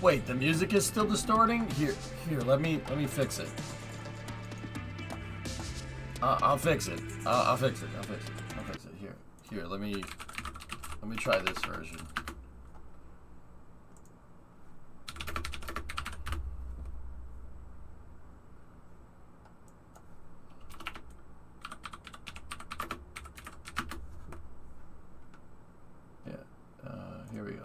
Wait, the music is still distorting? Here, let me fix it. I'll fix it. I'll fix it. Here, let me try this version. Here we go.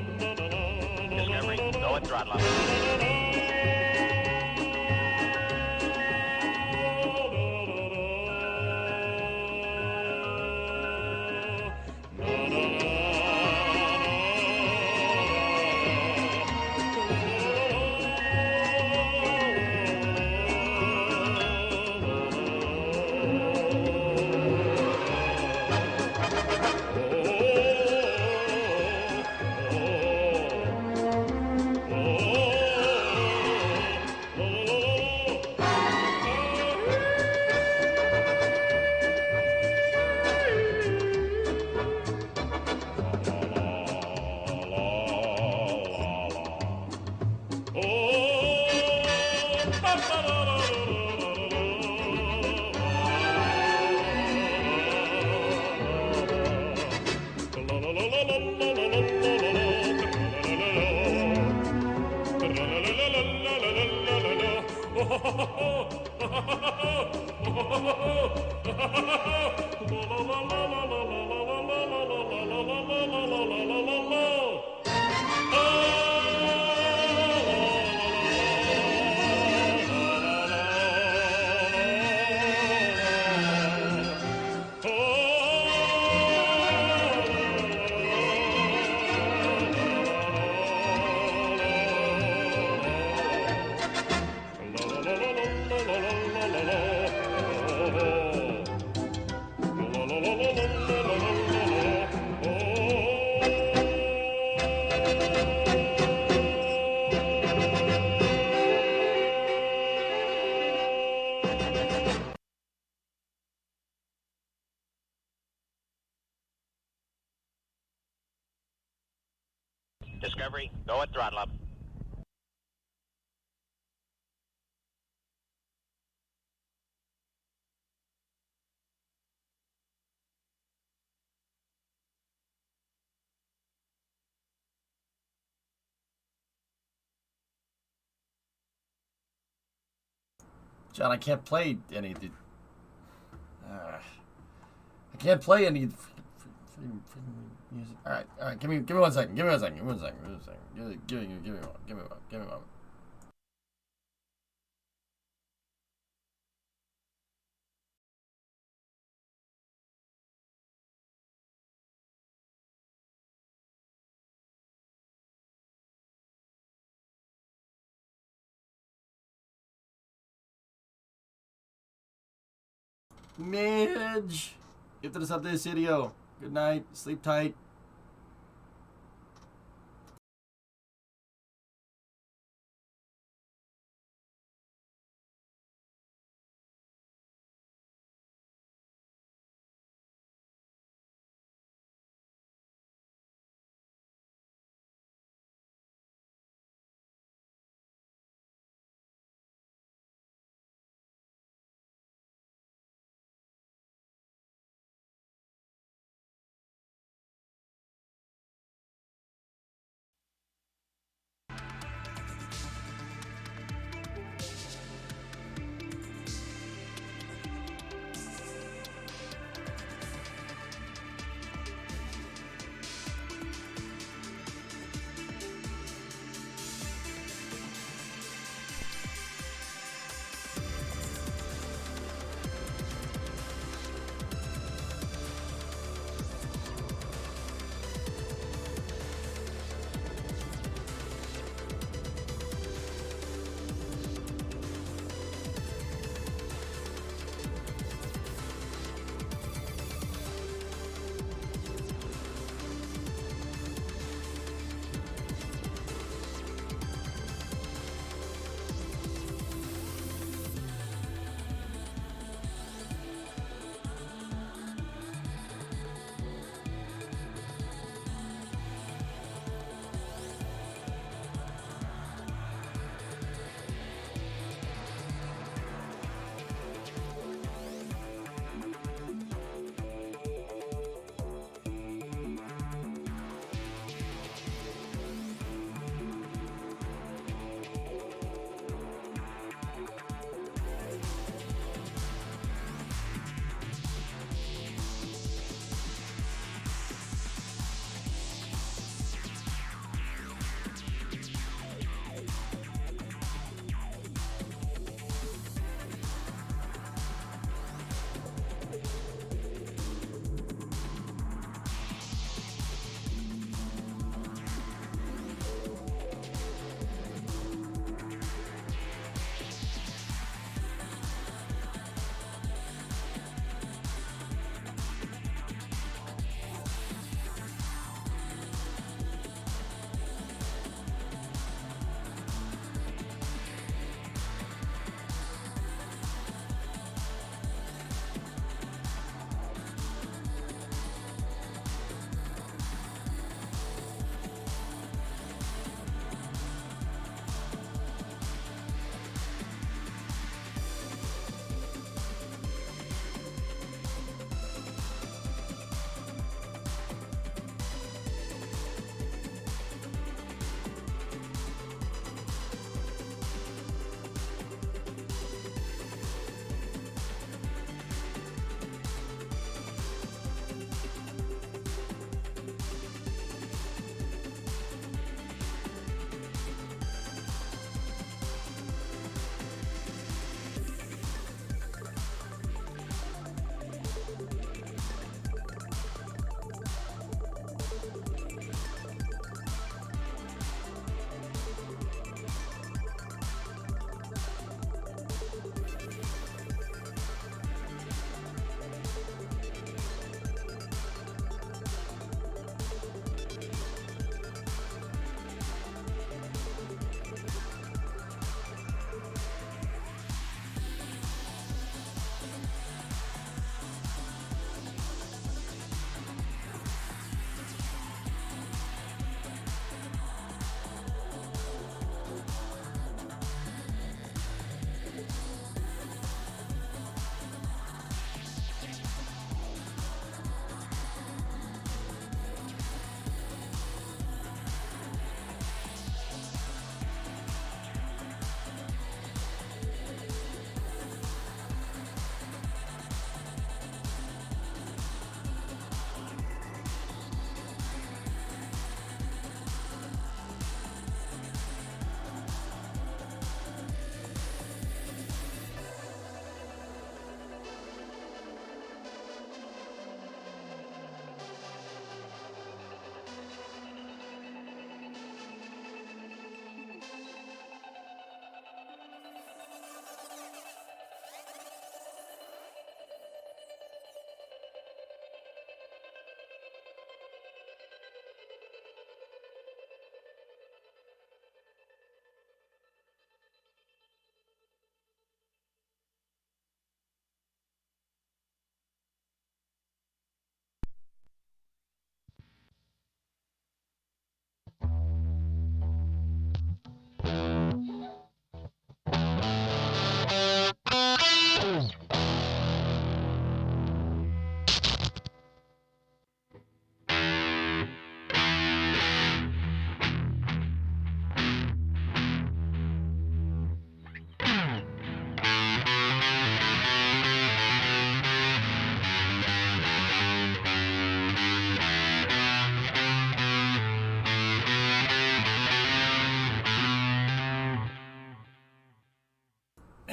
Discovery, go at throttle up. Discovery, go at throttle up. John, I can't play any. I can't play any music. All right. Give me 1 second. Give me 1 second. Give me 1 second. Give me a moment. Midge, if there's up this video. Good night. Sleep tight.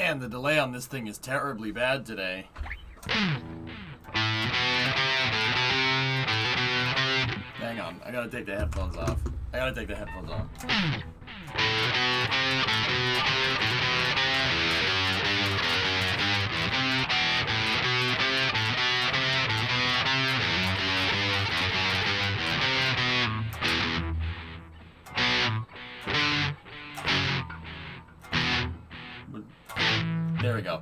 Man, the delay on this thing is terribly bad today. Hang on, I gotta take the headphones off. There we go.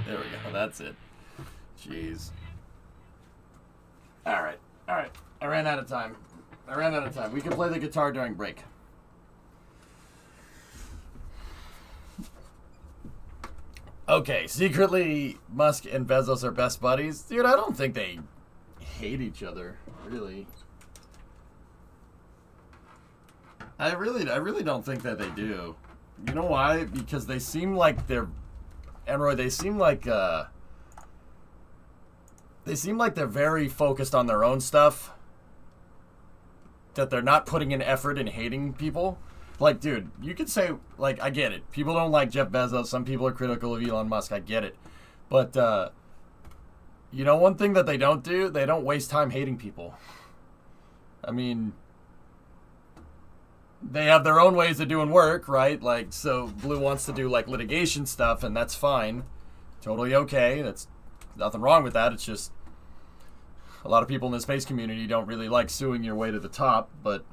There we go. That's it. Jeez. All right. I ran out of time. We can play the guitar during break. Okay, secretly, Musk and Bezos are best buddies. Dude, I don't think they hate each other, really. I really don't think that they do. You know why? Because they seem like they're... Enroy, they seem like they're very focused on their own stuff. That they're not putting in effort in hating people. Like, dude, you could say, like, I get it. People don't like Jeff Bezos. Some people are critical of Elon Musk. I get it. But, you know, one thing that they don't do? They don't waste time hating people. I mean, they have their own ways of doing work, right? Like, so Blue wants to do, like, litigation stuff, and that's fine. Totally okay. That's nothing wrong with that. It's just a lot of people in the space community don't really like suing your way to the top, but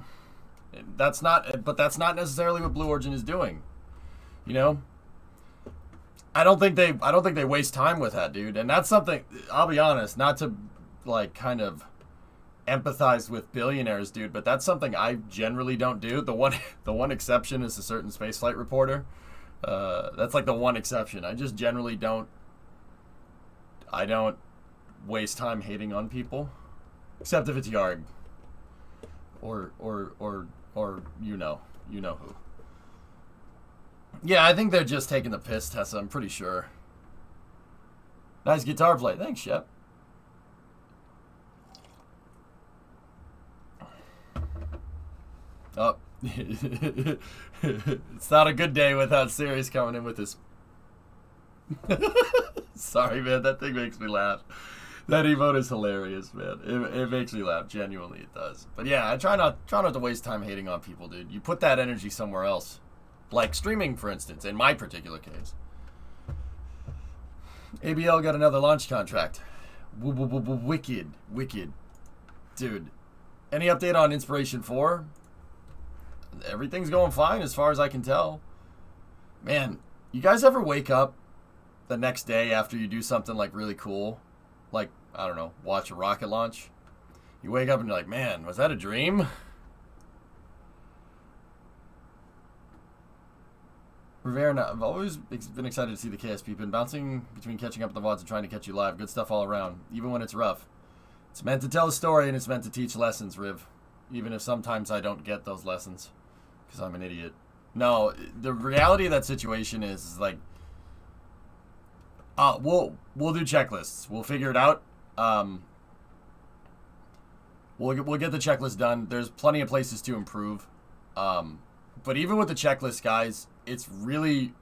that's not necessarily what Blue Origin is doing. You know? I don't think they waste time with that, dude. And that's something, I'll be honest, not to, like, kind of empathize with billionaires, dude, but that's something I generally don't do. The one exception is a certain spaceflight reporter. That's like the one exception. I just generally don't waste time hating on people, except if it's Yarg or you know who. Yeah, I think they're just taking the piss, Tessa. I'm pretty sure. Nice guitar play. Thanks, Shep. Oh. It's not a good day without Sirius coming in with this. Sorry, man. That thing makes me laugh. That emote is hilarious, man. It makes me laugh. Genuinely, it does. But yeah, I try not to waste time hating on people, dude. You put that energy somewhere else. Like streaming, for instance, in my particular case. ABL got another launch contract. Wicked. Dude, any update on Inspiration 4? Everything's going fine as far as I can tell. Man, you guys ever wake up the next day after you do something like really cool? Like, I don't know, watch a rocket launch? You wake up and you're like, man, was that a dream? Rivera, I've always been excited to see the KSP. Been bouncing between catching up with the VODs and trying to catch you live. Good stuff all around, even when it's rough. It's meant to tell a story and it's meant to teach lessons, Riv. Even if sometimes I don't get those lessons because I'm an idiot. No, the reality of that situation is like, we'll do checklists. We'll figure it out. We'll get the checklist done. There's plenty of places to improve. But even with the checklist, guys, it's really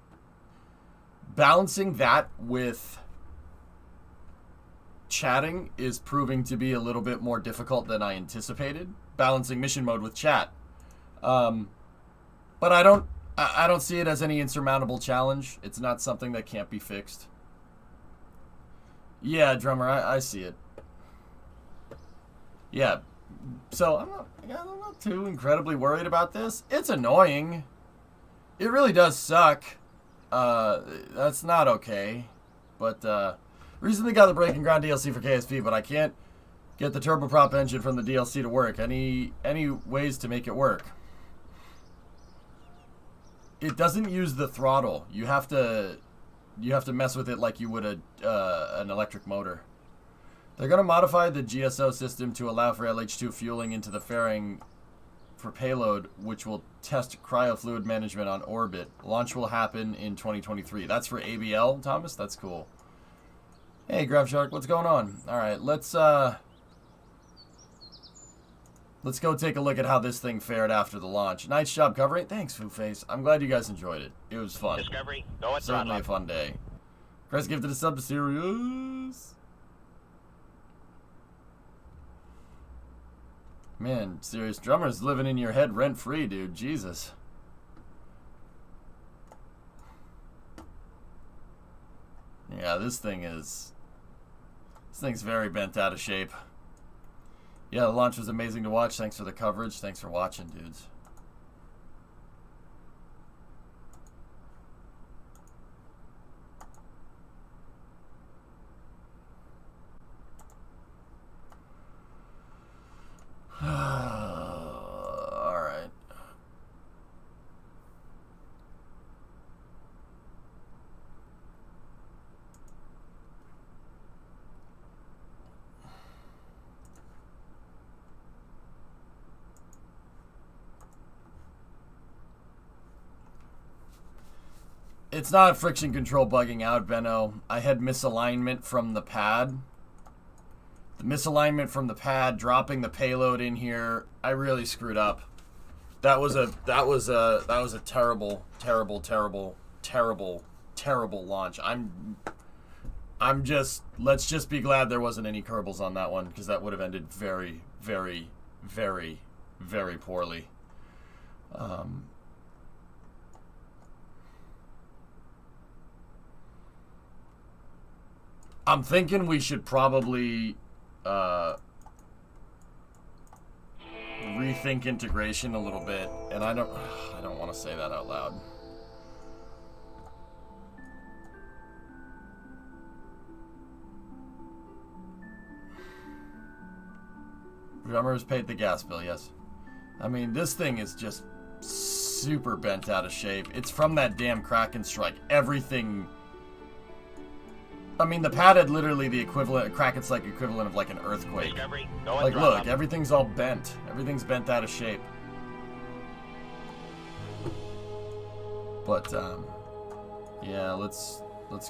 balancing that with chatting is proving to be a little bit more difficult than I anticipated. Balancing mission mode with chat. But I don't see it as any insurmountable challenge. It's not something that can't be fixed. Yeah, drummer, I see it. Yeah. So I'm not too incredibly worried about this. It's annoying. It really does suck. That's not okay. But recently got the Breaking Ground DLC for KSP, but I can't get the turboprop engine from the DLC to work. Any ways to make it work? It doesn't use the throttle. You have to mess with it like you would an electric motor. They're going to modify the GSO system to allow for LH2 fueling into the fairing for payload, which will test cryofluid management on orbit. Launch will happen in 2023. That's for ABL, Thomas? That's cool. Hey, Grab Shark, what's going on? All right, let's Let's go take a look at how this thing fared after the launch. Nice job covering. Thanks, Foo Face. I'm glad you guys enjoyed it. It was fun. Discovery, go at Certainly throttle a up. fun day. Chris gifted a sub to Sirius. Man, Serious Drummer's living in your head rent-free, dude. Jesus. Yeah, this thing's very bent out of shape. Yeah, the launch was amazing to watch. Thanks for the coverage. Thanks for watching, dudes. All right. It's not friction control bugging out, Benno. I had misalignment from the pad. The misalignment from the pad, dropping the payload in here, I really screwed up. That was a terrible launch. Let's just be glad there wasn't any Kerbals on that one, because that would have ended very, very, very, very poorly. I'm thinking we should probably rethink integration a little bit, and I don't want to say that out loud. Drummers paid the gas bill, yes. I mean, this thing is just super bent out of shape. It's from that damn Kraken strike. Everything. I mean, the pad had literally the equivalent, Kraken's like equivalent of like an earthquake. Discovery, go at Like, throttle look, up. everything's all bent. Everything's bent out of shape. But, yeah, let's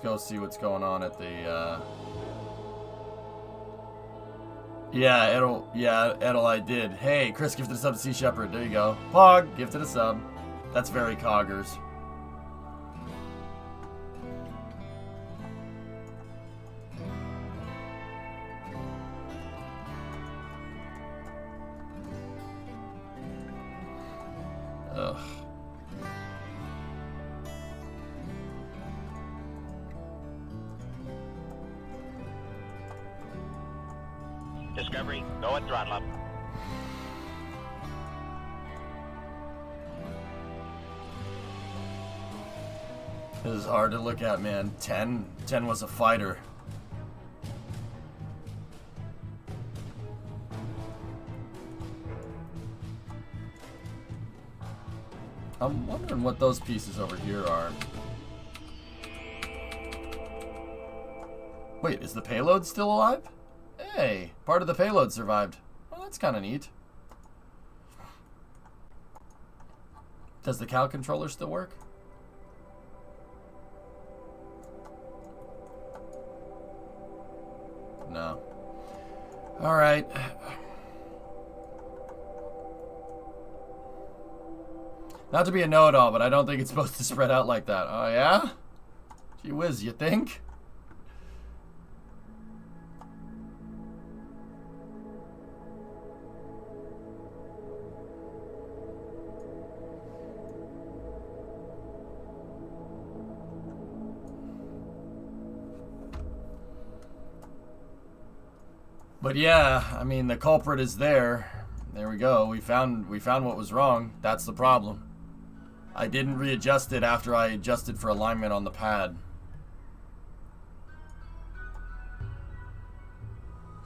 go see what's going on at the, Yeah, Edel, I did. Hey, Chris gifted a sub to Sea Shepherd. There you go. Pog gifted a sub. That's very coggers. Ugh. Discovery, go at throttle up. This is hard to look at, man. 10 was a fighter. I'm wondering what those pieces over here are. Wait, is the payload still alive? Hey, part of the payload survived. Well, that's kind of neat. Does the Cal controller still work? No. All right. Not to be a know-it-all, but I don't think it's supposed to spread out like that. Oh, yeah? Gee whiz, you think? But yeah, I mean, the culprit is there. There we go. We found what was wrong. That's the problem. I didn't readjust it after I adjusted for alignment on the pad.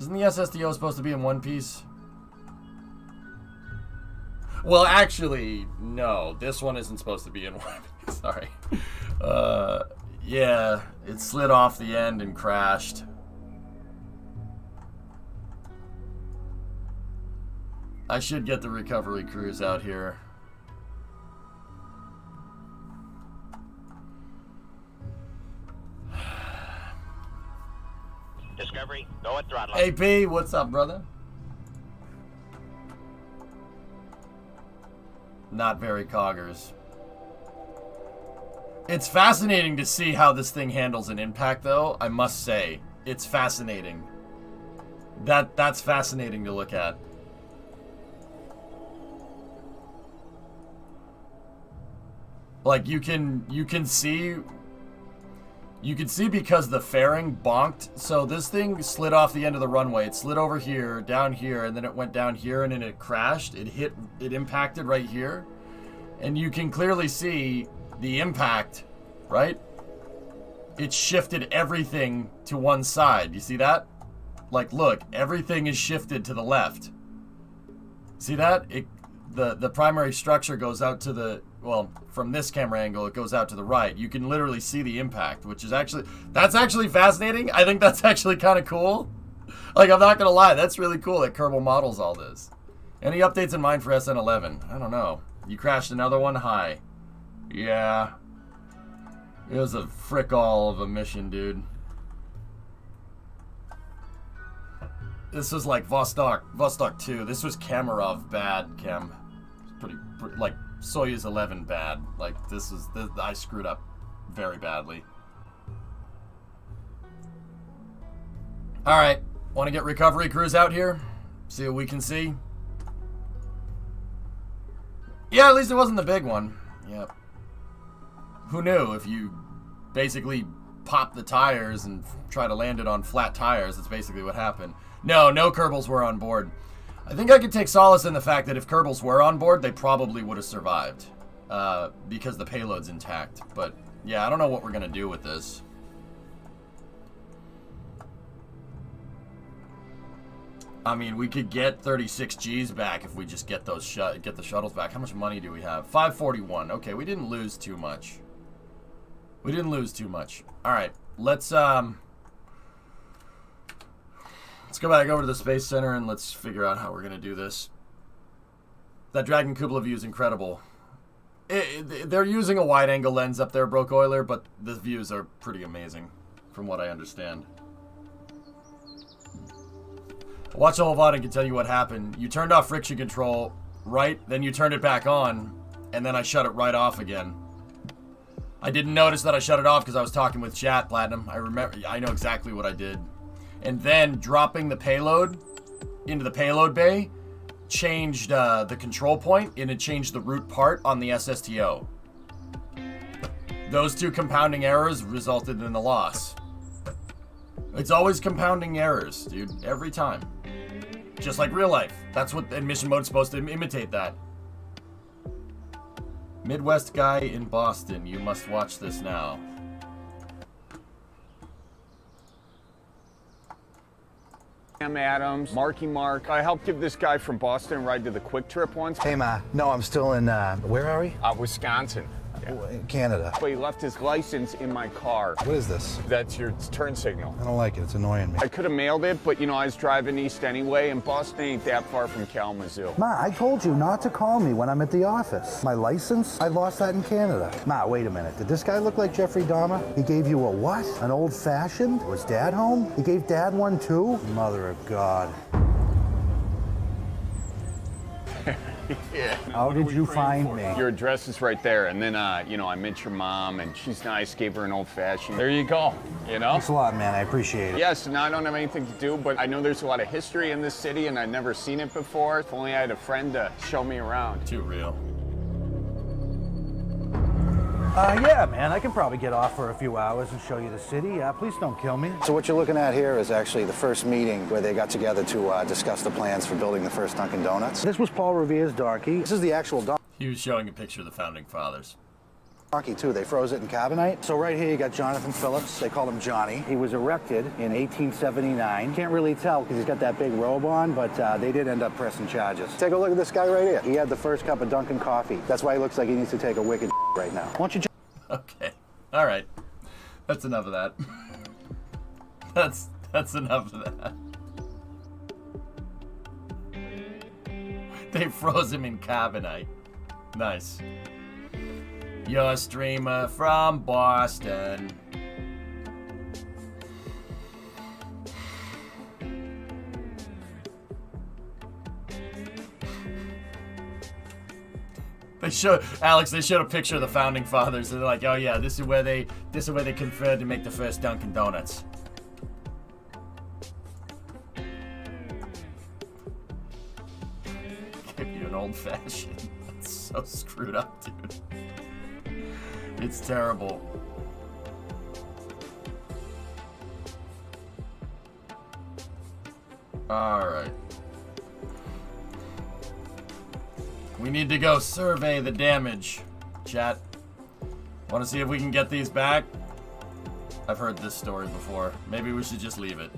Isn't the SSDO supposed to be in one piece? Well, actually, no. This one isn't supposed to be in one piece. Sorry. Yeah, it slid off the end and crashed. I should get the recovery crews out here. Discovery, go at throttle up. AP, what's up, brother? Not very coggers. It's fascinating to see how this thing handles an impact, though, I must say. It's fascinating. That's fascinating to look at. Like, you can see because the fairing bonked. So this thing slid off the end of the runway. It slid over here, down here, and then it went down here, and then it crashed. It impacted right here. And you can clearly see the impact, right? It shifted everything to one side. You see that? Like, look, everything is shifted to the left. See that? The primary structure goes out to the, well, from this camera angle, it goes out to the right. You can literally see the impact, which is actually, that's actually fascinating. I think that's actually kind of cool. Like, I'm not going to lie, that's really cool that Kerbal models all this. Any updates in mind for SN11? I don't know. You crashed another one? Hi. Yeah. It was a frick all of a mission, dude. This was like Vostok 2. This was Kamarov bad, Chem. Pretty, like, Soyuz 11 bad. Like, I screwed up very badly. Alright, want to get recovery crews out here? See what we can see? Yeah, at least it wasn't the big one. Yep. Who knew if you basically pop the tires and try to land it on flat tires, that's basically what happened. No Kerbals were on board. I think I could take solace in the fact that if Kerbals were on board, they probably would have survived. Because the payload's intact. But, yeah, I don't know what we're going to do with this. I mean, we could get 36 Gs back if we just get those get the shuttles back. How much money do we have? 541. Okay, we didn't lose too much. We didn't lose too much. All right, let's go back over to the Space Center and let's figure out how we're gonna do this. That Dragon Cupola view is incredible. They're using a wide-angle lens up there, Broke Oiler, but the views are pretty amazing, from what I understand. Watch the whole VOD and can tell you what happened. You turned off friction control, right? Then you turned it back on, and then I shut it right off again. I didn't notice that I shut it off because I was talking with chat, Platinum. I know exactly what I did. And then dropping the payload into the payload bay changed the control point, and it changed the root part on the SSTO. Those two compounding errors resulted in the loss. It's always compounding errors, dude. Every time. Just like real life. That's what mission mode's supposed to imitate that. Midwest guy in Boston. You must watch this now. I'm Adams, Marky Mark. I helped give this guy from Boston a ride to the Quick Trip once. Hey, Ma. No, I'm still in, where are we? Wisconsin. Canada. But he left his license in my car. What is this? That's your turn signal. I don't like it. It's annoying me. I could have mailed it, but, you know, I was driving east anyway, and Boston ain't that far from Kalamazoo. Ma, I told you not to call me when I'm at the office. My license? I lost that in Canada. Ma, wait a minute. Did this guy look like Jeffrey Dahmer? He gave you a what? An old-fashioned? Was Dad home? He gave Dad one too? Mother of God. Yeah. How did you find me? Your address is right there, and then, you know, I met your mom, and she's nice, gave her an old-fashioned. There you go, you know? Thanks a lot, man. I appreciate it. Yes, now I don't have anything to do, but I know there's a lot of history in this city, and I've never seen it before. If only I had a friend to show me around. Too real. Yeah, man. I can probably get off for a few hours and show you the city. Please don't kill me. So what you're looking at here is actually the first meeting where they got together to discuss the plans for building the first Dunkin' Donuts. This was Paul Revere's donkey. This is the actual He was showing a picture of the Founding Fathers. donkey, too. They froze it in carbonite. So right here you got Jonathan Phillips. They call him Johnny. He was erected in 1879. Can't really tell because he's got that big robe on, but they did end up pressing charges. Take a look at this guy right here. He had the first cup of Dunkin' coffee. That's why he looks like he needs to take a wicked right now. Why don't you Okay. All right. That's enough of that. That's enough of that. They froze him in carbonite. Nice. You're a streamer from Boston. showed Alex. They showed a picture of the founding fathers, and they're like, "Oh yeah, this is where they conferred to make the first Dunkin' Donuts." Give you an old fashioned. That's so screwed up, dude. It's terrible. All right. We need to go survey the damage. Chat. Want to see if we can get these back? I've heard this story before. Maybe we should just leave it.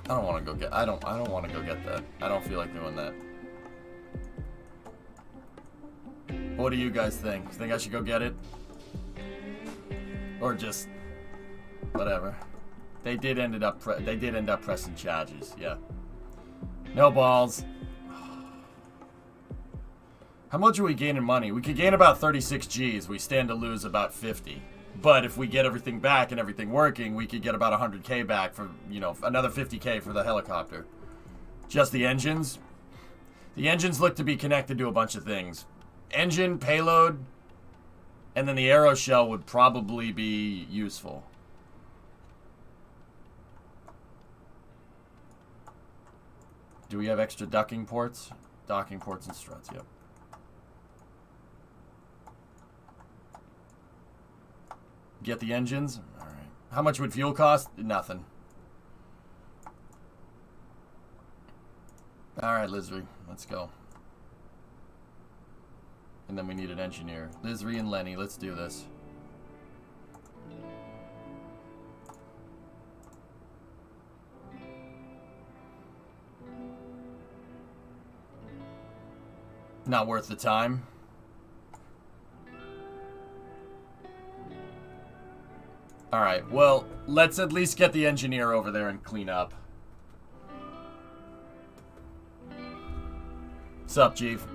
I don't want to go get. I don't want to go get that. I don't feel like doing that. What do you guys think? Think I should go get it? Or just whatever. They did end up pressing charges. Yeah. No balls. How much are we gaining money? We could gain about 36 G's. We stand to lose about 50. But if we get everything back and everything working, we could get about 100K back for, you know, another 50K for the helicopter. Just the engines. The engines look to be connected to a bunch of things. Engine, payload, and then the aero shell would probably be useful. Do we have extra docking ports? Docking ports and struts, yep. Get the engines? Alright. How much would fuel cost? Nothing. Alright, Lizri. Let's go. And then we need an engineer. Lizri and Lenny, let's do this. Not worth the time. Alright, well, let's at least get the engineer over there and clean up. Sup, Chief?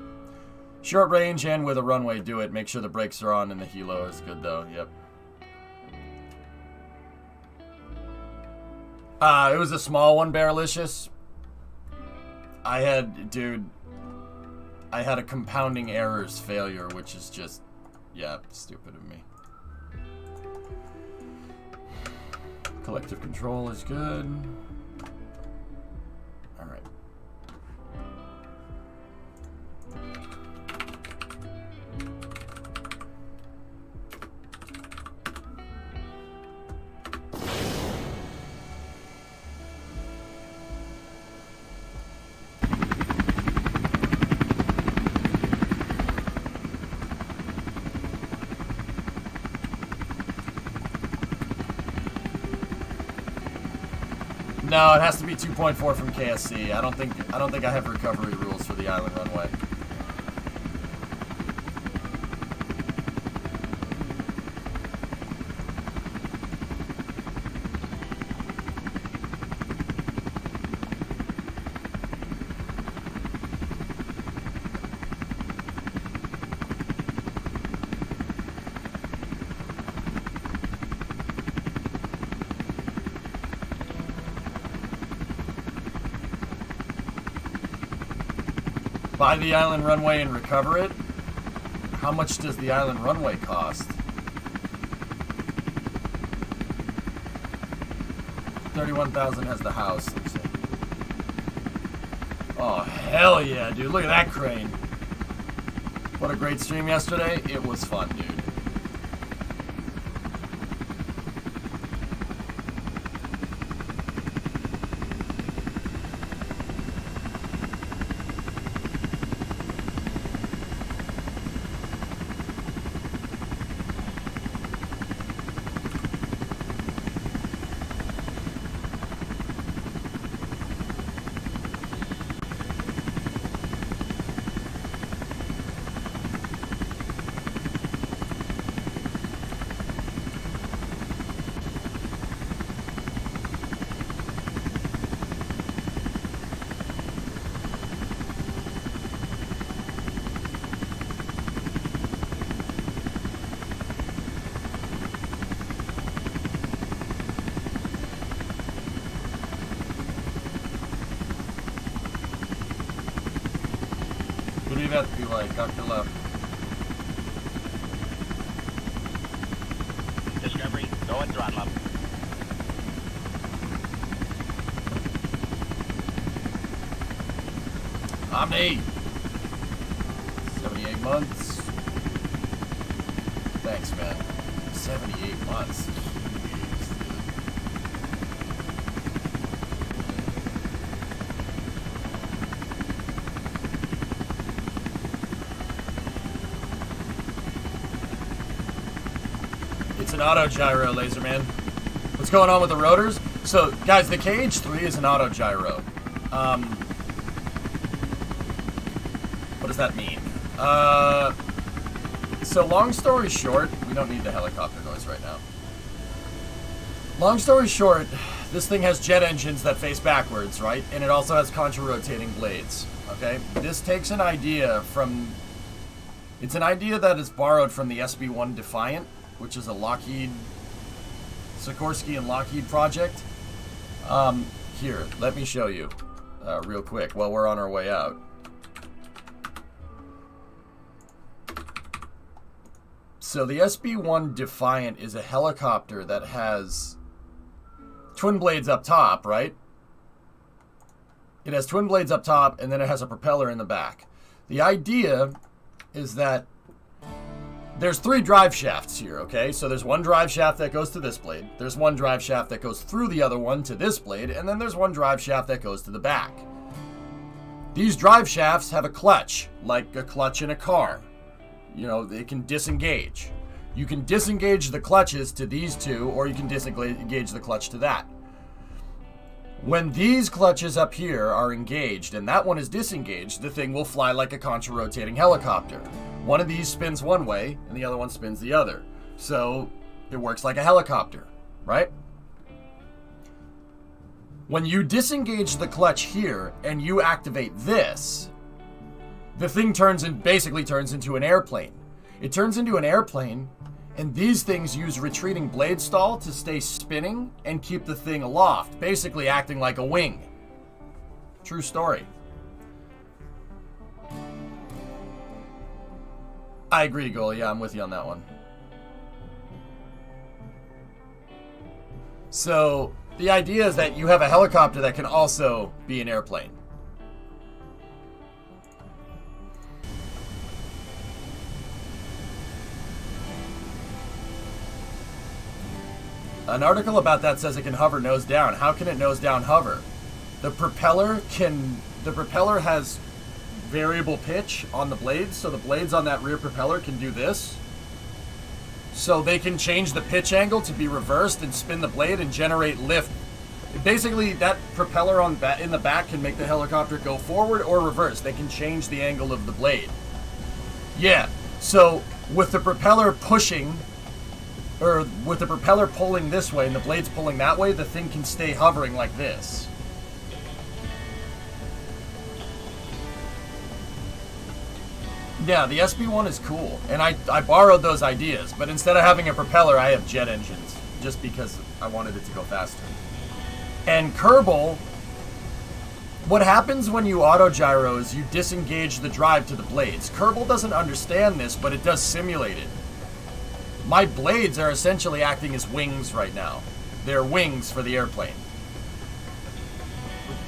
Short range and with a runway, do it. Make sure the brakes are on and the helo is good, though. Yep. It was a small one, Barrelicious. I had a compounding errors failure, which is just, yeah, stupid of me. Collective control is good. All right. No, it has to be 2.4 from KSC. I don't think I have recovery rules for the island runway. Buy the island runway and recover it? How much does the island runway cost? 31,000 has the house. Let's see. Oh, hell yeah, dude. Look at that crane. What a great stream yesterday. It was fun, dude. Привет, Билай, как дела? Discovery, go and throttle up. Omni! 78 months. Thanks, man. 78 months. It's an auto gyro, Laserman. What's going on with the rotors? So, guys, the KH3 is an auto gyro. What does that mean? So long story short, we don't need the helicopter noise right now. Long story short, this thing has jet engines that face backwards, right? And it also has contra-rotating blades, okay? This takes an idea from... It's an idea that is borrowed from the SB-1 Defiant, which is a Lockheed... Sikorsky and Lockheed project. Here, let me show you real quick while we're on our way out. So the SB-1 Defiant is a helicopter that has twin blades up top, right? It has twin blades up top, and then it has a propeller in the back. The idea is that there's 3 drive shafts here, okay? So there's one drive shaft that goes to this blade. There's one drive shaft that goes through the other one to this blade, and then there's one drive shaft that goes to the back. These drive shafts have a clutch, like a clutch in a car. You know, they can disengage. You can disengage the clutches to these two, or you can disengage the clutch to that. When these clutches up here are engaged and that one is disengaged, the thing will fly like a contra-rotating helicopter. One of these spins one way, and the other one spins the other. So, it works like a helicopter, right? When you disengage the clutch here, and you activate this, the thing basically turns into an airplane. It turns into an airplane, and these things use retreating blade stall to stay spinning and keep the thing aloft, basically acting like a wing. True story. I agree, Goal. Yeah, I'm with you on that one. So, the idea is that you have a helicopter that can also be an airplane. An article about that says it can hover nose down. How can it nose down hover? The propeller has variable pitch on the blades, so the blades on that rear propeller can do this. So they can change the pitch angle to be reversed and spin the blade and generate lift. Basically, that propeller in the back can make the helicopter go forward or reverse. They can change the angle of the blade. Yeah, so with the propeller pushing, or with the propeller pulling this way and the blades pulling that way, the thing can stay hovering like this. Yeah, the SB-1 is cool, and I borrowed those ideas, but instead of having a propeller, I have jet engines, just because I wanted it to go faster. And Kerbal, what happens when you auto-gyro is you disengage the drive to the blades. Kerbal doesn't understand this, but it does simulate it. My blades are essentially acting as wings right now. They're wings for the airplane.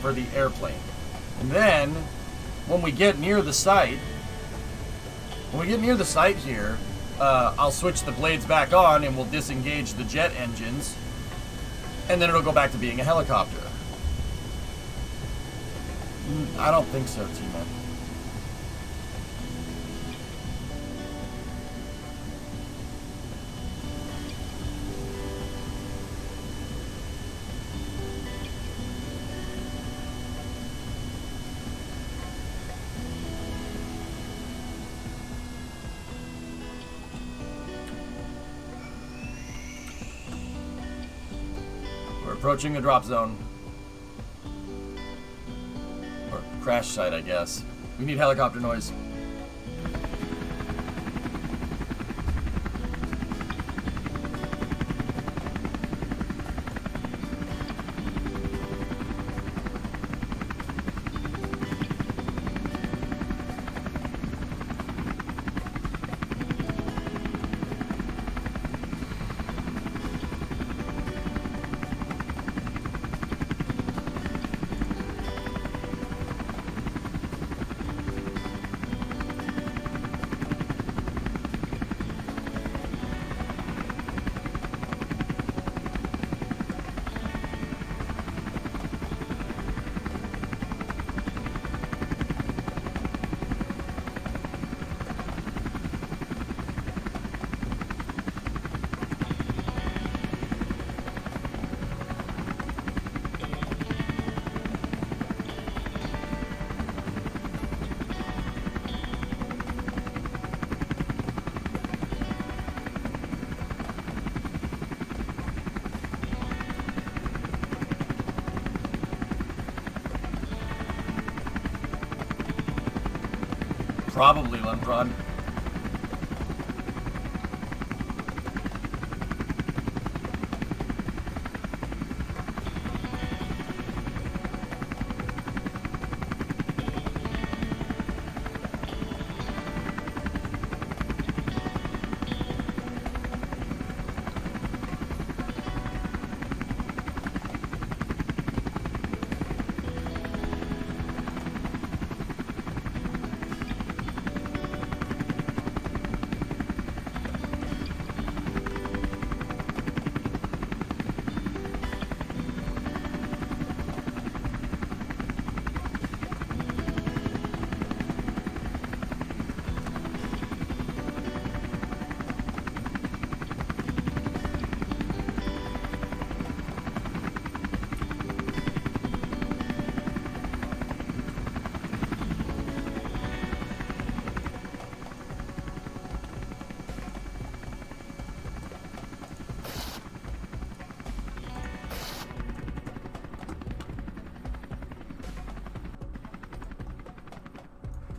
And then, when we get near the site, here, I'll switch the blades back on and we'll disengage the jet engines, and then it'll go back to being a helicopter. I don't think so, T-Man. Approaching the drop zone. Or crash site, I guess. We need helicopter noise. Probably, Lemprod.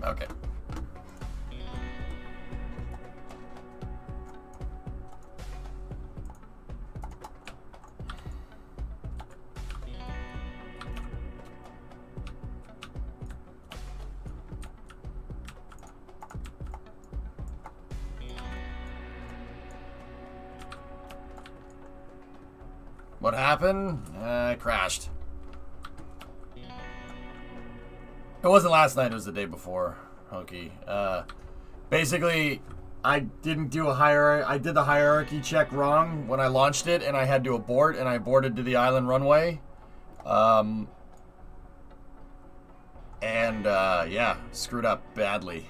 Okay. What happened? I crashed. It wasn't last night, it was the day before. Okay. Basically, I didn't do a hierarchy. I did the hierarchy check wrong when I launched it, and I had to abort, and I aborted to the island runway. Yeah, screwed up badly.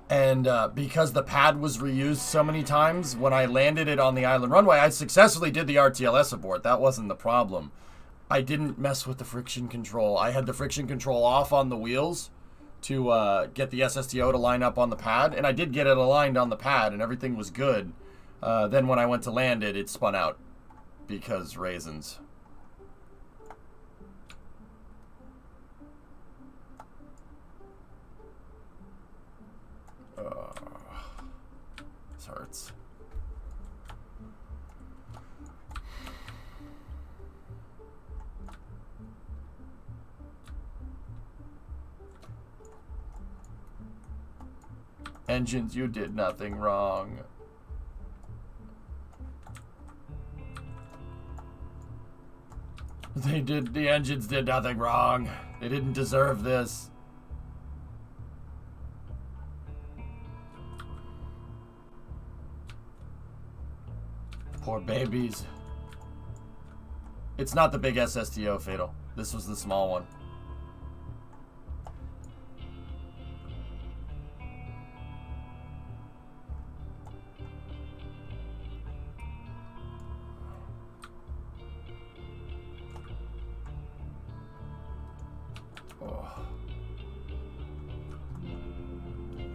And because the pad was reused so many times, when I landed it on the island runway, I successfully did the RTLS abort. That wasn't the problem. I didn't mess with the friction control. I had the friction control off on the wheels to get the SSTO to line up on the pad, and I did get it aligned on the pad, and everything was good. Then when I went to land it, it spun out because raisins. This hurts. Engines, you did nothing wrong. The engines did nothing wrong. They didn't deserve this. Poor babies. It's not the big SSTO, Fatal. This was the small one.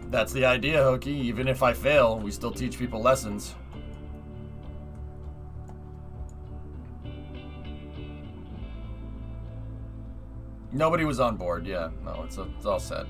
That's the idea, Hokey. Even if I fail, we still teach people lessons. Nobody was on board, yeah. No, it's all set.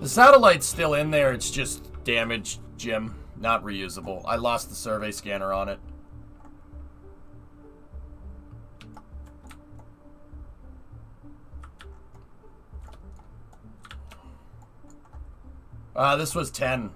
The satellite's still in there, it's just damaged, Jim. Not reusable. I lost the survey scanner on it. This was 10.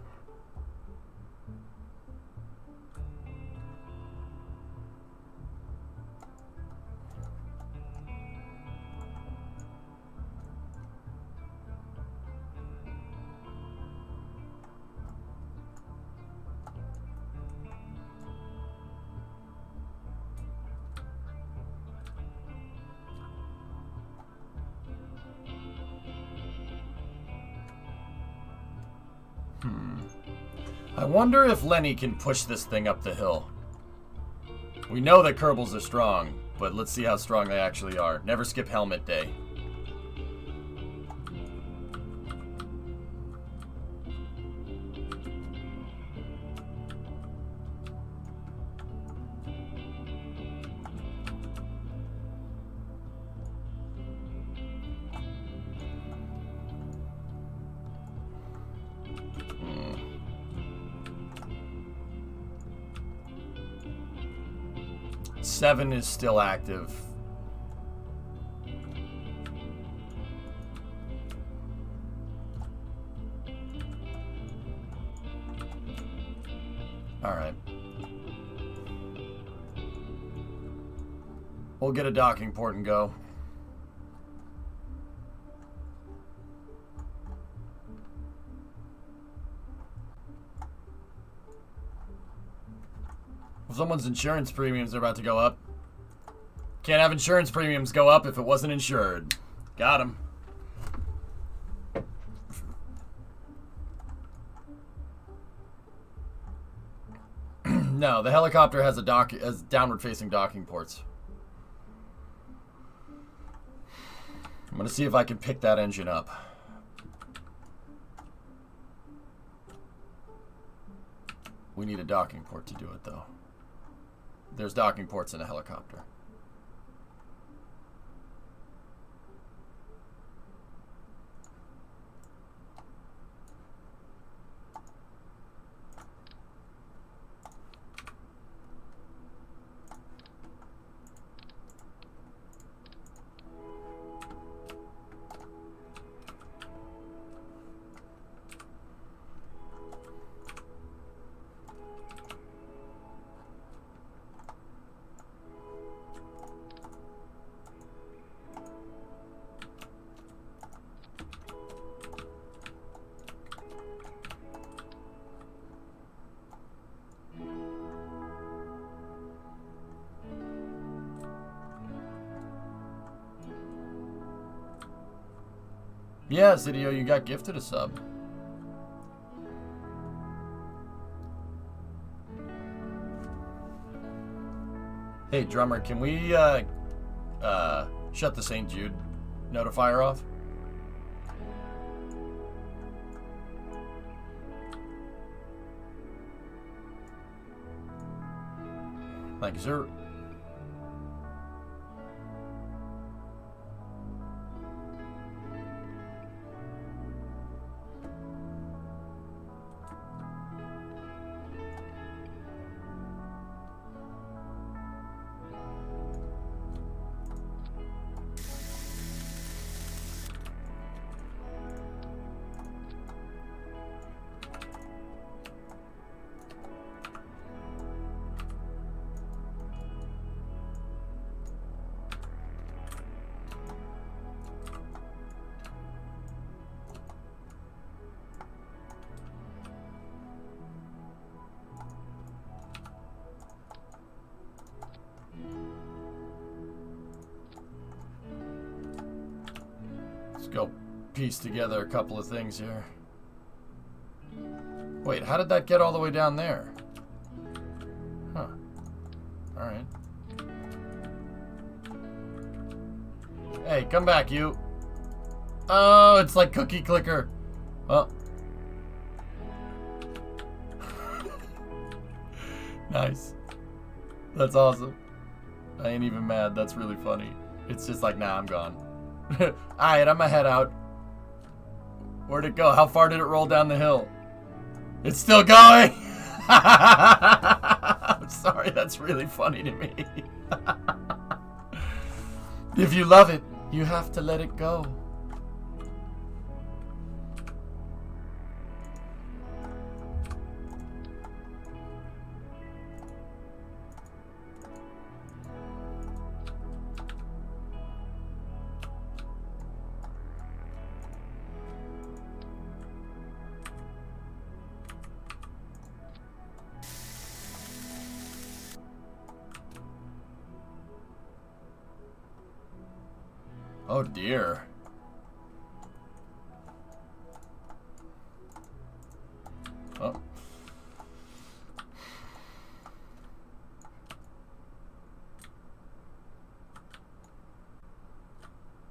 I wonder if Lenny can push this thing up the hill. We know that Kerbals are strong, but let's see how strong they actually are. Never skip helmet day. Seven is still active. All right. We'll get a docking port and go. Someone's insurance premiums are about to go up. Can't have insurance premiums go up if it wasn't insured. Got him. No, the helicopter has downward-facing docking ports. I'm gonna see if I can pick that engine up. We need a docking port to do it, though. There's docking ports in a helicopter. Yeah, Zidio, you got gifted a sub. Hey, drummer, can we shut the St. Jude notifier off? Thank you, sir. Go piece together a couple of things here. Wait, how did that get all the way down there? Huh. Alright. Hey, come back, you. Oh, it's like Cookie Clicker. Well. Nice. That's awesome. I ain't even mad. That's really funny. It's just like, nah, I'm gone. Alright, I'm gonna head out. Where'd it go? How far did it roll down the hill? It's still going! I'm sorry, that's really funny to me. If you love it, you have to let it go. Oh dear. Oh.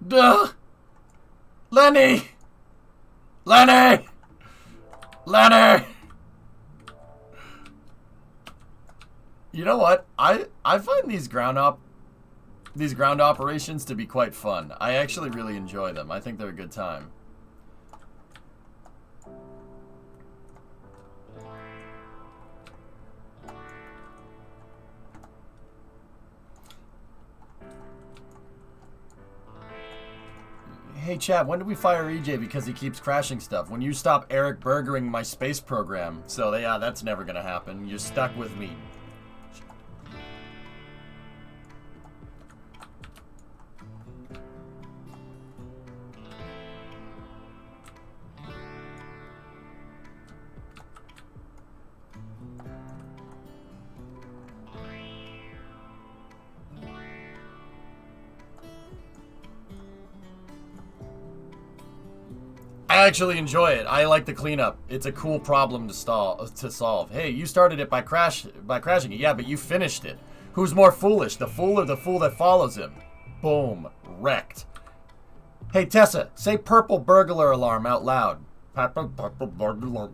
Duh! Lenny! Lenny! Lenny! You know what? I find these ground operations to be quite fun. I actually really enjoy them. I think they're a good time. Hey chat, when do we fire EJ because he keeps crashing stuff? When you stop Eric burgering my space program. So yeah, that's never gonna happen. You're stuck with me. I actually enjoy it. I like the cleanup. It's a cool problem to solve. Hey, you started it by crashing it. Yeah, but you finished it. Who's more foolish, the fool or the fool that follows him? Boom. Wrecked. Hey, Tessa, say purple burglar alarm out loud. Purple burglar.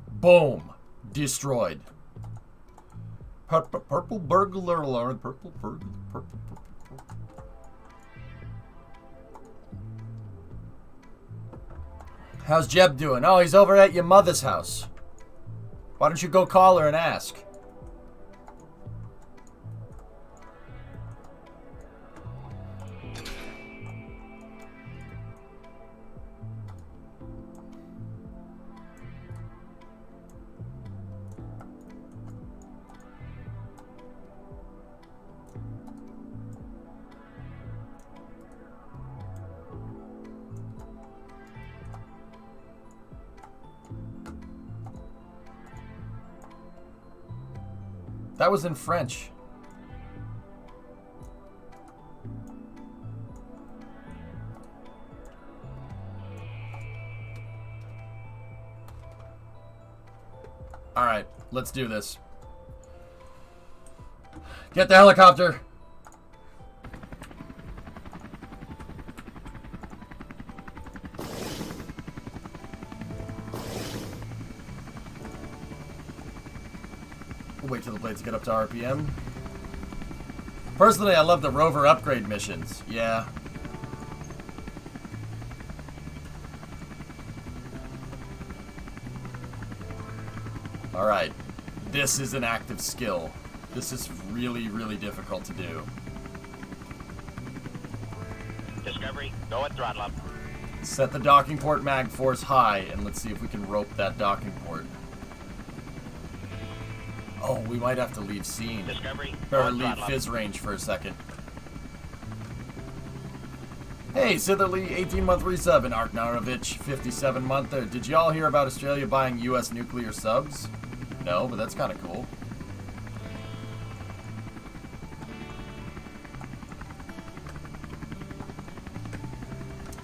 Boom. Destroyed. Purple burglar alarm. Purple. How's Jeb doing? Oh, he's over at your mother's house. Why don't you go call her and ask? That was in French. All right, let's do this. Get the helicopter. Wait till the blades get up to RPM. Personally, I love the rover upgrade missions. Yeah. Alright. This is an active skill. This is really, really difficult to do. Discovery, go at throttle up. Set the docking port mag force high, and let's see if we can rope that docking port. Oh, we might have to leave scene. Discovery, Or leave fizz range for a second. Hey, Sitherly, 18-month resub, Arknarovich, 57-monther. Did y'all hear about Australia buying U.S. nuclear subs? No, but that's kind of cool.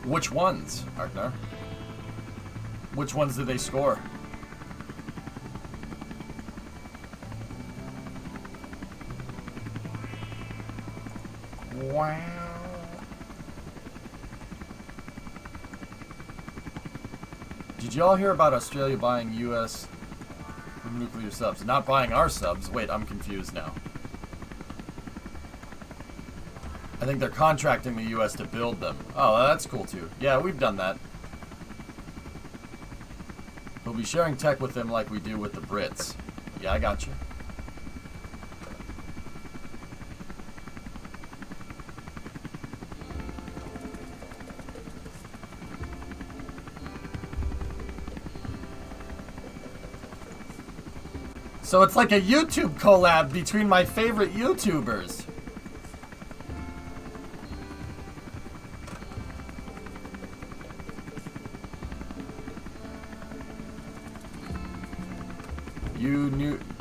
Which ones, Arknar? Which ones did they score? Wow. Did y'all hear about Australia buying U.S. nuclear subs? Not buying our subs. Wait, I'm confused now. I think they're contracting the U.S. to build them. Oh, that's cool too. Yeah, we've done that. We'll be sharing tech with them like we do with the Brits. Yeah, I got you. So it's like a YouTube collab between my favorite YouTubers.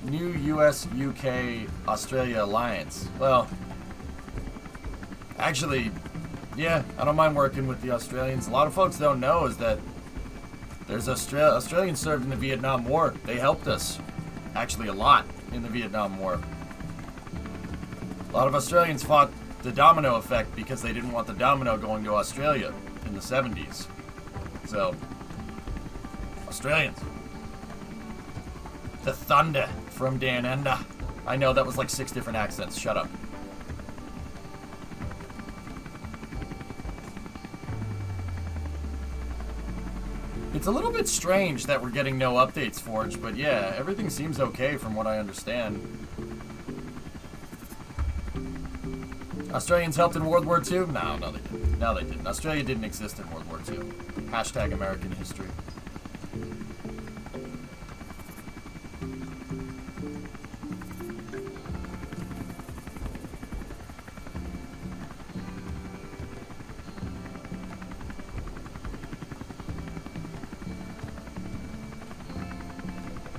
New US, UK, Australia alliance. Well, actually, yeah, I don't mind working with the Australians. A lot of folks don't know is that there's Australians served in the Vietnam War. They helped us. Actually, a lot in the Vietnam War. A lot of Australians fought the domino effect because they didn't want the domino going to Australia in the 70s. So, Australians. The Thunder from Dan Ender. I know that was like 6 different accents. Shut up. It's a little bit strange that we're getting no updates, Forge, but yeah, everything seems okay from what I understand. Australians helped in World War II? No, they didn't. No, they didn't. Australia didn't exist in World War II. Hashtag American history.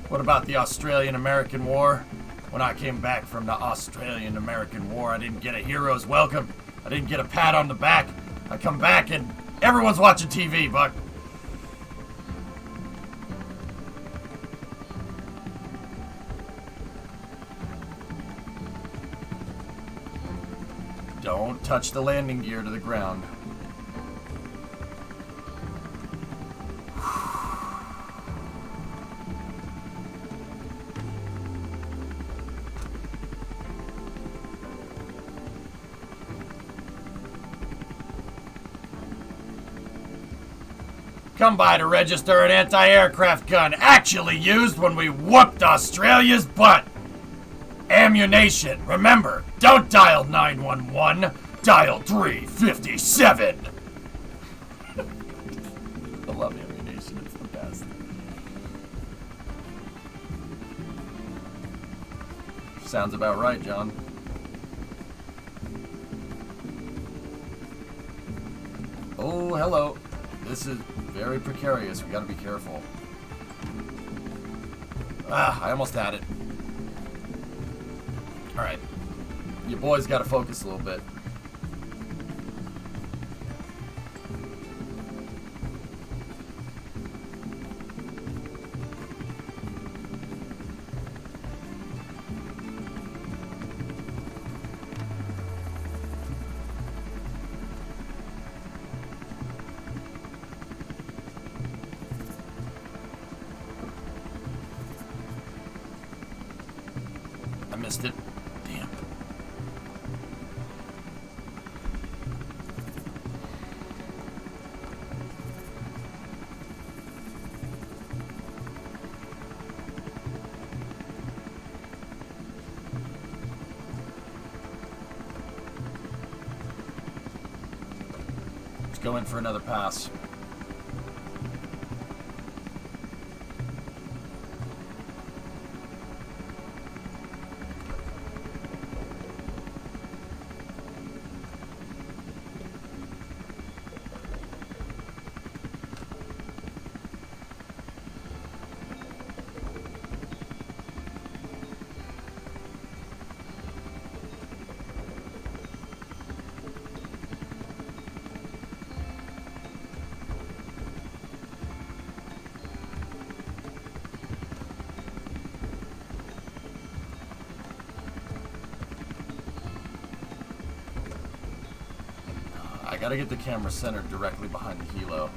What about the Australian-American War? When I came back from the Australian-American War, I didn't get a hero's welcome. I didn't get a pat on the back. I come back and everyone's watching TV, Buck. Don't touch the landing gear to the ground. Come by to register an anti-aircraft gun actually used when we whooped Australia's butt. Ammunition. Remember, don't dial 911. Dial 357. I love ammunition. It's the best. Sounds about right, John. Oh, hello. This is very precarious. We gotta be careful. Ah, I almost had it. Alright. You boys gotta focus a little bit. I missed it. Damn. Let's go in for another pass. I gotta get the camera centered directly behind the helo.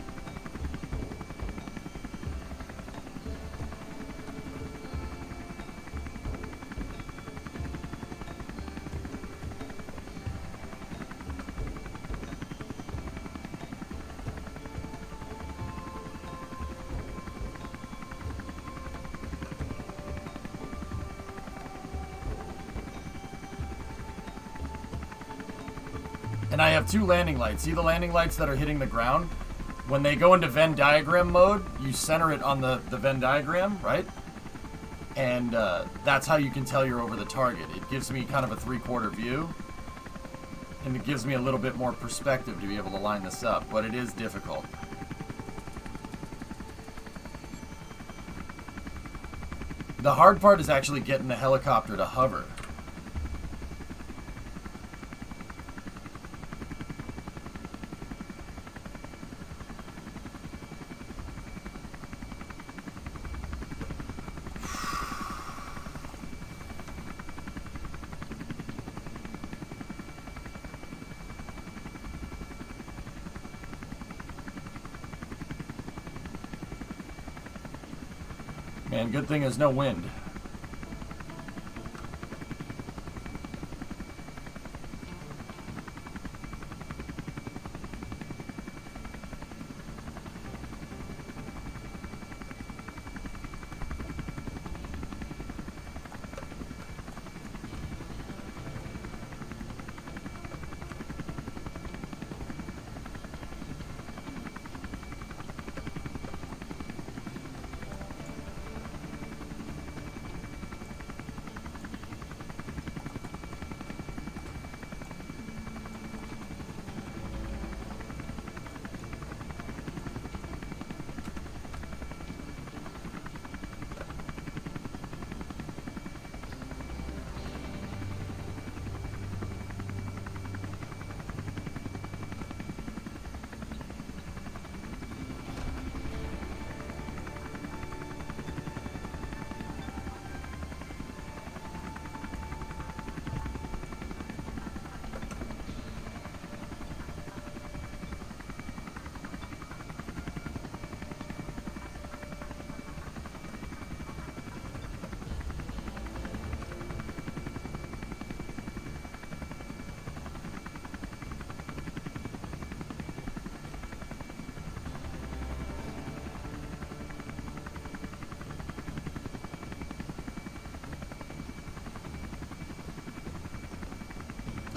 And I have 2 landing lights. See the landing lights that are hitting the ground? When they go into Venn diagram mode, you center it on the Venn diagram, right? And that's how you can tell you're over the target. It gives me kind of a 3/4 view. And it gives me a little bit more perspective to be able to line this up. But it is difficult. The hard part is actually getting the helicopter to hover. And good thing there's no wind.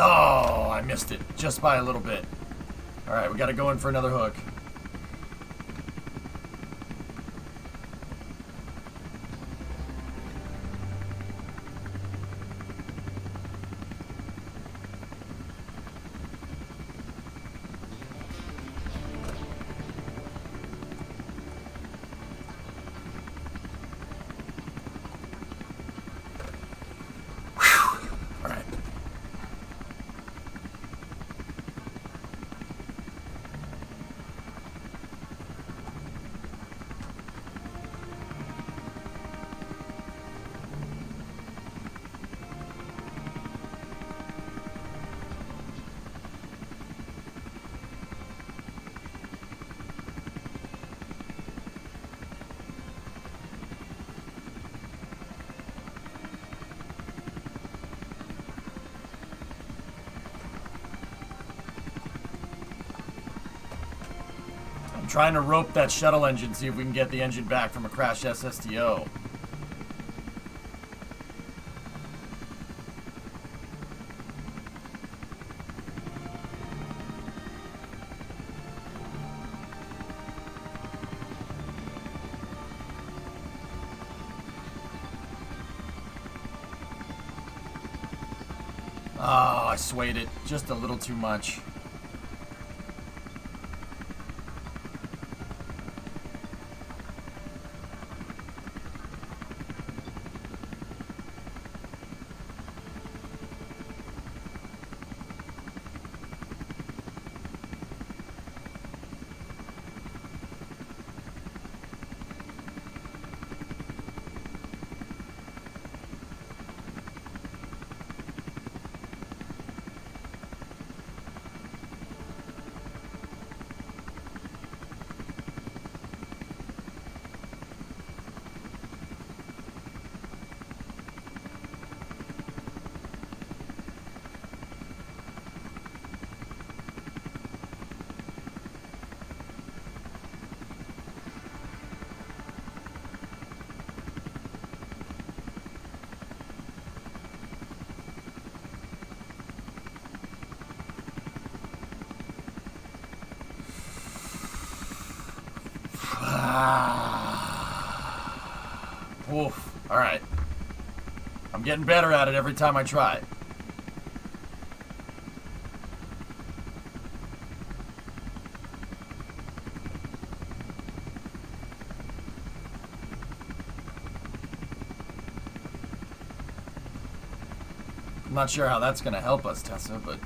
Oh, I missed it just by a little bit. All right, we got to go in for another hook. All right. Trying to rope that shuttle engine, see if we can get the engine back from a crashed SSTO. Oh, I swayed it just a little too much. Oof. Alright. I'm getting better at it every time I try. I'm not sure how that's going to help us, Tessa, but...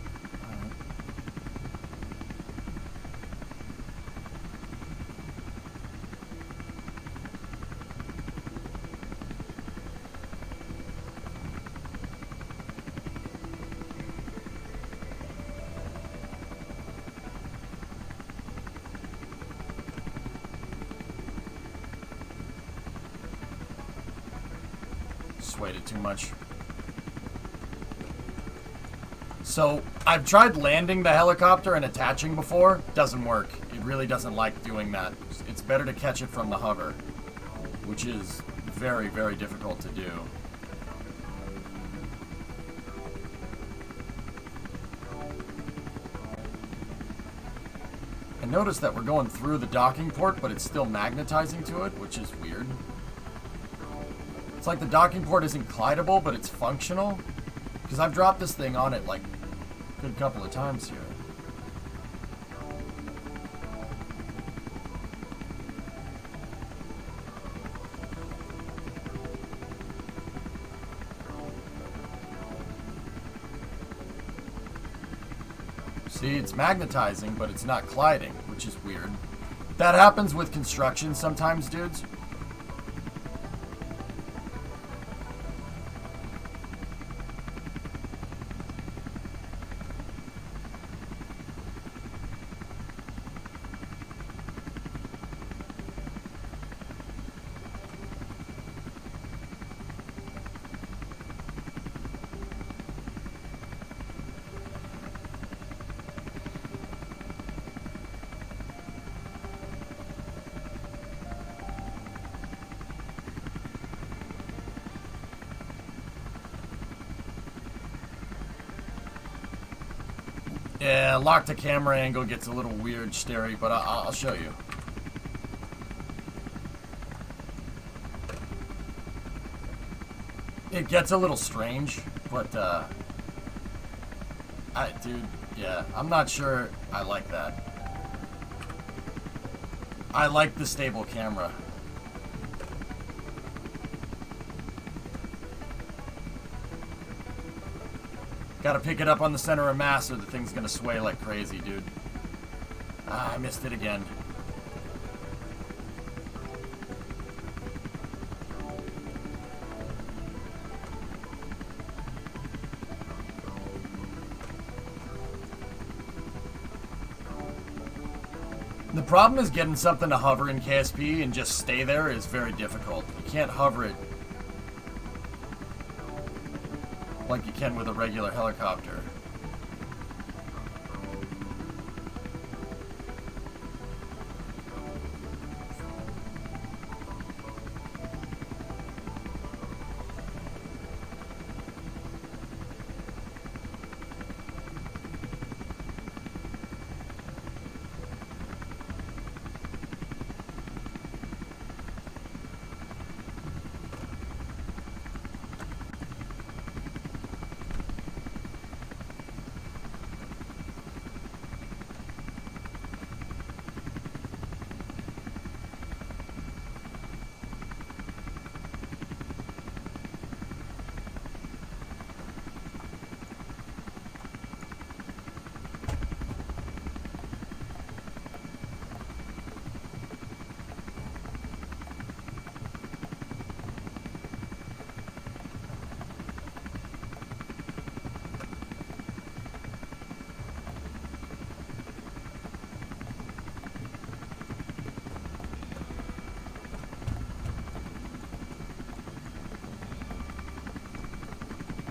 Swayed it too much. So, I've tried landing the helicopter and attaching before. Doesn't work. It really doesn't like doing that. It's better to catch it from the hover, which is very, very difficult to do. I noticed that we're going through the docking port, but it's still magnetizing to it, which is weird. It's like the docking port isn't glidable, but it's functional. Because I've dropped this thing on it like a good couple of times here. See, it's magnetizing, but it's not gliding, which is weird. That happens with construction sometimes, dudes. Yeah, lock to camera angle gets a little weird, Stary, but I'll show you. It gets a little strange, but, dude, yeah, I'm not sure I like that. I like the stable camera. Gotta pick it up on the center of mass or the thing's gonna sway like crazy, dude. Ah, I missed it again. The problem is getting something to hover in KSP and just stay there is very difficult. You can't hover it like you can with a regular helicopter.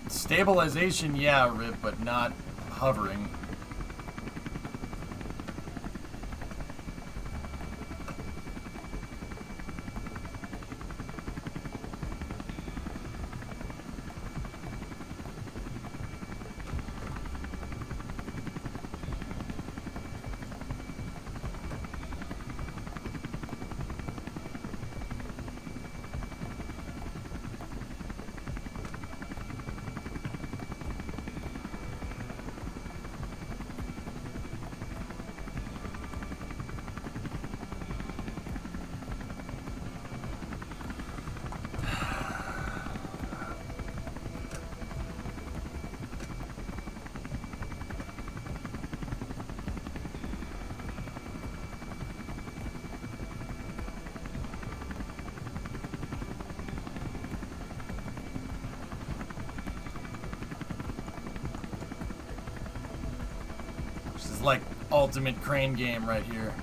Stabilization, yeah, Rip, but not hovering. Like ultimate crane game right here.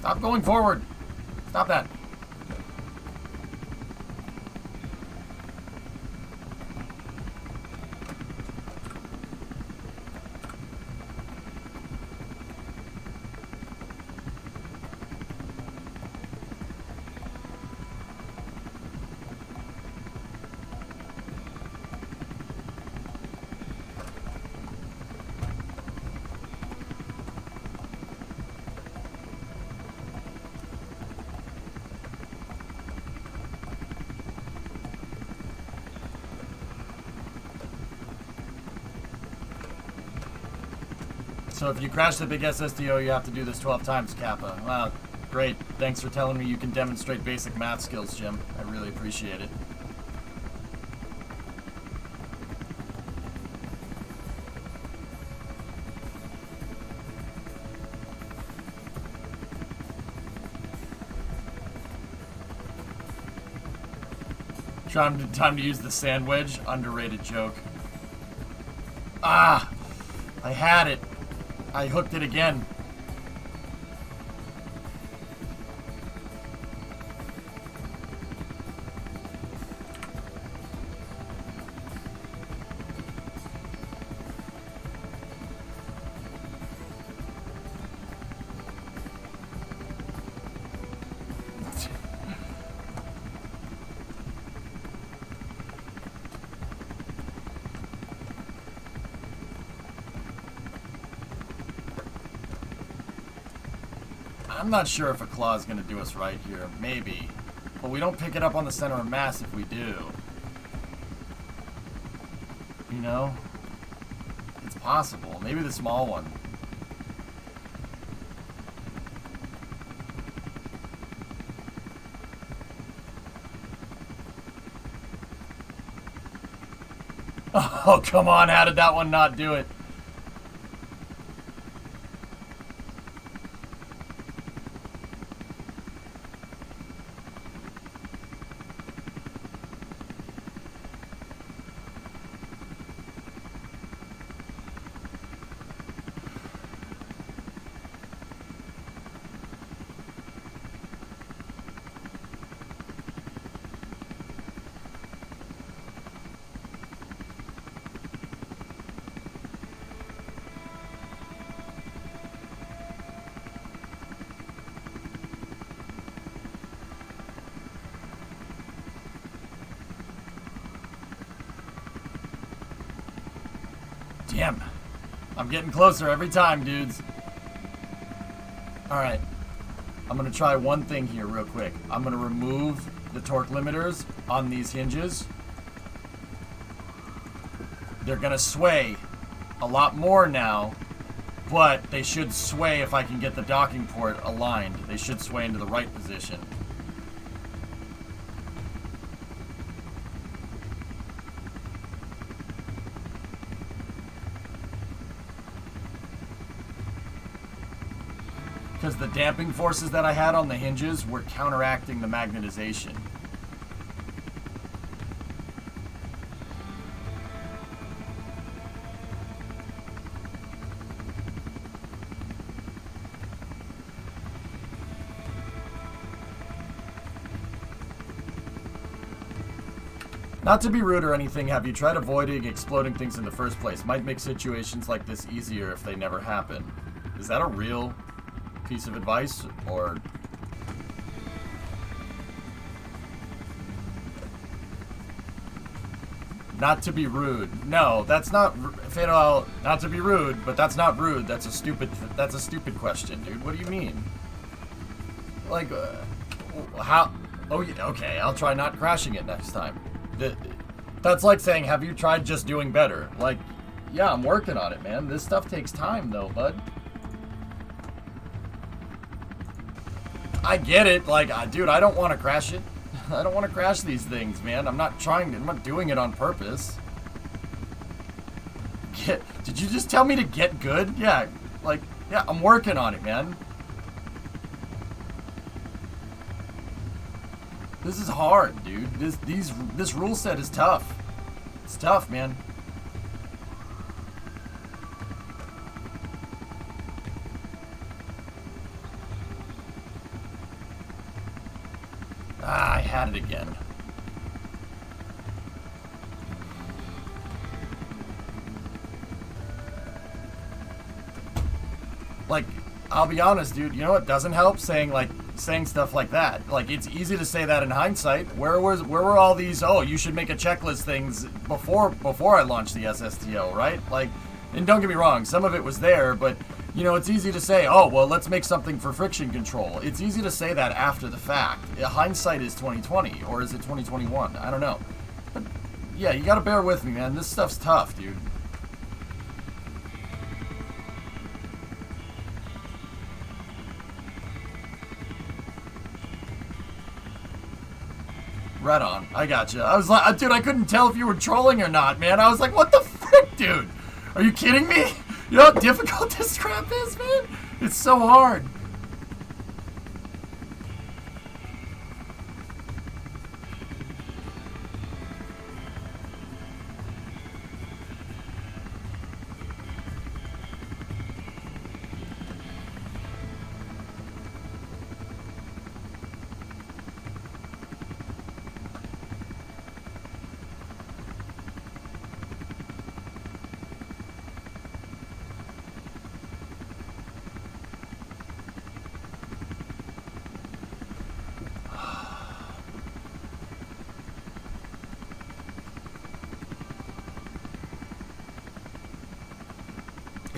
Stop going forward. Stop that. So if you crash the big SSDO, you have to do this 12 times, Kappa. Wow, great. Thanks for telling me you can demonstrate basic math skills, Jim. I really appreciate it. Time to use the sand wedge. Underrated joke. Ah! I had it. I hooked it again. I'm not sure if a claw is going to do us right here. Maybe. But we don't pick it up on the center of mass if we do. You know? It's possible. Maybe the small one. Oh, come on. How did that one not do it? Damn. I'm getting closer every time, dudes. Alright. I'm going to try one thing here real quick. I'm going to remove the torque limiters on these hinges. They're going to sway a lot more now, but they should sway if I can get the docking port aligned. They should sway into the right position. Because the damping forces that I had on the hinges were counteracting the magnetization. Not to be rude or anything, have you tried avoiding exploding things in the first place? Might make situations like this easier if they never happen. Is that a real piece of advice, or not to be rude? No, that's not Fatal. Not to be rude, but that's not rude. That's a stupid question, dude. What do you mean? Like, how? Oh, yeah, okay. I'll try not crashing it next time. That's like saying, have you tried just doing better? Like, yeah, I'm working on it, man. This stuff takes time, though, bud. I get it. Like, dude, I don't want to crash it. I don't want to crash these things, man. I'm not doing it on purpose. Did you just tell me to get good? Yeah, like, yeah, I'm working on it, man. This is hard, dude. This rule set is tough. It's tough, man. had it again. Like, I'll be honest, dude. You know what doesn't help? Saying stuff like that. Like, it's easy to say that in hindsight. Where were all these? Oh, you should make a checklist things before I launched the SSTO, right? Like, and don't get me wrong, some of it was there, but you know, it's easy to say, oh, well, let's make something for friction control. It's easy to say that after the fact. Hindsight is 2020, or is it 2021? I don't know. But yeah, you gotta bear with me, man. This stuff's tough, dude. Right on. I gotcha. I was like, dude, I couldn't tell if you were trolling or not, man. I was like, what the frick, dude? Are you kidding me? You know how difficult this crap is, man? It's so hard.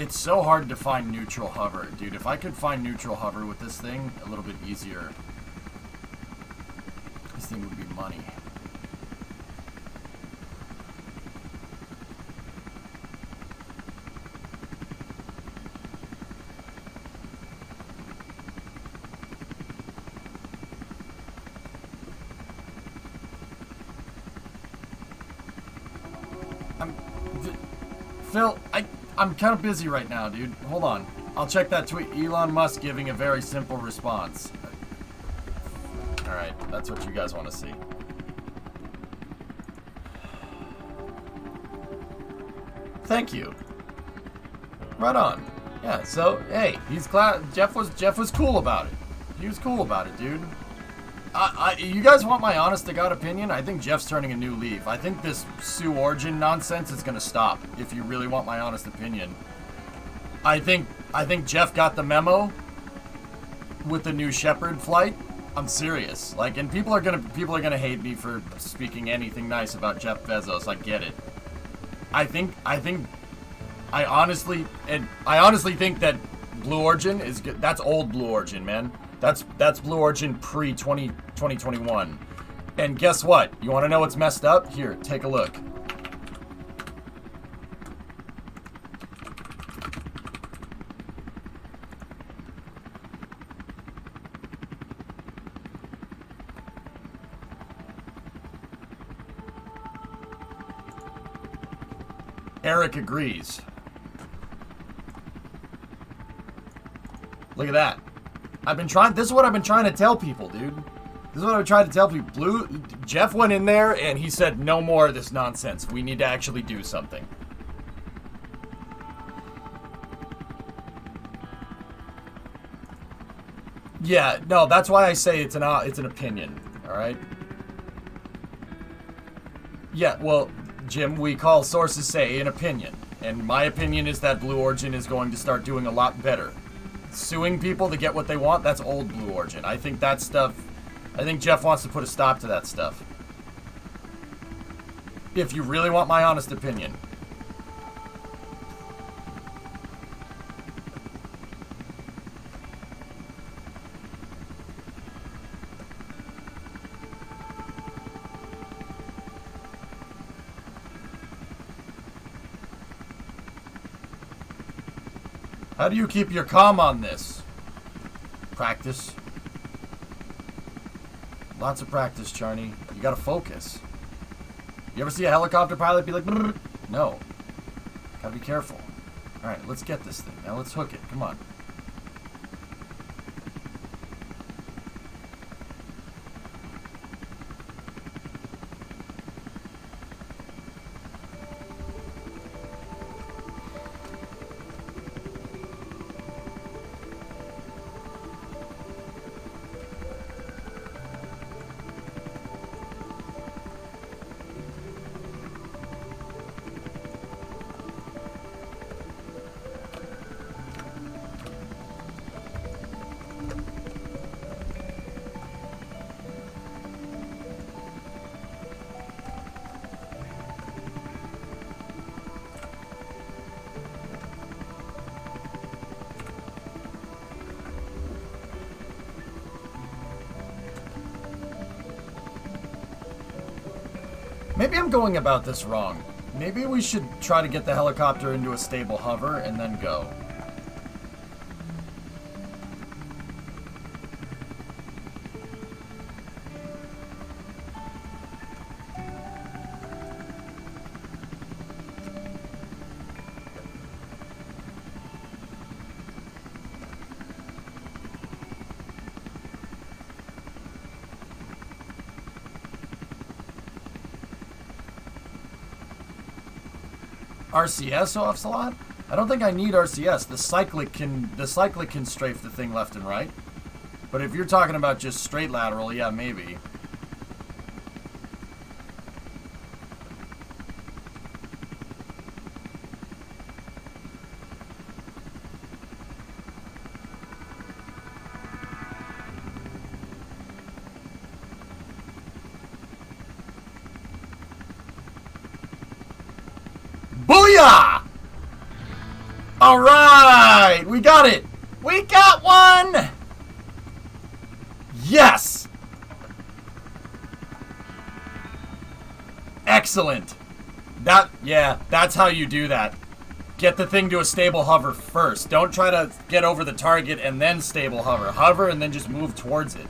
It's so hard to find neutral hover. Dude, if I could find neutral hover with this thing a little bit easier, this thing would be money. Phil, I'm kind of busy right now, dude. Hold on. I'll check that tweet. Elon Musk giving a very simple response. Alright, that's what you guys want to see. Thank you. Right on. Yeah, so, hey, he's glad. Jeff was cool about it. He was cool about it, dude. You guys want my honest to God opinion? I think Jeff's turning a new leaf. I think this Sioux Origin nonsense is gonna stop. If you really want my honest opinion, I think Jeff got the memo with the new Shepard flight. I'm serious. Like, and people are gonna hate me for speaking anything nice about Jeff Bezos. I get it. I honestly think that Blue Origin is good. That's old Blue Origin, man. That's Blue Origin pre-2021. And guess what? You want to know what's messed up? Here, take a look. Eric agrees. Look at that. This is what I've been trying to tell people, dude. This is what I've been trying to tell people. Jeff went in there and he said, no more of this nonsense. We need to actually do something. Yeah, no, that's why I say it's an opinion, all right? Yeah, well, Jim, we call sources say an opinion. And my opinion is that Blue Origin is going to start doing a lot better. Suing people to get what they want, that's old Blue Origin. I think that stuff, I think Jeff wants to put a stop to that stuff. If you really want my honest opinion. How do you keep your calm on this? Practice. Lots of practice, Charney. You gotta focus. You ever see a helicopter pilot be like, brrr? No. Gotta be careful. Alright, let's get this thing. Now let's hook it. Come on. Maybe I'm going about this wrong. Maybe we should try to get the helicopter into a stable hover and then go. RCS off slot? I don't think I need RCS. The cyclic can strafe the thing left and right. But if you're talking about just straight lateral, yeah, maybe. Booyah! All right, we got it. We got one. Yes. Excellent. That's how you do that. Get the thing to a stable hover first. Don't try to get over the target and then stable hover. Hover and then just move towards it.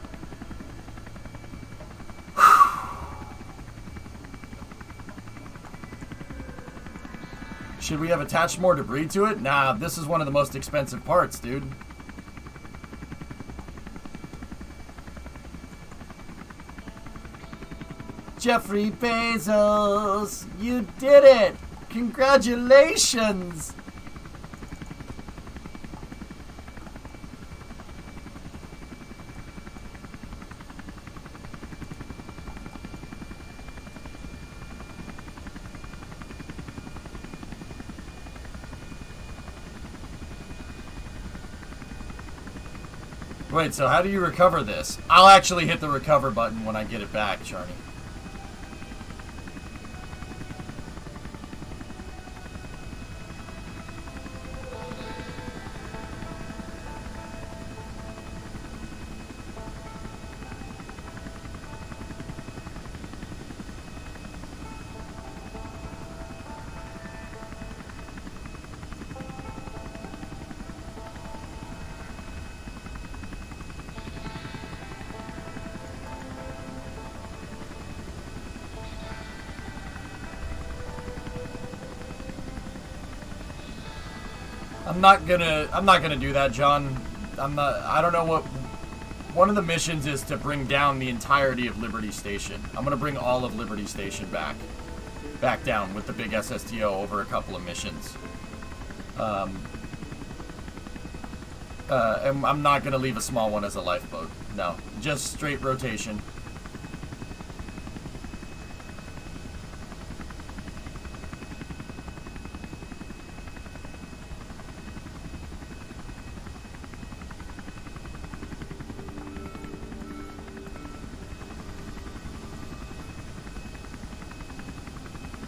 Should we have attached more debris to it? Nah, this is one of the most expensive parts, dude. Jeffrey Bezos, you did it! Congratulations! Wait, so how do you recover this? I'll actually hit the recover button when I get it back, Charnie. I'm not gonna do that, John. I don't know what. One of the missions is to bring down the entirety of Liberty Station. I'm gonna bring all of Liberty Station back down with the big SSTO over a couple of missions. And I'm not gonna leave a small one as a lifeboat. No, just straight rotation.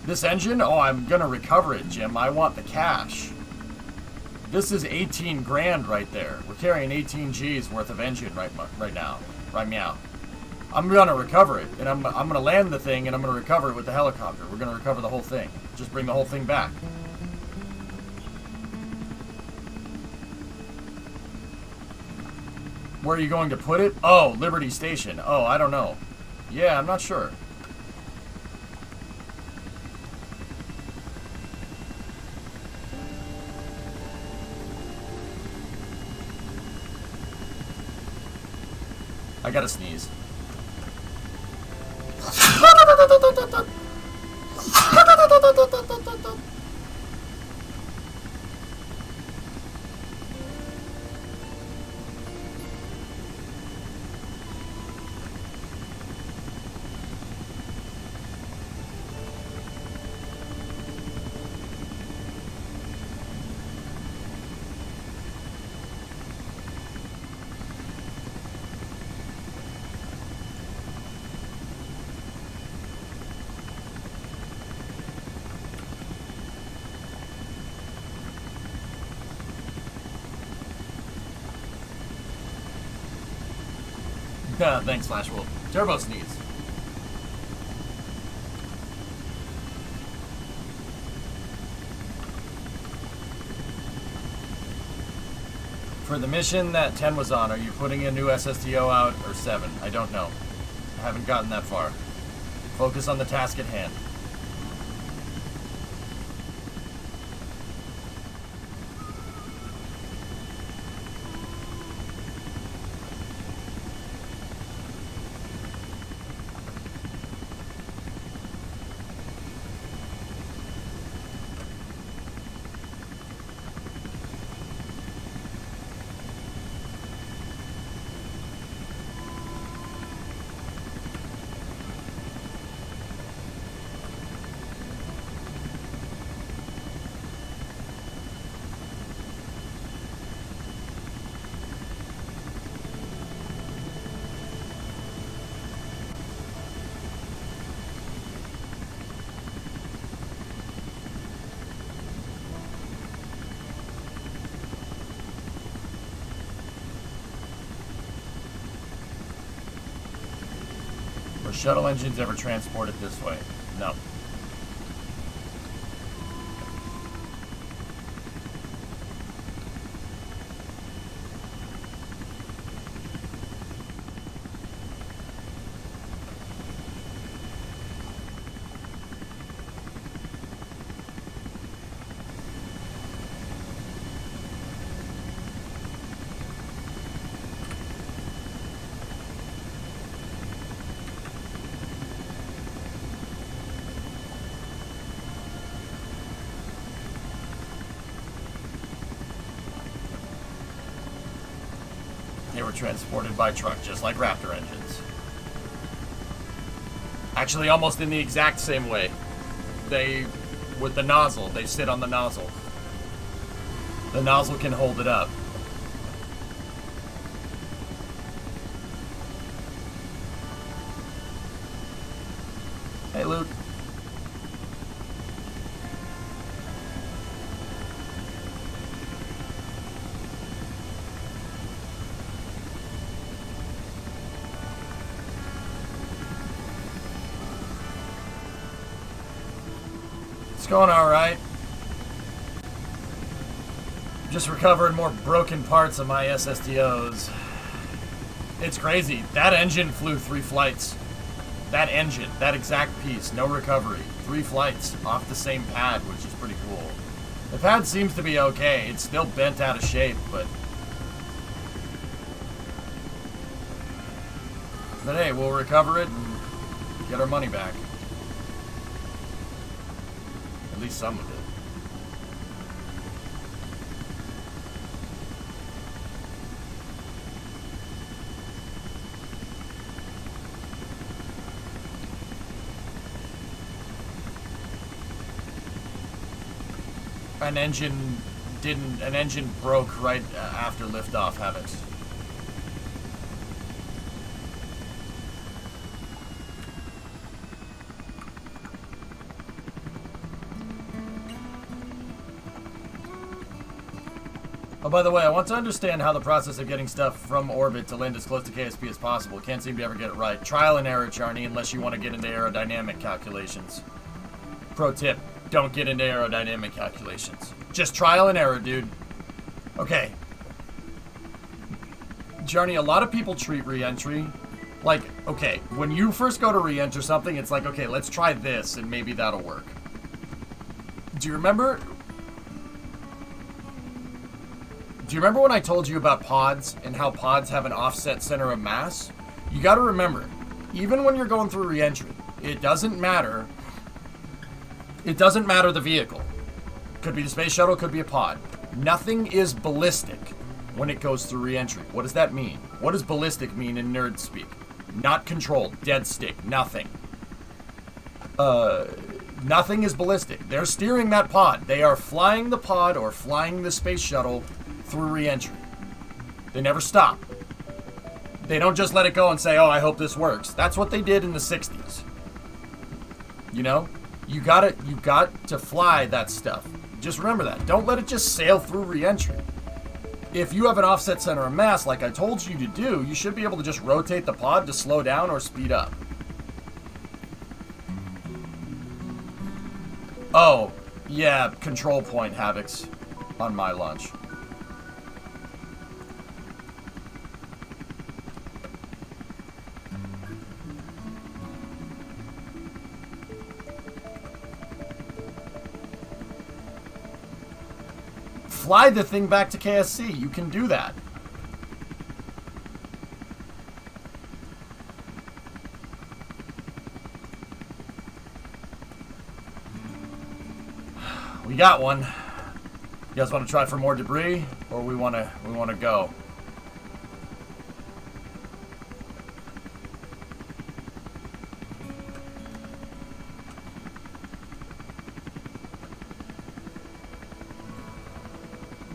This engine? Oh, I'm gonna recover it, Jim. I want the cash. This is 18 grand right there. We're carrying 18 G's worth of engine right now. Right meow. I'm gonna recover it, and I'm gonna land the thing, and I'm gonna recover it with the helicopter. We're gonna recover the whole thing. Just bring the whole thing back. Where are you going to put it? Oh, Liberty Station. Oh, I don't know. Yeah, I'm not sure. I gotta sneeze. Thanks, Flashwolf. Turbo sneeze. For the mission that 10 was on, are you putting a new SSTO out or 7? I don't know. I haven't gotten that far. Focus on the task at hand. Were shuttle engines ever transported this way? No. They were transported by truck, just like Raptor engines. Actually, almost in the exact same way. They, with the nozzle, they sit on the nozzle. The nozzle can hold it up. Hey, Luke. Going all right. Just recovering more broken parts of my SSTOs. It's crazy. That engine flew 3 flights. That engine, that exact piece, no recovery. 3 flights off the same pad, which is pretty cool. The pad seems to be okay. It's still bent out of shape, but hey, we'll recover it and get our money back. At least some of it. An engine broke right after liftoff, Havocs. Oh, by the way, I want to understand how the process of getting stuff from orbit to land as close to KSP as possible. Can't seem to ever get it right. Trial and error, Charney, unless you want to get into aerodynamic calculations. Pro tip, don't get into aerodynamic calculations. Just trial and error, dude. Okay. Charney, a lot of people treat re-entry like, okay, when you first go to re-enter something, it's like, okay, let's try this and maybe that'll work. Do you remember when I told you about pods and how pods have an offset center of mass? You got to remember, even when you're going through re-entry, it doesn't matter. It doesn't matter the vehicle. Could be the space shuttle, could be a pod. Nothing is ballistic when it goes through re-entry. What does that mean? What does ballistic mean in nerd speak? Not controlled, dead stick, nothing. Nothing is ballistic. They're steering that pod. They are flying the pod or flying the space shuttle through re-entry. They never stop. They don't just let it go and say, oh, I hope this works. That's what they did in the 60s. You know? You got to fly that stuff. Just remember that. Don't let it just sail through re-entry. If you have an offset center of mass, like I told you to do, you should be able to just rotate the pod to slow down or speed up. Oh, yeah, control point, Havocs, on my launch. fly the thing back to KSC. You can do that. We got one. You guys want to try for more debris, or we want to go?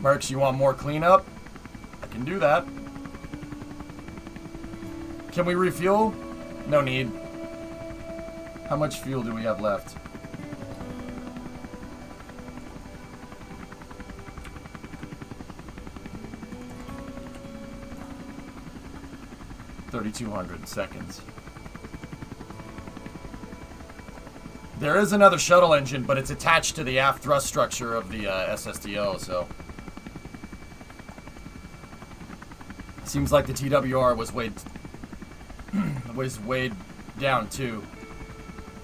Mercs, you want more cleanup? I can do that. Can we refuel? No need. How much fuel do we have left? .200 seconds. There is another shuttle engine, but it's attached to the aft thrust structure of the SSDO, so... Seems like the TWR was weighed down too.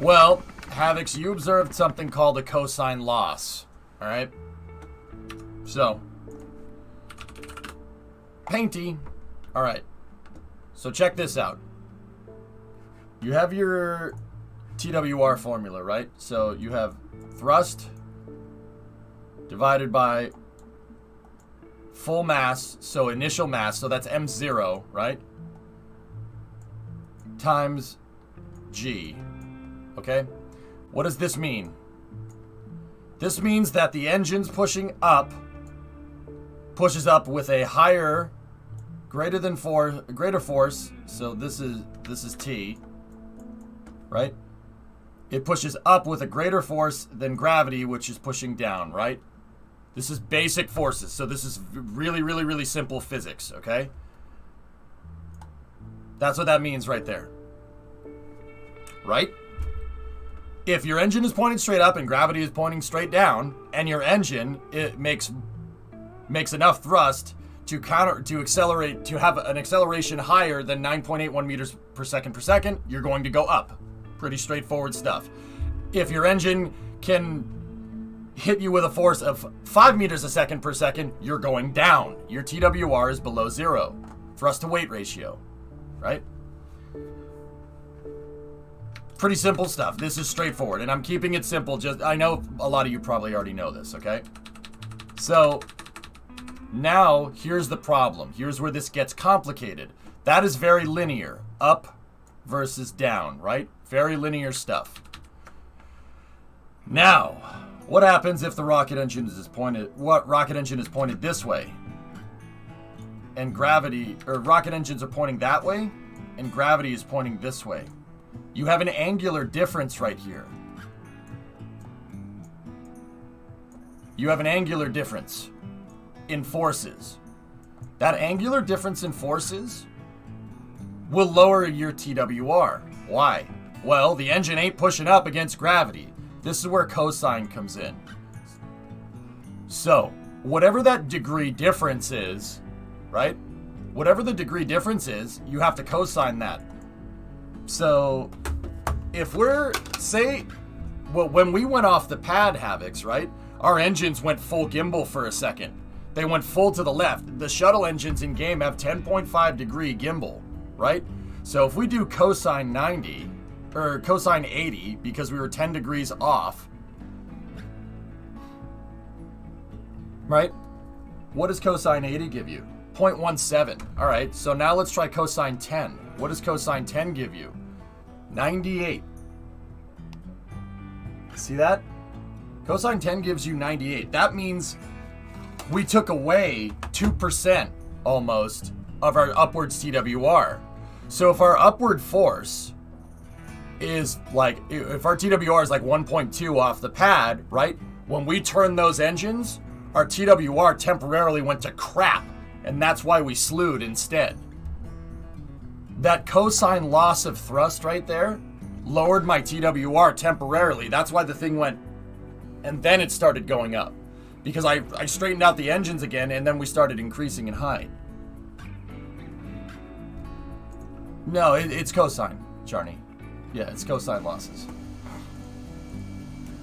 Well, Havocs, you observed something called a cosine loss. Alright? So. Painty. Alright. So check this out. You have your TWR formula, right? So you have thrust divided by full mass, so initial mass, so that's M0, right? Times G. Okay? What does this mean? This means that the engine's pushes up with a higher, greater force, so this is T, right? It pushes up with a greater force than gravity, which is pushing down, right? This is basic forces, so this is really, really, really simple physics, okay? That's what that means right there. Right? If your engine is pointing straight up and gravity is pointing straight down, and your engine, it makes enough thrust to accelerate, to have an acceleration higher than 9.81 meters per second, you're going to go up. Pretty straightforward stuff. If your engine can hit you with a force of 5 meters per second, you're going down. Your TWR is below 0. Thrust to weight ratio, right? Pretty simple stuff. This is straightforward, and I'm keeping it simple. I know a lot of you probably already know this, okay? So, now, here's the problem. Here's where this gets complicated. That is very linear. Up versus down, right? Very linear stuff. Now, what happens if the rocket engine is pointed this way? And rocket engines are pointing that way, and gravity is pointing this way. You have an angular difference right here. You have an angular difference in forces. That angular difference in forces will lower your TWR. Why? Well, the engine ain't pushing up against gravity. This is where cosine comes in. So, whatever that degree difference is, right? Whatever the degree difference is, you have to cosine that. So, if we're, when we went off the pad, Havocs, right? Our engines went full gimbal for a second. They went full to the left. The shuttle engines in game have 10.5 degree gimbal, right? So if we do cosine 90, or cosine 80, because we were 10 degrees off, right? What does cosine 80 give you? 0.17. All right, so now let's try cosine 10. What does cosine 10 give you? 98. See that? Cosine 10 gives you 98. That means we took away 2% almost of our upwards TWR. So if our upward force is like, if our TWR is like 1.2 off the pad, right? When we turn those engines, our TWR temporarily went to crap, and that's why we slewed instead. That cosine loss of thrust right there lowered my TWR temporarily. That's why the thing went, and then it started going up. Because I straightened out the engines again, and then we started increasing in height. No, it's cosine, Charney. Yeah, it's cosine losses.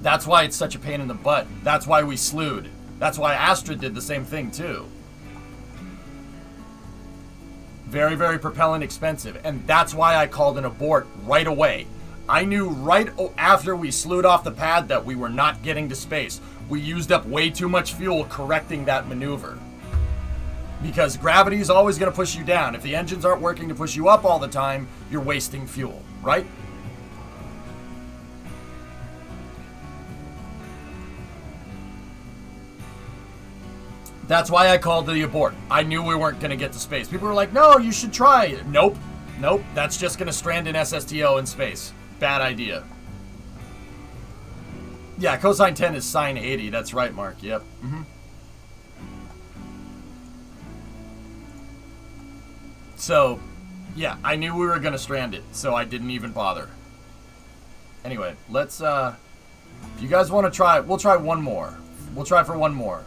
That's why it's such a pain in the butt. That's why we slewed. That's why Astrid did the same thing too. Very, very propellant expensive. And that's why I called an abort right away. I knew right after we slewed off the pad that we were not getting to space. We used up way too much fuel correcting that maneuver. Because gravity is always going to push you down. If the engines aren't working to push you up all the time, you're wasting fuel, right? That's why I called the abort. I knew we weren't going to get to space. People were like, no, you should try it. Nope. Nope. That's just going to strand an SSTO in space. Bad idea. Yeah, cosine 10 is sine 80. That's right, Mark. Yep. So, yeah, I knew we were going to strand it, so I didn't even bother. Anyway, let's, if you guys want to try, we'll try one more. We'll try for one more.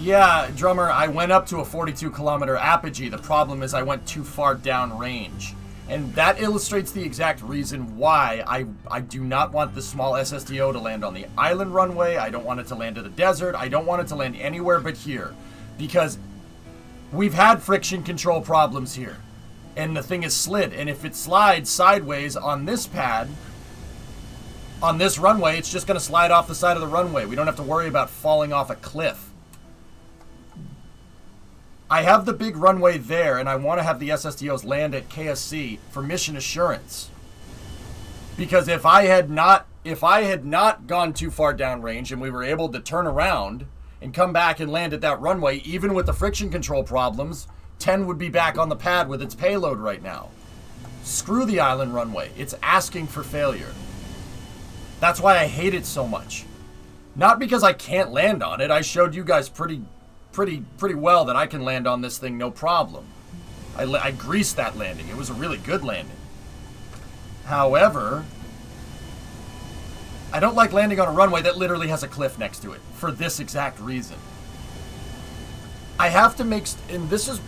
Yeah, Drummer, I went up to a 42-kilometer apogee. The problem is I went too far down range. And that illustrates the exact reason why I do not want the small SSTO to land on the island runway. I don't want it to land in the desert. I don't want it to land anywhere but here. Because we've had friction control problems here. And the thing is slid. And if it slides sideways on this pad, on this runway, it's just going to slide off the side of the runway. We don't have to worry about falling off a cliff. I have the big runway there, and I want to have the SSTOs land at KSC for mission assurance. Because if I had not gone too far downrange and we were able to turn around and come back and land at that runway, even with the friction control problems, 10 would be back on the pad with its payload right now. Screw the island runway. It's asking for failure. That's why I hate it so much. Not because I can't land on it. I showed you guys pretty well that I can land on this thing no problem. I greased that landing. It was a really good landing. However, I don't like landing on a runway that literally has a cliff next to it for this exact reason. I have to make, and this is,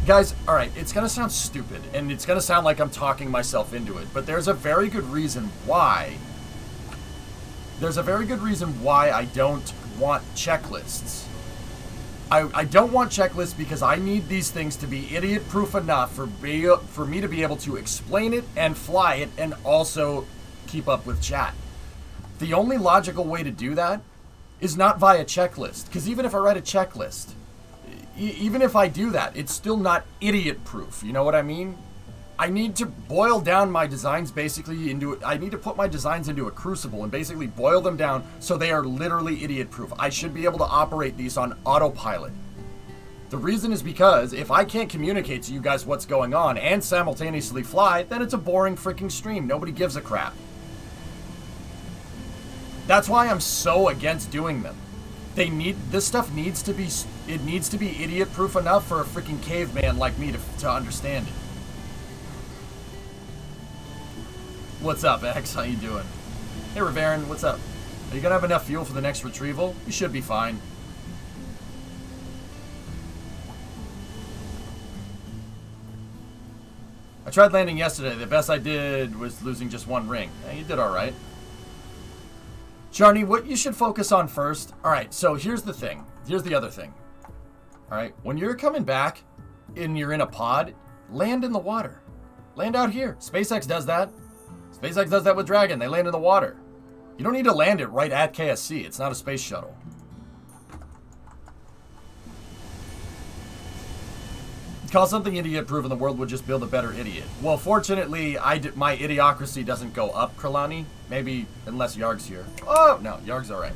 guys, all right, it's going to sound stupid, and it's going to sound like I'm talking myself into it, but there's a very good reason why. There's a very good reason why I don't want checklists. I don't want checklists because I need these things to be idiot-proof enough for me to be able to explain it and fly it and also keep up with chat. The only logical way to do that is not via checklist, because even if I write a checklist, even if I do that, it's still not idiot-proof. You know what I mean? I need to boil down my designs basically into, I need to put my designs into a crucible and basically boil them down so they are literally idiot-proof. I should be able to operate these on autopilot. The reason is because if I can't communicate to you guys what's going on and simultaneously fly, then it's a boring freaking stream. Nobody gives a crap. That's why I'm so against doing them. This stuff needs to be idiot-proof enough for a freaking caveman like me to understand it. What's up, X? How you doing? Hey, Revarin, what's up? Are you gonna have enough fuel for the next retrieval? You should be fine. I tried landing yesterday. The best I did was losing just one ring. Yeah, you did alright. Charney, what you should focus on first... Alright, so here's the thing. Here's the other thing. Alright, when you're coming back and you're in a pod, land in the water. Land out here. SpaceX does that. SpaceX does that with Dragon. They land in the water. You don't need to land it right at KSC. It's not a space shuttle. Call something idiot-proof and the world would just build a better idiot. Well, fortunately, my idiocracy doesn't go up, Kralani. Maybe, unless Yarg's here. Oh, no, Yarg's alright.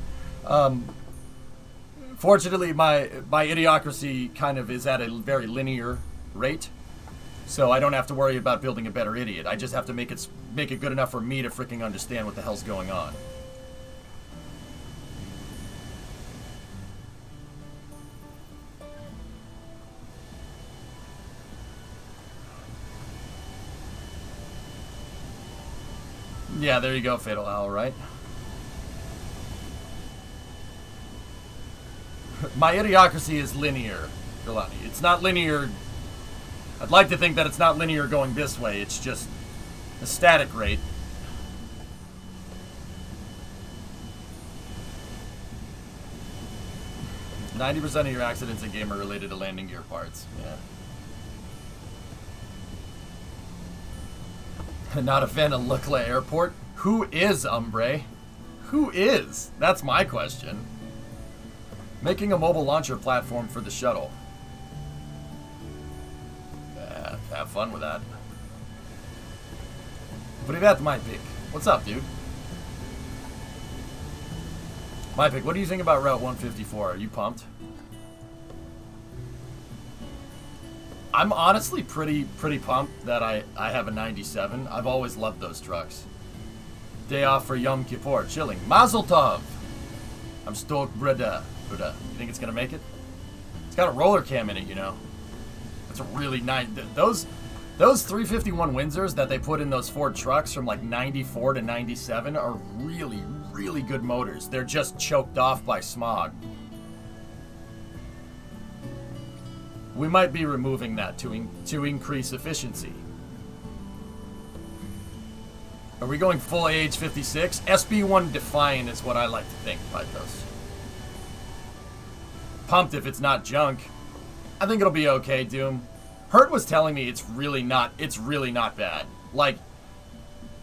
Fortunately, my idiocracy kind of is at a very linear rate. So I don't have to worry about building a better idiot. I just have to make it good enough for me to freaking understand what the hell's going on. Yeah, there you go, Fatal Owl, right? My idiocracy is linear, Galani. It's not linear. I'd like to think that it's not linear going this way. It's just a static rate. "90% of your accidents in game are related to landing gear parts." Yeah. Not a fan of Lukla Airport? Who is, Umbre? Who is? That's my question. Making a mobile launcher platform for the shuttle. Have fun with that. Privet, my pick. What's up, dude? My pick, what do you think about Route 154? Are you pumped? I'm honestly pretty pumped that I have a 97. I've always loved those trucks. Day off for Yom Kippur, chilling. Mazel tov! I'm stoked, brother. You think it's gonna make it? It's got a roller cam in it, you know. It's a really nice. Those 351 Windsors that they put in those Ford trucks from like 94 to 97 are really, really good motors. They're just choked off by smog. We might be removing that to increase efficiency. Are we going full AH56? SB1 Defiant is what I like to think, Pythos. Pumped if it's not junk. I think it'll be okay, Doom. Hurt was telling me it's really not bad. Like,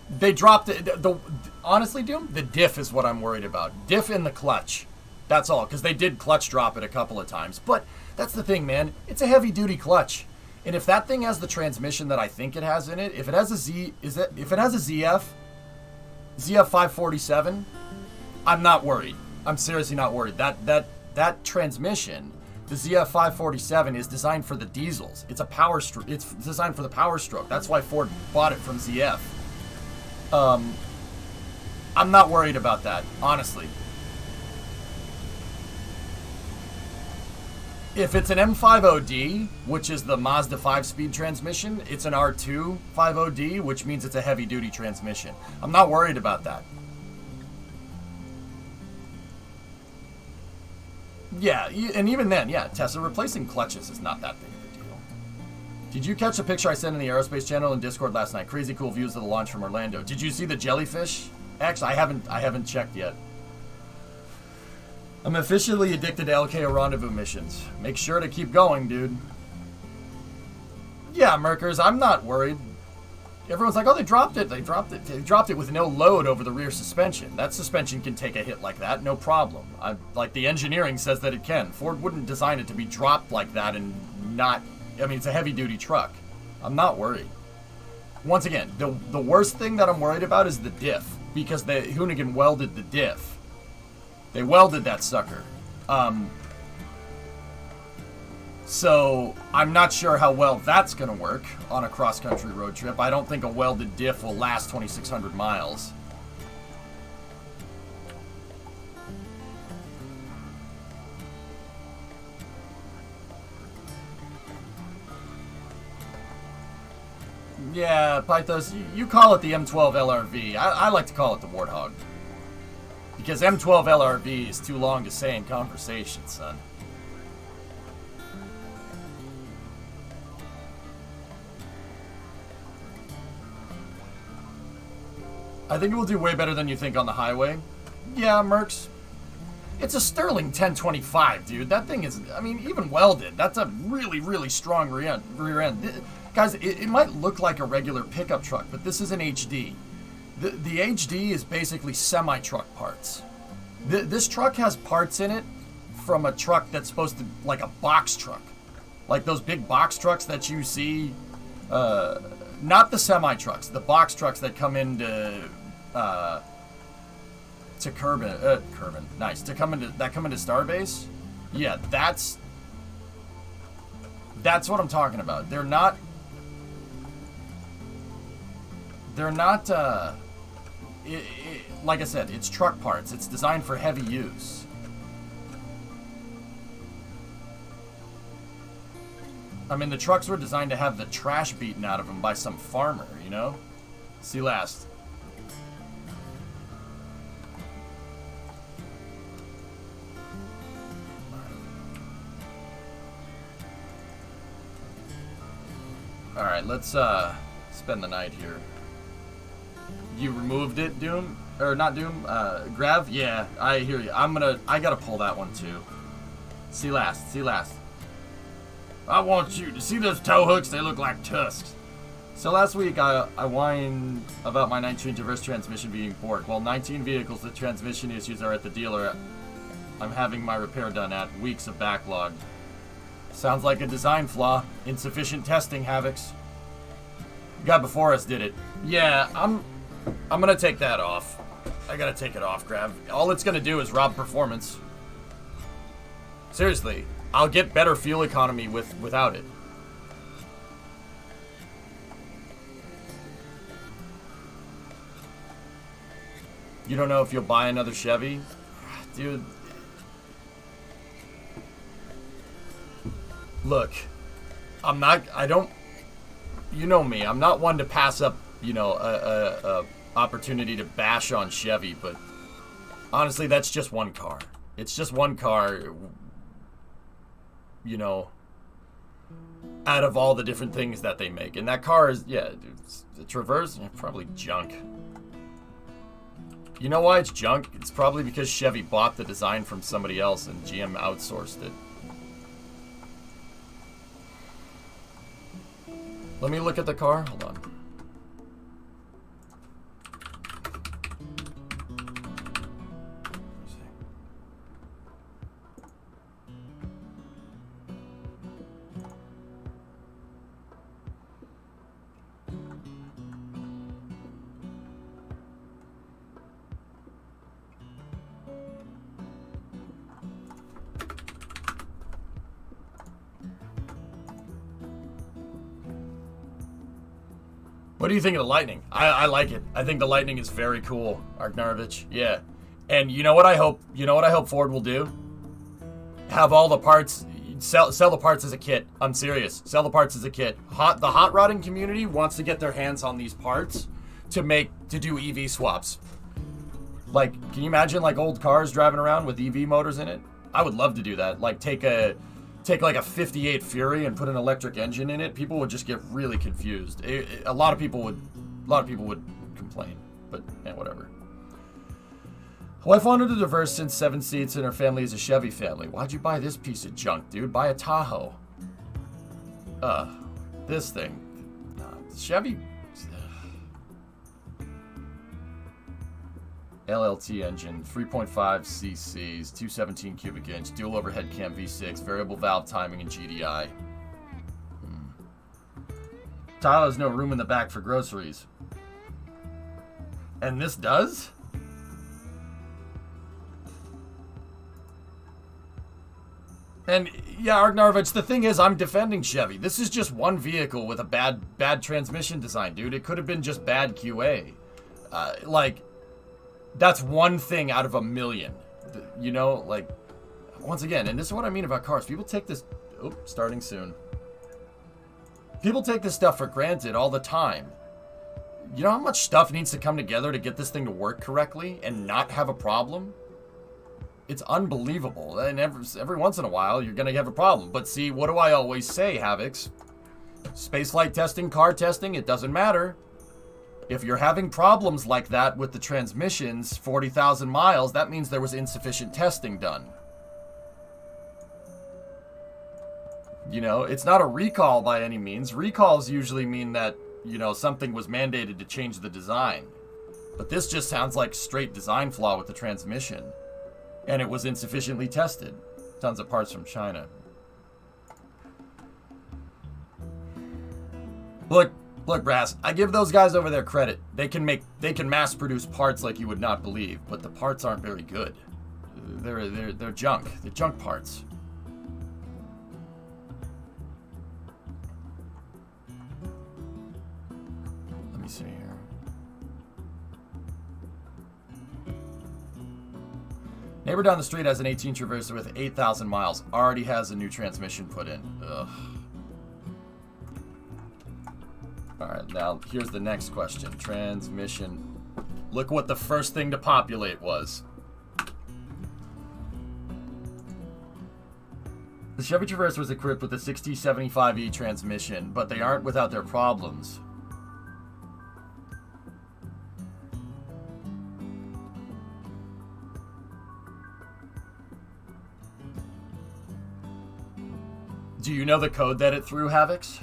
they dropped the honestly, Doom, the diff is what I'm worried about. Diff in the clutch. That's all, because they did clutch drop it a couple of times. But that's the thing, man. It's a heavy duty clutch. And if that thing has the transmission that I think it has in it, if it has a ZF 547, I'm not worried. I'm seriously not worried. That transmission, the ZF 547, is designed for the diesels. It's a power stroke. It's designed for the power stroke. That's why Ford bought it from ZF. I'm not worried about that, honestly. If it's an M50D, which is the Mazda 5-speed transmission, it's an R2 50D, which means it's a heavy-duty transmission. I'm not worried about that. Yeah, and even then, yeah, Tesla replacing clutches is not that big of a deal. Did you catch the picture I sent in the aerospace channel in Discord last night? Crazy cool views of the launch from Orlando. Did you see the jellyfish? Actually, I haven't checked yet. I'm officially addicted to LKO rendezvous missions. Make sure to keep going, dude. Yeah, Merkers, I'm not worried. Everyone's like, oh, they dropped it. They dropped it with no load over the rear suspension. That suspension can take a hit like that, no problem. Like, the engineering says that it can. Ford wouldn't design it to be dropped like that and not... I mean, it's a heavy-duty truck. I'm not worried. Once again, the worst thing that I'm worried about is the diff, because Hoonigan welded the diff. They welded that sucker. So I'm not sure how well that's going to work on a cross-country road trip. I don't think a welded diff will last 2,600 miles. Yeah, Pythos, you call it the M12 LRV. I like to call it the Warthog. Because M12 LRV is too long to say in conversation, son. I think it will do way better than you think on the highway. Yeah, Mercs. It's a Sterling 1025, dude. That thing is, I mean, even welded. That's a really, really strong rear end. Guys, it might look like a regular pickup truck, but this is an HD. The HD is basically semi-truck parts. This truck has parts in it from a truck that's supposed to, like a box truck. Like those big box trucks that you see, not the semi-trucks, the box trucks that come into, Kerbin, nice, that come into Starbase. Yeah, that's what I'm talking about. They're not, like I said, it's truck parts. It's designed for heavy use. I mean, the trucks were designed to have the trash beaten out of them by some farmer, you know? See last. right, let's spend the night here. You removed it, Doom? Or not Doom? Grav? Yeah, I hear you. I gotta pull that one too. See last. I want you to see those tow hooks, they look like tusks. So last week I whined about my 19 reverse transmission being borked. Well, 19 vehicles with transmission issues are at the dealer. I'm having my repair done at weeks of backlog. Sounds like a design flaw. Insufficient testing, Havocs. The guy before us did it. Yeah, I'm gonna take that off. I gotta take it off, Grav. All it's gonna do is rob performance. Seriously, I'll get better fuel economy without it. You don't know if you'll buy another Chevy? Dude. Look, you know me, I'm not one to pass up, you know, a opportunity to bash on Chevy, but honestly, that's just one car. It's just one car, you know, out of all the different things that they make. And that car is, yeah, the Traverse, probably junk. You know why it's junk? It's probably because Chevy bought the design from somebody else and GM outsourced it. Let me look at the car. Hold on. What do you think of the Lightning? I like it. I think the Lightning is very cool, Arknarovich. Yeah. And you know what I hope? You know what I hope Ford will do? Have all the parts, sell the parts as a kit. I'm serious. Sell the parts as a kit. The hot rodding community wants to get their hands on these parts to do EV swaps. Like, can you imagine like old cars driving around with EV motors in it? I would love to do that. Like take like a 58 Fury and put an electric engine in it. People would just get really confused. A lot of people would complain, but yeah, whatever. Wife wanted a diverse since 7 seats and her family is a Chevy family. Why'd you buy this piece of junk, dude? Buy a Tahoe. This thing. Chevy. LLT engine, 3.5 cc's, 217 cubic inch, dual overhead cam V6, variable valve timing, and GDI. Tahoe has no room in the back for groceries. And this does? And yeah, Arknarovich, the thing is, I'm defending Chevy. This is just one vehicle with a bad transmission design, dude. It could have been just bad QA. That's one thing out of a million. You know, like, once again, and this is what I mean about cars. People take this... Oh, starting soon. People take this stuff for granted all the time. You know how much stuff needs to come together to get this thing to work correctly and not have a problem? It's unbelievable. And every once in a while, you're going to have a problem. But see, what do I always say, Havocs? Spaceflight testing, car testing, it doesn't matter. If you're having problems like that with the transmissions, 40,000 miles, that means there was insufficient testing done. You know, it's not a recall by any means. Recalls usually mean that, you know, something was mandated to change the design. But this just sounds like straight design flaw with the transmission. And it was insufficiently tested. Tons of parts from China. Look, Brass, I give those guys over there credit. They can mass produce parts like you would not believe, but the parts aren't very good. They're junk. They're junk parts. Let me see here. Neighbor down the street has an 18 Traverse with 8,000 miles. Already has a new transmission put in. Ugh. Alright, now here's the next question. Transmission. Look what the first thing to populate was. The Chevy Traverse was equipped with a 6075E transmission, but they aren't without their problems. Do you know the code that it threw, Havocs?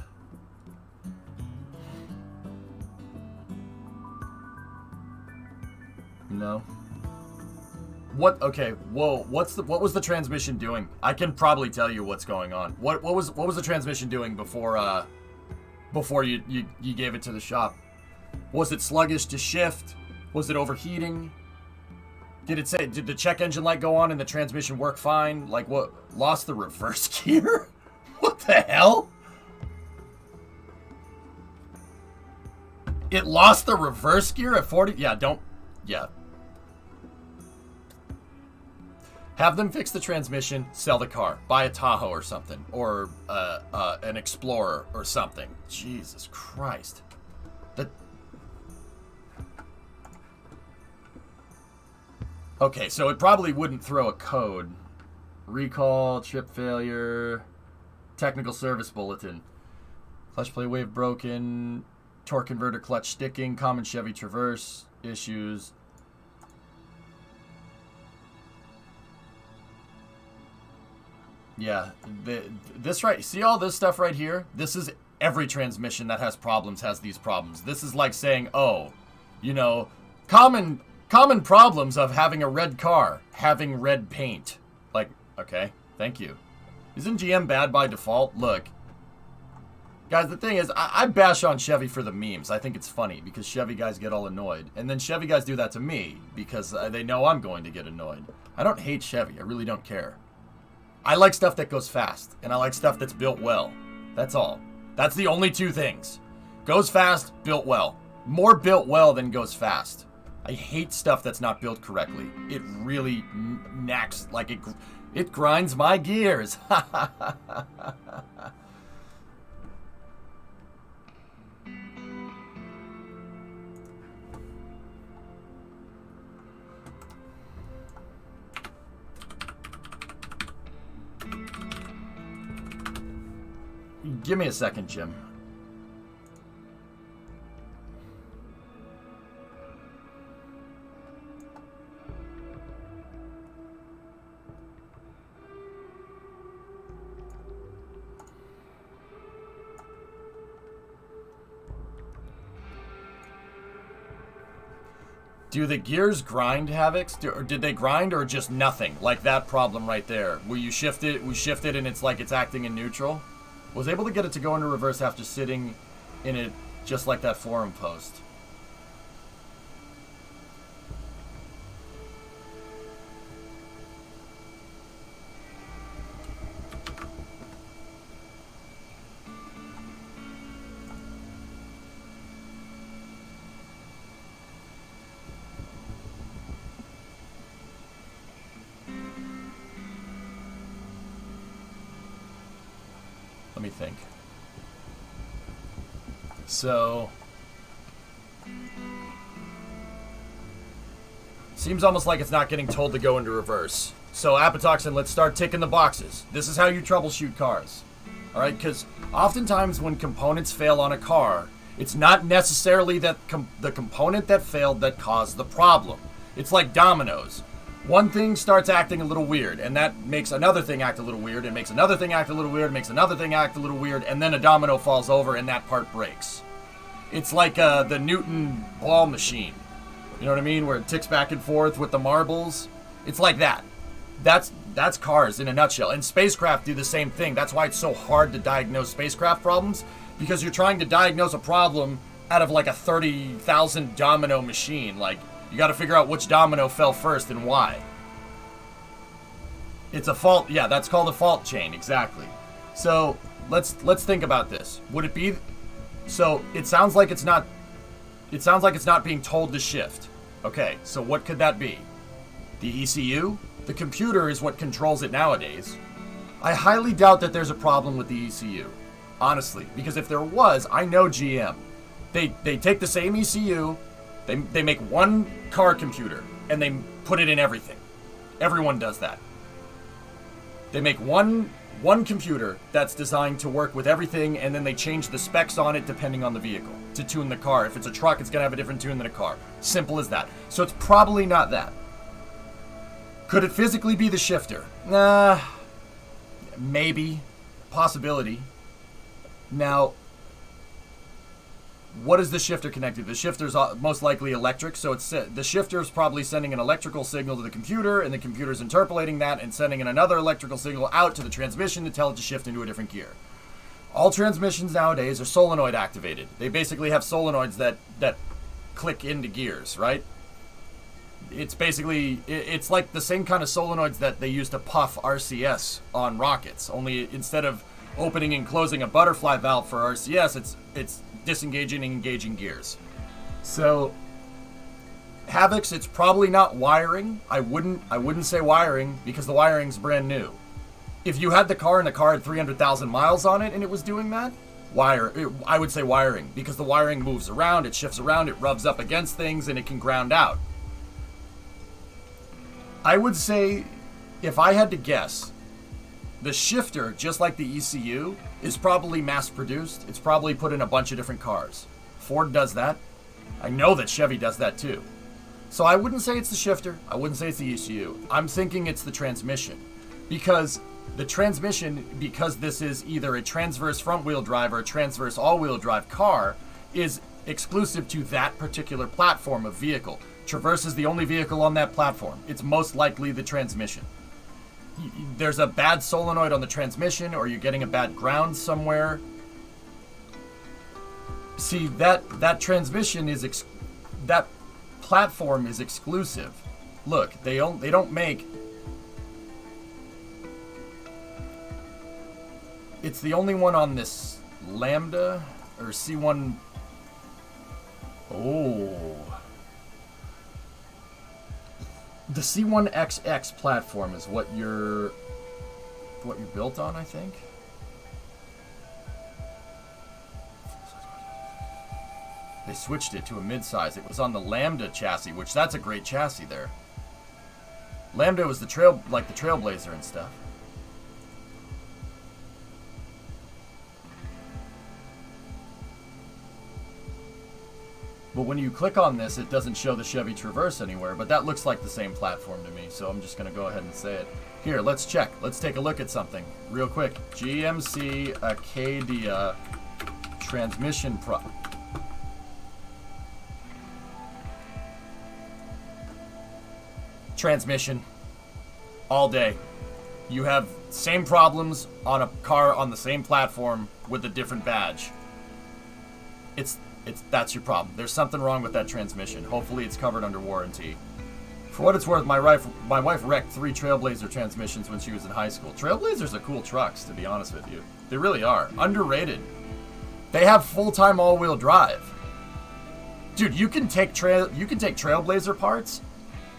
No. What? Okay. Whoa. What was the transmission doing? I can probably tell you what's going on. What was the transmission doing before you gave it to the shop? Was it sluggish to shift? Was it overheating? Did the check engine light go on and the transmission work fine? Like what? Lost the reverse gear? What the hell? It lost the reverse gear at 40? Yeah, yeah. Have them fix the transmission, sell the car. Buy a Tahoe or something. Or an Explorer or something. Jesus Christ. Okay, so it probably wouldn't throw a code. Recall, chip failure, technical service bulletin. Clutch plate wave broken, torque converter clutch sticking, common Chevy Traverse issues. Yeah, this right, see all this stuff right here? This is every transmission that has problems has these problems. This is like saying, oh, you know, common problems of having a red car, having red paint. Like, okay, thank you. Isn't GM bad by default? Look, guys, the thing is, I bash on Chevy for the memes. I think it's funny because Chevy guys get all annoyed. And then Chevy guys do that to me because they know I'm going to get annoyed. I don't hate Chevy. I really don't care. I like stuff that goes fast, and I like stuff that's built well. That's all. That's the only two things. Goes fast, built well. More built well than goes fast. I hate stuff that's not built correctly. It really knacks, like it grinds my gears. Give me a second, Jim. Do the gears grind, Havocs? Or did they grind or just nothing? Like that problem right there. Where you shift it, we shift it and it's like it's acting in neutral? Was able to get it to go into reverse after sitting in it just like that forum post. Let me think. So, seems almost like it's not getting told to go into reverse. So, Apatoxin, let's start ticking the boxes. This is how you troubleshoot cars. Alright, because oftentimes when components fail on a car, it's not necessarily that the component that failed that caused the problem. It's like dominoes. One thing starts acting a little weird, and that makes another thing act a little weird, and makes another thing act a little weird, and makes another thing act a little weird, and then a domino falls over and that part breaks. It's like the Newton ball machine. You know what I mean? Where it ticks back and forth with the marbles. It's like that. That's cars in a nutshell. And spacecraft do the same thing. That's why it's so hard to diagnose spacecraft problems, because you're trying to diagnose a problem out of like a 30,000 domino machine. Like, you got to figure out which domino fell first and why. It's a fault. Yeah, that's called a fault chain. Exactly. So let's think about this. Would it be? So it sounds like it's not. It sounds like it's not being told to shift. Okay. So what could that be? The ECU? The computer is what controls it nowadays. I highly doubt that there's a problem with the ECU. Honestly, because if there was, I know GM. They take the same ECU. They make one car computer, and they put it in everything. Everyone does that. They make one computer that's designed to work with everything, and then they change the specs on it depending on the vehicle to tune the car. If it's a truck, it's gonna have a different tune than a car. Simple as that. So it's probably not that. Could it physically be the shifter? Nah, maybe, possibility. Now, what is the shifter connected? The shifter's most likely electric, so it's the shifter's probably sending an electrical signal to the computer, and the computer's interpolating that and sending in another electrical signal out to the transmission to tell it to shift into a different gear. All transmissions nowadays are solenoid activated. They basically have solenoids that click into gears, right? It's basically, it's like the same kind of solenoids that they use to puff RCS on rockets, only instead of opening and closing a butterfly valve for RCS, it's disengaging and engaging gears. So Havoc's, it's probably not wiring. I wouldn't say wiring, because the wiring's brand new. If you had the car and the car had 300,000 miles on it and it was doing that, I would say wiring, because the wiring moves around, it shifts around, it rubs up against things, and it can ground out. I would say, if I had to guess, the shifter, just like the ECU, is probably mass-produced. It's probably put in a bunch of different cars. Ford does that. I know that Chevy does that too. So I wouldn't say it's the shifter. I wouldn't say it's the ECU. I'm thinking it's the transmission. Because the transmission, because this is either a transverse front-wheel drive or a transverse all-wheel drive car, is exclusive to that particular platform of vehicle. Traverse is the only vehicle on that platform. It's most likely the transmission. There's a bad solenoid on the transmission, or you're getting a bad ground somewhere. See, that transmission is that platform is exclusive. Look, they don't make. It's the only one on this Lambda or C1. Oh. The C1XX platform is what you're built on, I think. They switched it to a midsize. It was on the Lambda chassis, which that's a great chassis there. Lambda was the Trailblazer and stuff. But when you click on this, it doesn't show the Chevy Traverse anywhere, but that looks like the same platform to me, so I'm just going to go ahead and say it. Here, let's check. Let's take a look at something real quick. GMC Acadia transmission transmission all day. You have same problems on a car on the same platform with a different badge. That's your problem. There's something wrong with that transmission. Hopefully it's covered under warranty. For what it's worth, my wife wrecked 3 Trailblazer transmissions when she was in high school. Trailblazers are cool trucks, to be honest with you. They really are. Underrated. They have full-time all-wheel drive. Dude, you can take Trailblazer parts.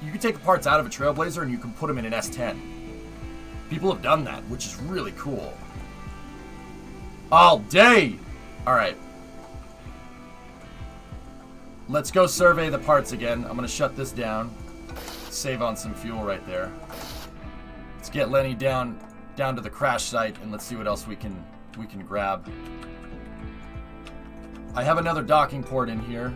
You can take the parts out of a Trailblazer and you can put them in an S10. People have done that, which is really cool. All day! Alright. Let's go survey the parts again. I'm going to shut this down. Save on some fuel right there. Let's get Lenny down to the crash site, and let's see what else we can grab. I have another docking port in here.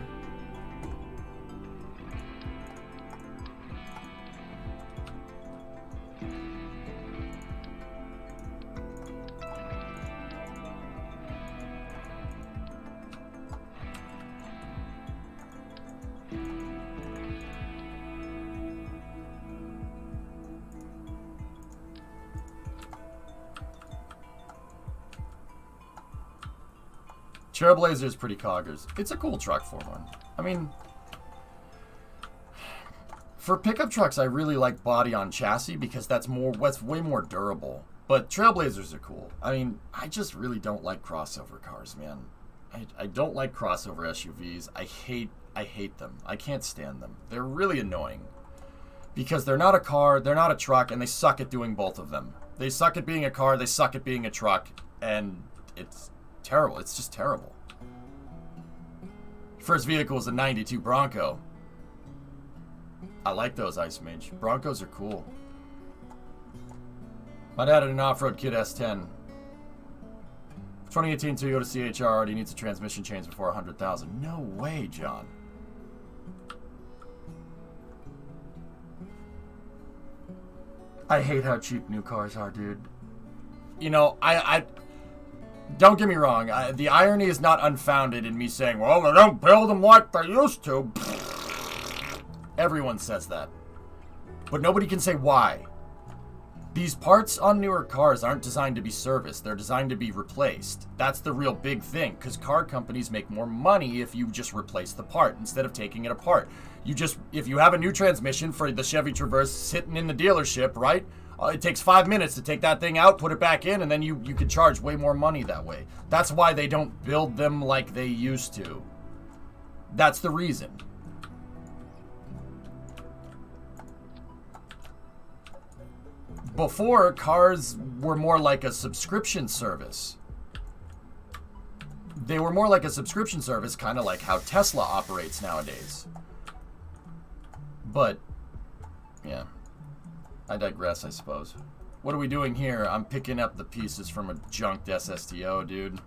Trailblazer is pretty coggers. It's a cool truck for one. I mean, for pickup trucks, I really like body on chassis because that's way more durable. But Trailblazers are cool. I mean, I just really don't like crossover cars, man. I don't like crossover SUVs. I hate them. I can't stand them. They're really annoying because they're not a car, they're not a truck, and they suck at doing both of them. They suck at being a car, they suck at being a truck, and it's terrible. It's just terrible. First vehicle was a 92 Bronco. I like those Ice Mage. Broncos are cool. My dad had an off-road kit S10. 2018 Toyota CHR already needs a transmission change before 100,000. No way, John. I hate how cheap new cars are, dude. You know, I don't get me wrong. The irony is not unfounded in me saying, well, they don't build them like they used to. Everyone says that. But nobody can say why. These parts on newer cars aren't designed to be serviced. They're designed to be replaced. That's the real big thing, because car companies make more money if you just replace the part instead of taking it apart. If you have a new transmission for the Chevy Traverse sitting in the dealership, right? It takes 5 minutes to take that thing out, put it back in, and then you could charge way more money that way. That's why they don't build them like they used to. That's the reason. Before, cars were more like a subscription service. They were more like a subscription service, kind of like how Tesla operates nowadays. But, yeah. I digress, I suppose. What are we doing here? I'm picking up the pieces from a junked SSTO, dude.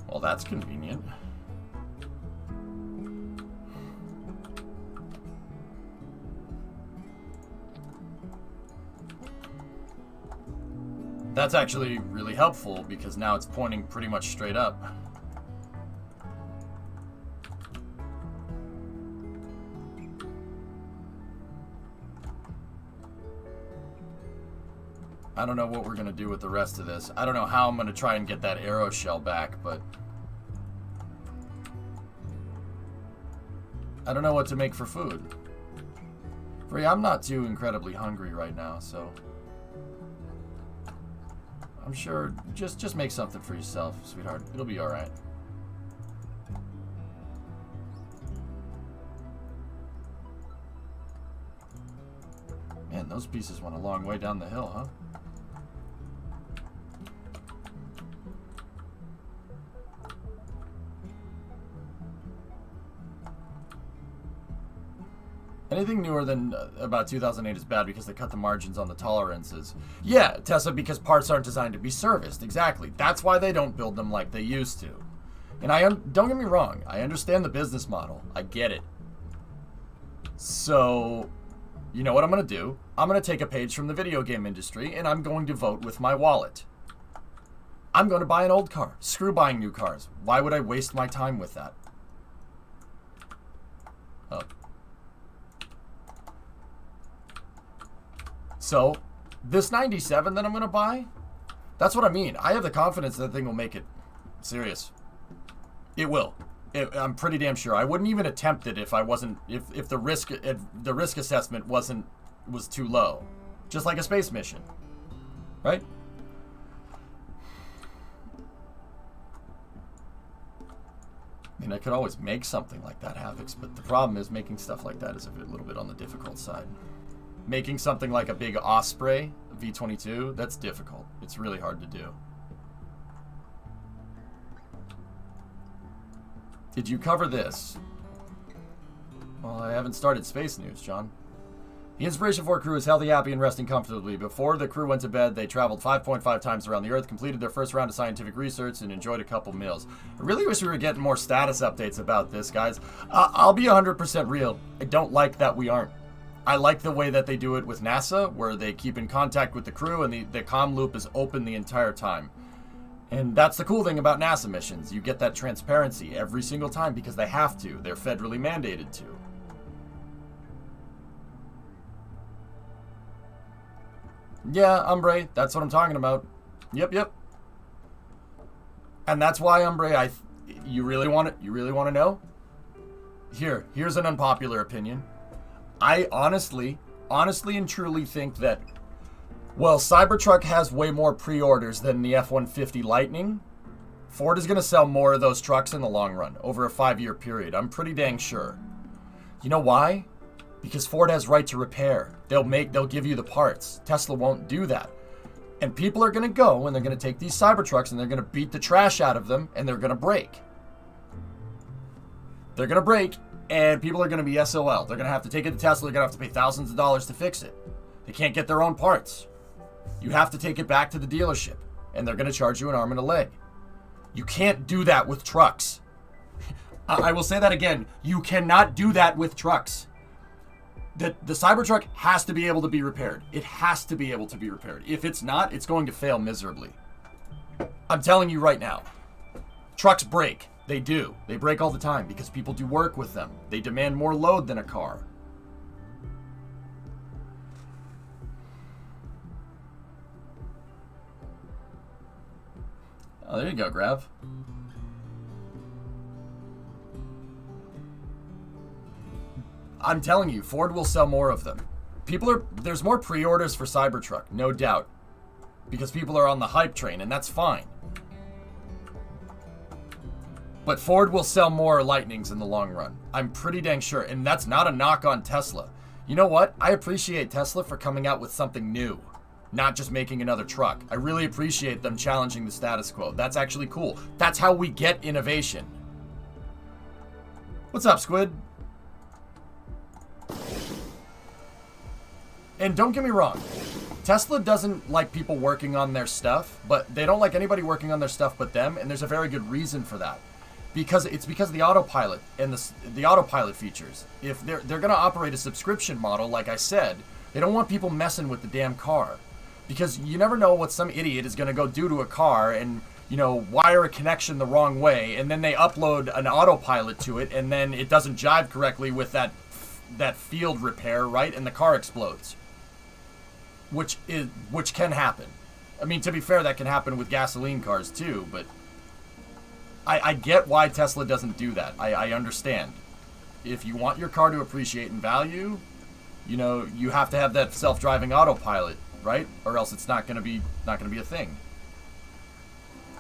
Well, that's convenient. That's actually really helpful because now it's pointing pretty much straight up. I don't know what we're going to do with the rest of this. I don't know how I'm going to try and get that arrow shell back, but I don't know what to make for food. Free, I'm not too incredibly hungry right now, so I'm sure just make something for yourself, sweetheart. It'll be all right. Man, those pieces went a long way down the hill, huh? Anything newer than about 2008 is bad because they cut the margins on the tolerances. Yeah, Tessa, because parts aren't designed to be serviced. Exactly. That's why they don't build them like they used to. And don't get me wrong. I understand the business model. I get it. So, you know what I'm going to do? I'm going to take a page from the video game industry and I'm going to vote with my wallet. I'm going to buy an old car. Screw buying new cars. Why would I waste my time with that? Oh. So, this 97 that I'm going to buy, that's what I mean. I have the confidence that thing will make it. Serious. It will. I'm pretty damn sure. I wouldn't even attempt it if I wasn't, if the risk assessment was too low. Just like a space mission. Right? I mean, I could always make something like that, Havocs, but the problem is making stuff like that is a little bit on the difficult side. Making something like a big Osprey V22, that's difficult. It's really hard to do. Did you cover this? Well, I haven't started space news, John. The Inspiration 4 crew is healthy, happy, and resting comfortably. Before the crew went to bed, they traveled 5.5 times around the Earth, completed their first round of scientific research, and enjoyed a couple meals. I really wish we were getting more status updates about this, guys. I'll be 100% real. I don't like that we aren't. I like the way that they do it with NASA, where they keep in contact with the crew and the comm loop is open the entire time. And that's the cool thing about NASA missions. You get that transparency every single time because they have to. They're federally mandated to. Yeah, Umbre, that's what I'm talking about. Yep. And that's why, Umbre, you really want to know? Here's an unpopular opinion. I honestly and truly think that, well, Cybertruck has way more pre-orders than the F-150 Lightning. Ford is going to sell more of those trucks in the long run, over a 5-year period. I'm pretty dang sure. You know why? Because Ford has right to repair. They'll give you the parts. Tesla won't do that. And people are going to go and they're going to take these Cybertrucks and they're going to beat the trash out of them and they're going to break. They're going to break and people are going to be SOL. They're going to have to take it to Tesla. They're going to have to pay thousands of dollars to fix it. They can't get their own parts. You have to take it back to the dealership and they're going to charge you an arm and a leg. You can't do that with trucks. I will say that again. You cannot do that with trucks. The Cybertruck has to be able to be repaired. It has to be able to be repaired. If it's not, it's going to fail miserably. I'm telling you right now. Trucks break. They do. They break all the time because people do work with them. They demand more load than a car. Oh, there you go, Grav. I'm telling you, Ford will sell more of them. There's more pre-orders for Cybertruck, no doubt. Because people are on the hype train, and that's fine. But Ford will sell more Lightnings in the long run. I'm pretty dang sure, and that's not a knock on Tesla. You know what? I appreciate Tesla for coming out with something new. Not just making another truck. I really appreciate them challenging the status quo. That's actually cool. That's how we get innovation. What's up, Squid? And don't get me wrong. Tesla doesn't like people working on their stuff, but they don't like anybody working on their stuff but them, and there's a very good reason for that. Because of the autopilot and the autopilot features. If they're going to operate a subscription model, like I said, they don't want people messing with the damn car. Because you never know what some idiot is going to go do to a car and, you know, wire a connection the wrong way, and then they upload an autopilot to it, and then it doesn't jive correctly with that field repair, right? And the car explodes. Which can happen. I mean, to be fair, that can happen with gasoline cars too, but I get why Tesla doesn't do that. I understand. If you want your car to appreciate in value, you know, you have to have that self-driving autopilot, right? Or else it's not going to be a thing.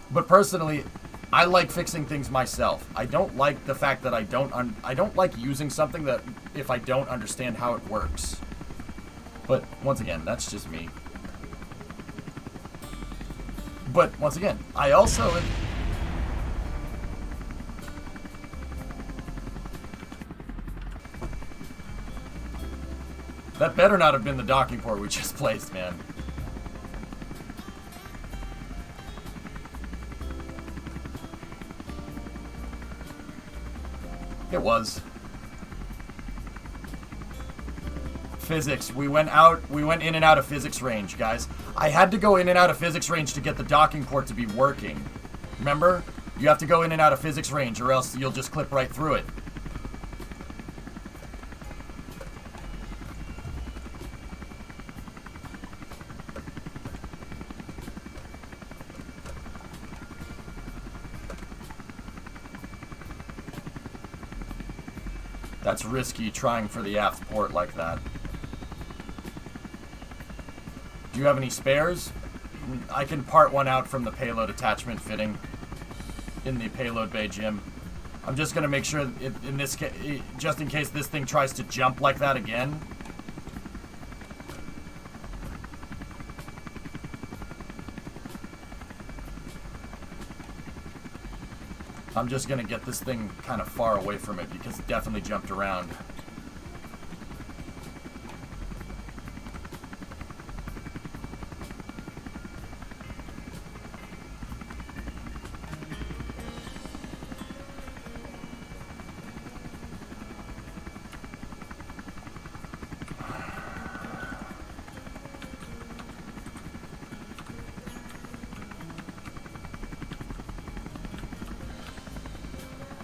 But personally, I like fixing things myself. I don't like the fact that I don't like using something that if I don't understand how it works. But once again, that's just me. But once again, I also that better not have been the docking port we just placed, man. It was. Physics. We went in and out of physics range, guys. I had to go in and out of physics range to get the docking port to be working. Remember? You have to go in and out of physics range or else you'll just clip right through it. That's risky trying for the aft port like that. Do you have any spares? I can part one out from the payload attachment fitting in the payload bay, Jim. I'm just going to make sure in this case, just in case this thing tries to jump like that again. I'm just going to get this thing kind of far away from it because it definitely jumped around.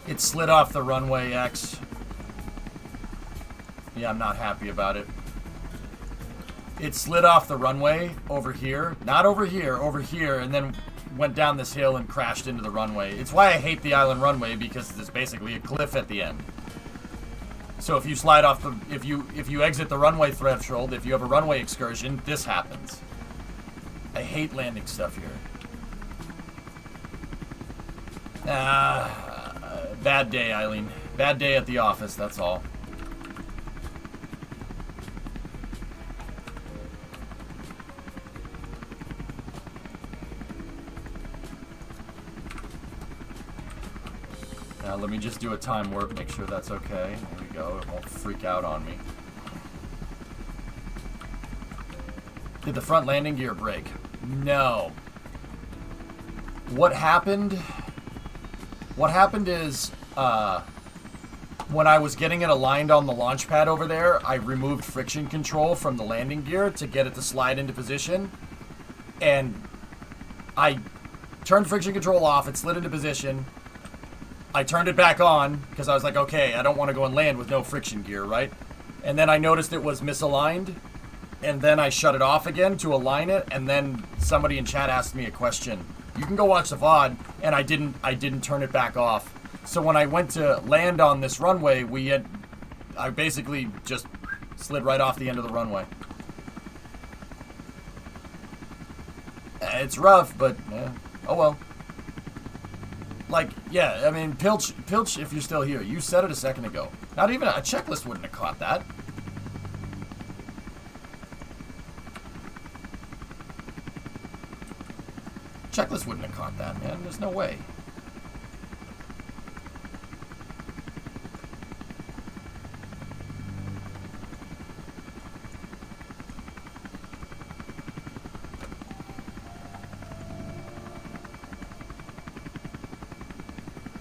It slid off the runway X. Yeah, I'm not happy about it. It slid off the runway over here. Not over here, over here, and then went down this hill and crashed into the runway. It's why I hate the island runway, because there's basically a cliff at the end. So if you slide off the... If you exit the runway threshold, if you have a runway excursion, this happens. I hate landing stuff here. Bad day, Eileen. Bad day at the office, that's all. Now let me just do a time warp, make sure that's okay. There we go, it won't freak out on me. Did the front landing gear break? No. What happened is, when I was getting it aligned on the launch pad over there, I removed friction control from the landing gear to get it to slide into position. And I turned friction control off, it slid into position. I turned it back on, because I was like, okay, I don't want to go and land with no friction gear, right? And then I noticed it was misaligned, and then I shut it off again to align it, and then somebody in chat asked me a question. You can go watch the VOD, and I didn't turn it back off. So when I went to land on this runway, I basically just slid right off the end of the runway. It's rough, but oh well. Like, yeah, I mean, Pilch, if you're still here, you said it a second ago. Not even a checklist wouldn't have caught that. Checklist wouldn't have caught that, man. There's no way.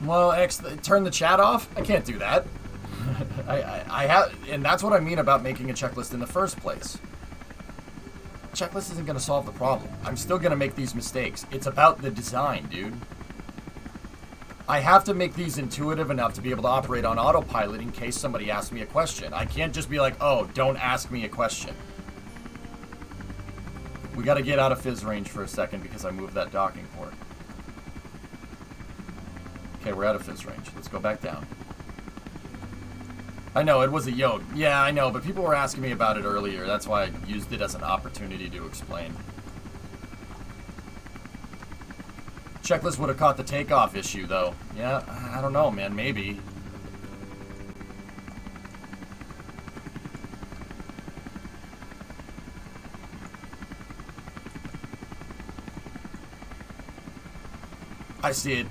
Well, turn the chat off? I can't do that. I have, and that's what I mean about making a checklist in the first place. Checklist isn't going to solve the problem. I'm still going to make these mistakes. It's about the design, dude. I have to make these intuitive enough to be able to operate on autopilot in case somebody asks me a question. I can't just be like, oh, don't ask me a question. We got to get out of fizz range for a second because I moved that docking port. Okay, we're out of fizz range. Let's go back down. I know, it was a yoke. Yeah, I know, but people were asking me about it earlier. That's why I used it as an opportunity to explain. Checklist would have caught the takeoff issue, though. Yeah, I don't know, man. Maybe. I see it.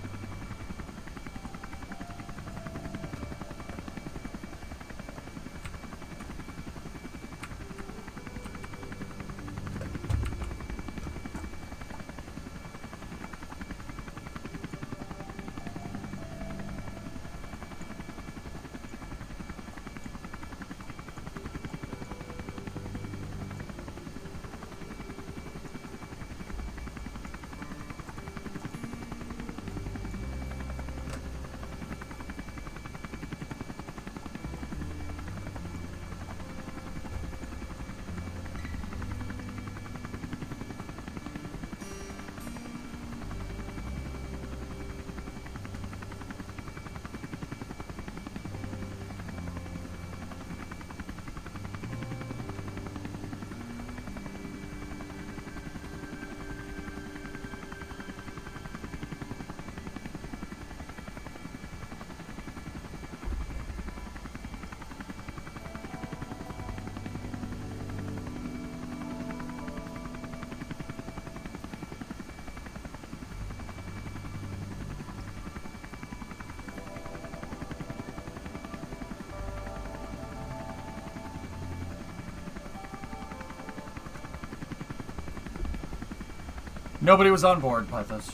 Nobody was on board, Pythos.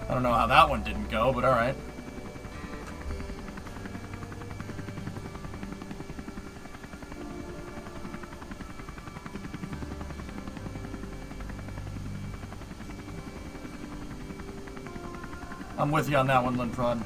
I don't know how that one didn't go, but alright. I'm with you on that one, Linprod.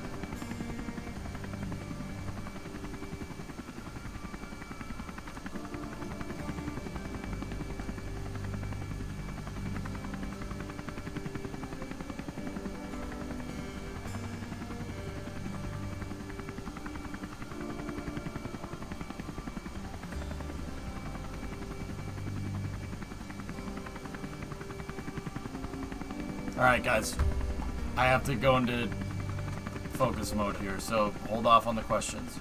Alright, guys. I have to go into focus mode here, so hold off on the questions.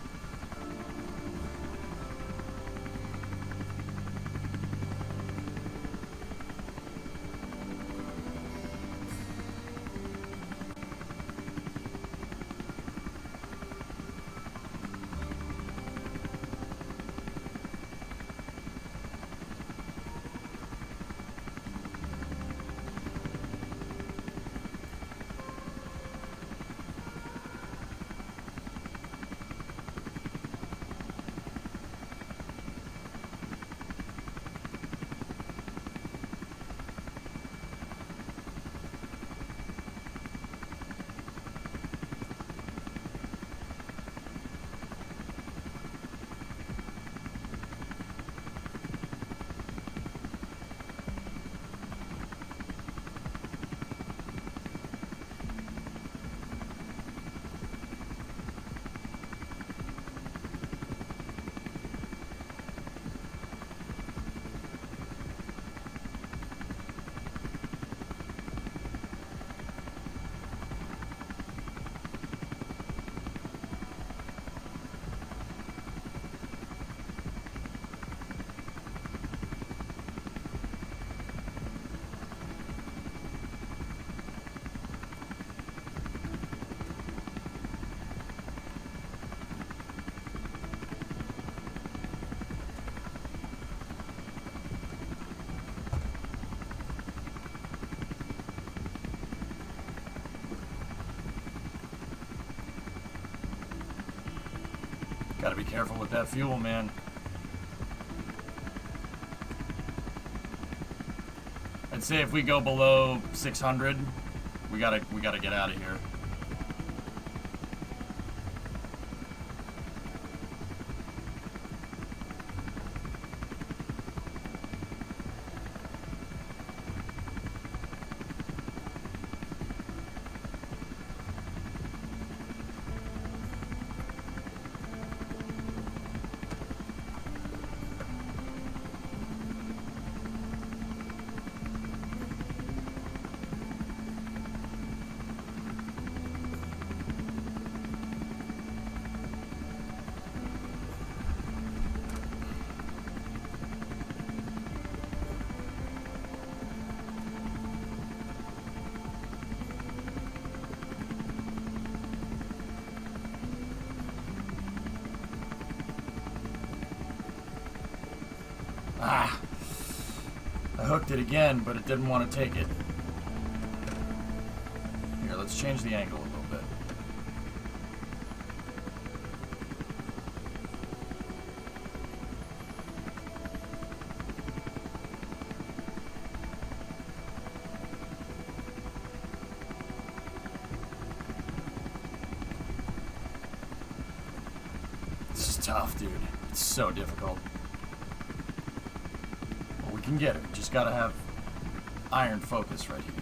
Gotta be careful with that fuel, man. I'd say if we go below 600, we gotta get out of here. Ah, I hooked it again, but it didn't want to take it. Here, let's change the angle a little bit. This is tough, dude. It's so difficult. We can get it. Just gotta have iron focus right here.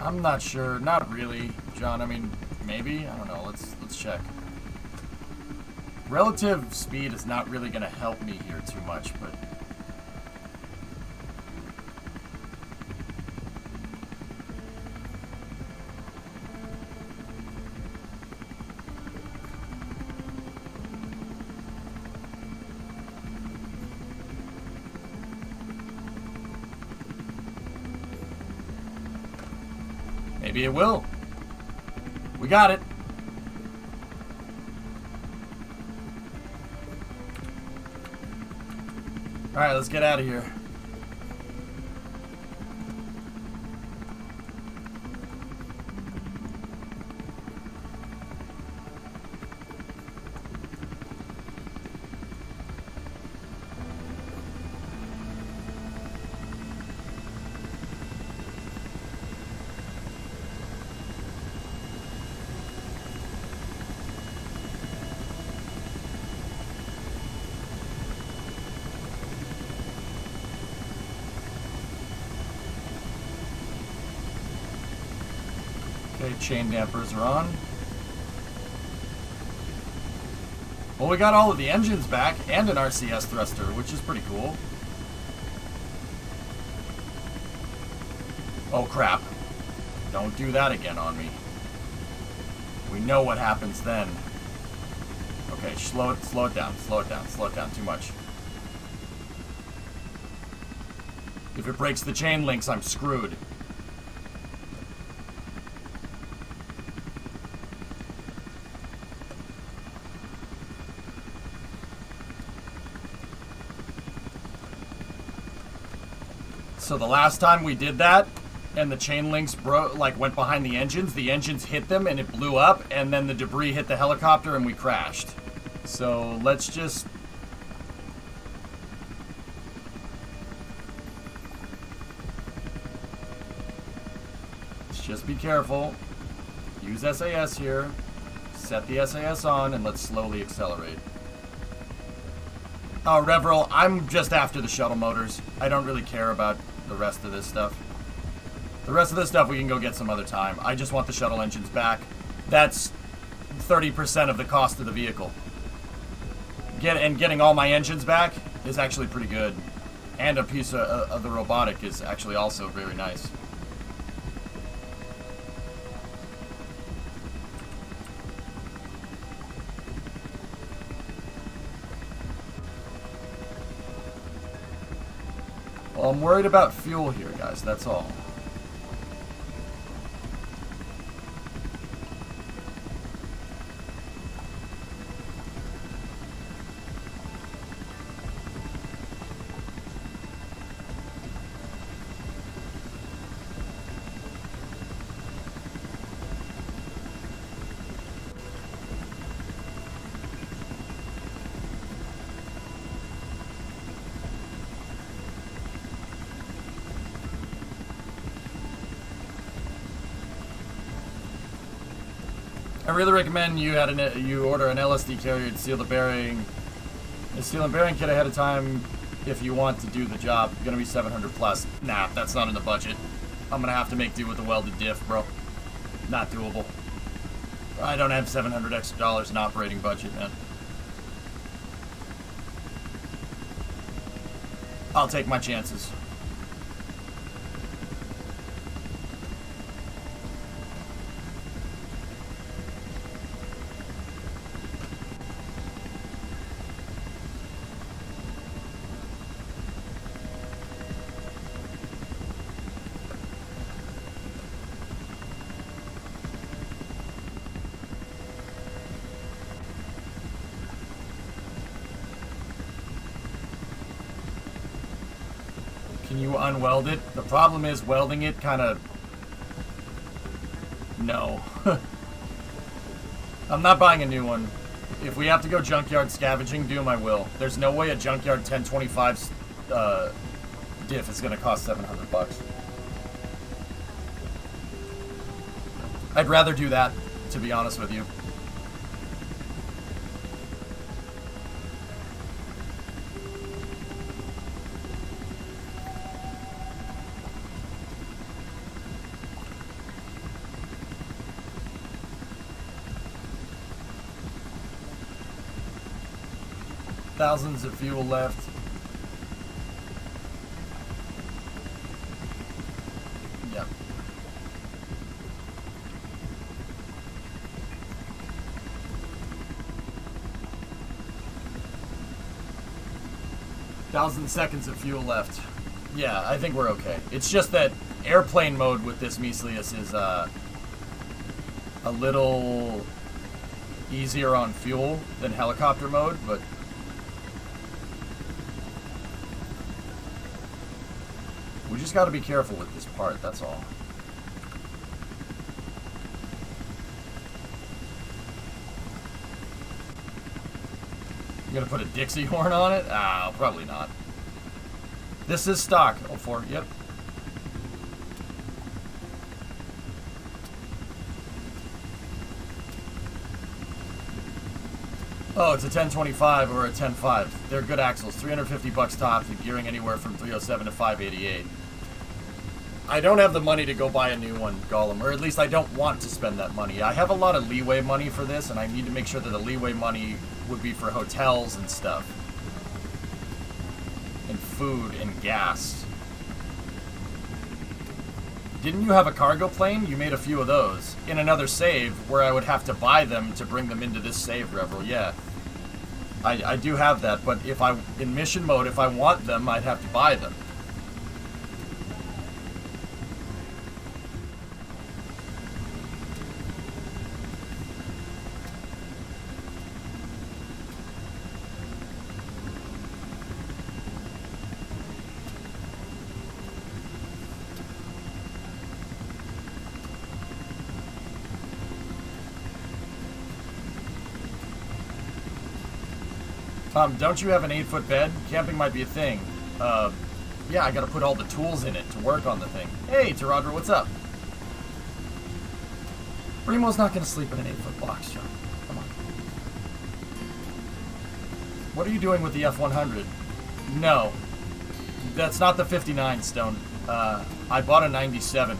I'm not sure. Not really, John. I mean, maybe. I don't know. Let's check. Relative speed is not really going to help me here too much, but maybe it will. We got it. All right, let's get out of here. Okay, chain dampers are on. Well, we got all of the engines back and an RCS thruster, which is pretty cool. Oh crap. Don't do that again on me. We know what happens then. Okay, slow it down, too much. If it breaks the chain links, I'm screwed. So the last time we did that, and the chain links went behind the engines hit them and it blew up, and then the debris hit the helicopter and we crashed. So let's just... Just be careful. Use SAS here. Set the SAS on and let's slowly accelerate. Oh, Reveril, I'm just after the shuttle motors. I don't really care about the rest of this stuff. The rest of this stuff we can go get some other time. I just want the shuttle engines back. That's 30% of the cost of the vehicle. Getting all my engines back is actually pretty good. And a piece of the robotic is actually also very nice. Well, I'm worried about fuel here, guys, that's all. I really recommend you order an LSD carrier and seal the bearing. And seal and bearing kit ahead of time if you want to do the job. Gonna be 700 plus. Nah, that's not in the budget. I'm gonna have to make do with the welded diff, bro. Not doable. I don't have $700 extra in operating budget, man. I'll take my chances. Can you unweld it? The problem is welding it kind of... No. I'm not buying a new one. If we have to go junkyard scavenging, doom I will. There's no way a junkyard 1025 diff is going to cost 700 bucks. I'd rather do that, to be honest with you. Thousands of fuel left. Yep. Thousand seconds of fuel left. Yeah, I think we're okay. It's just that airplane mode with this Meslius is a little easier on fuel than helicopter mode, but we just got to be careful with this part, that's all. You gonna put a Dixie horn on it? Ah, probably not. This is stock. 04, yep. Oh, it's a 1025 or a 105. They're good axles. 350 bucks tops and gearing anywhere from 307 to 588. I don't have the money to go buy a new one, Gollum, or at least I don't want to spend that money. I have a lot of leeway money for this, and I need to make sure that the leeway money would be for hotels and stuff. And food and gas. Didn't you have a cargo plane? You made a few of those. In another save, where I would have to buy them to bring them into this save, Revel, yeah. I do have that, but if I, in mission mode, if I want them, I'd have to buy them. Don't you have an 8-foot bed? Camping might be a thing. Yeah, I gotta put all the tools in it to work on the thing. Hey, Taradra, what's up? Primo's not gonna sleep in an 8-foot box, John. Come on. What are you doing with the F-100? No. That's not the 59, Stone. I bought a 97.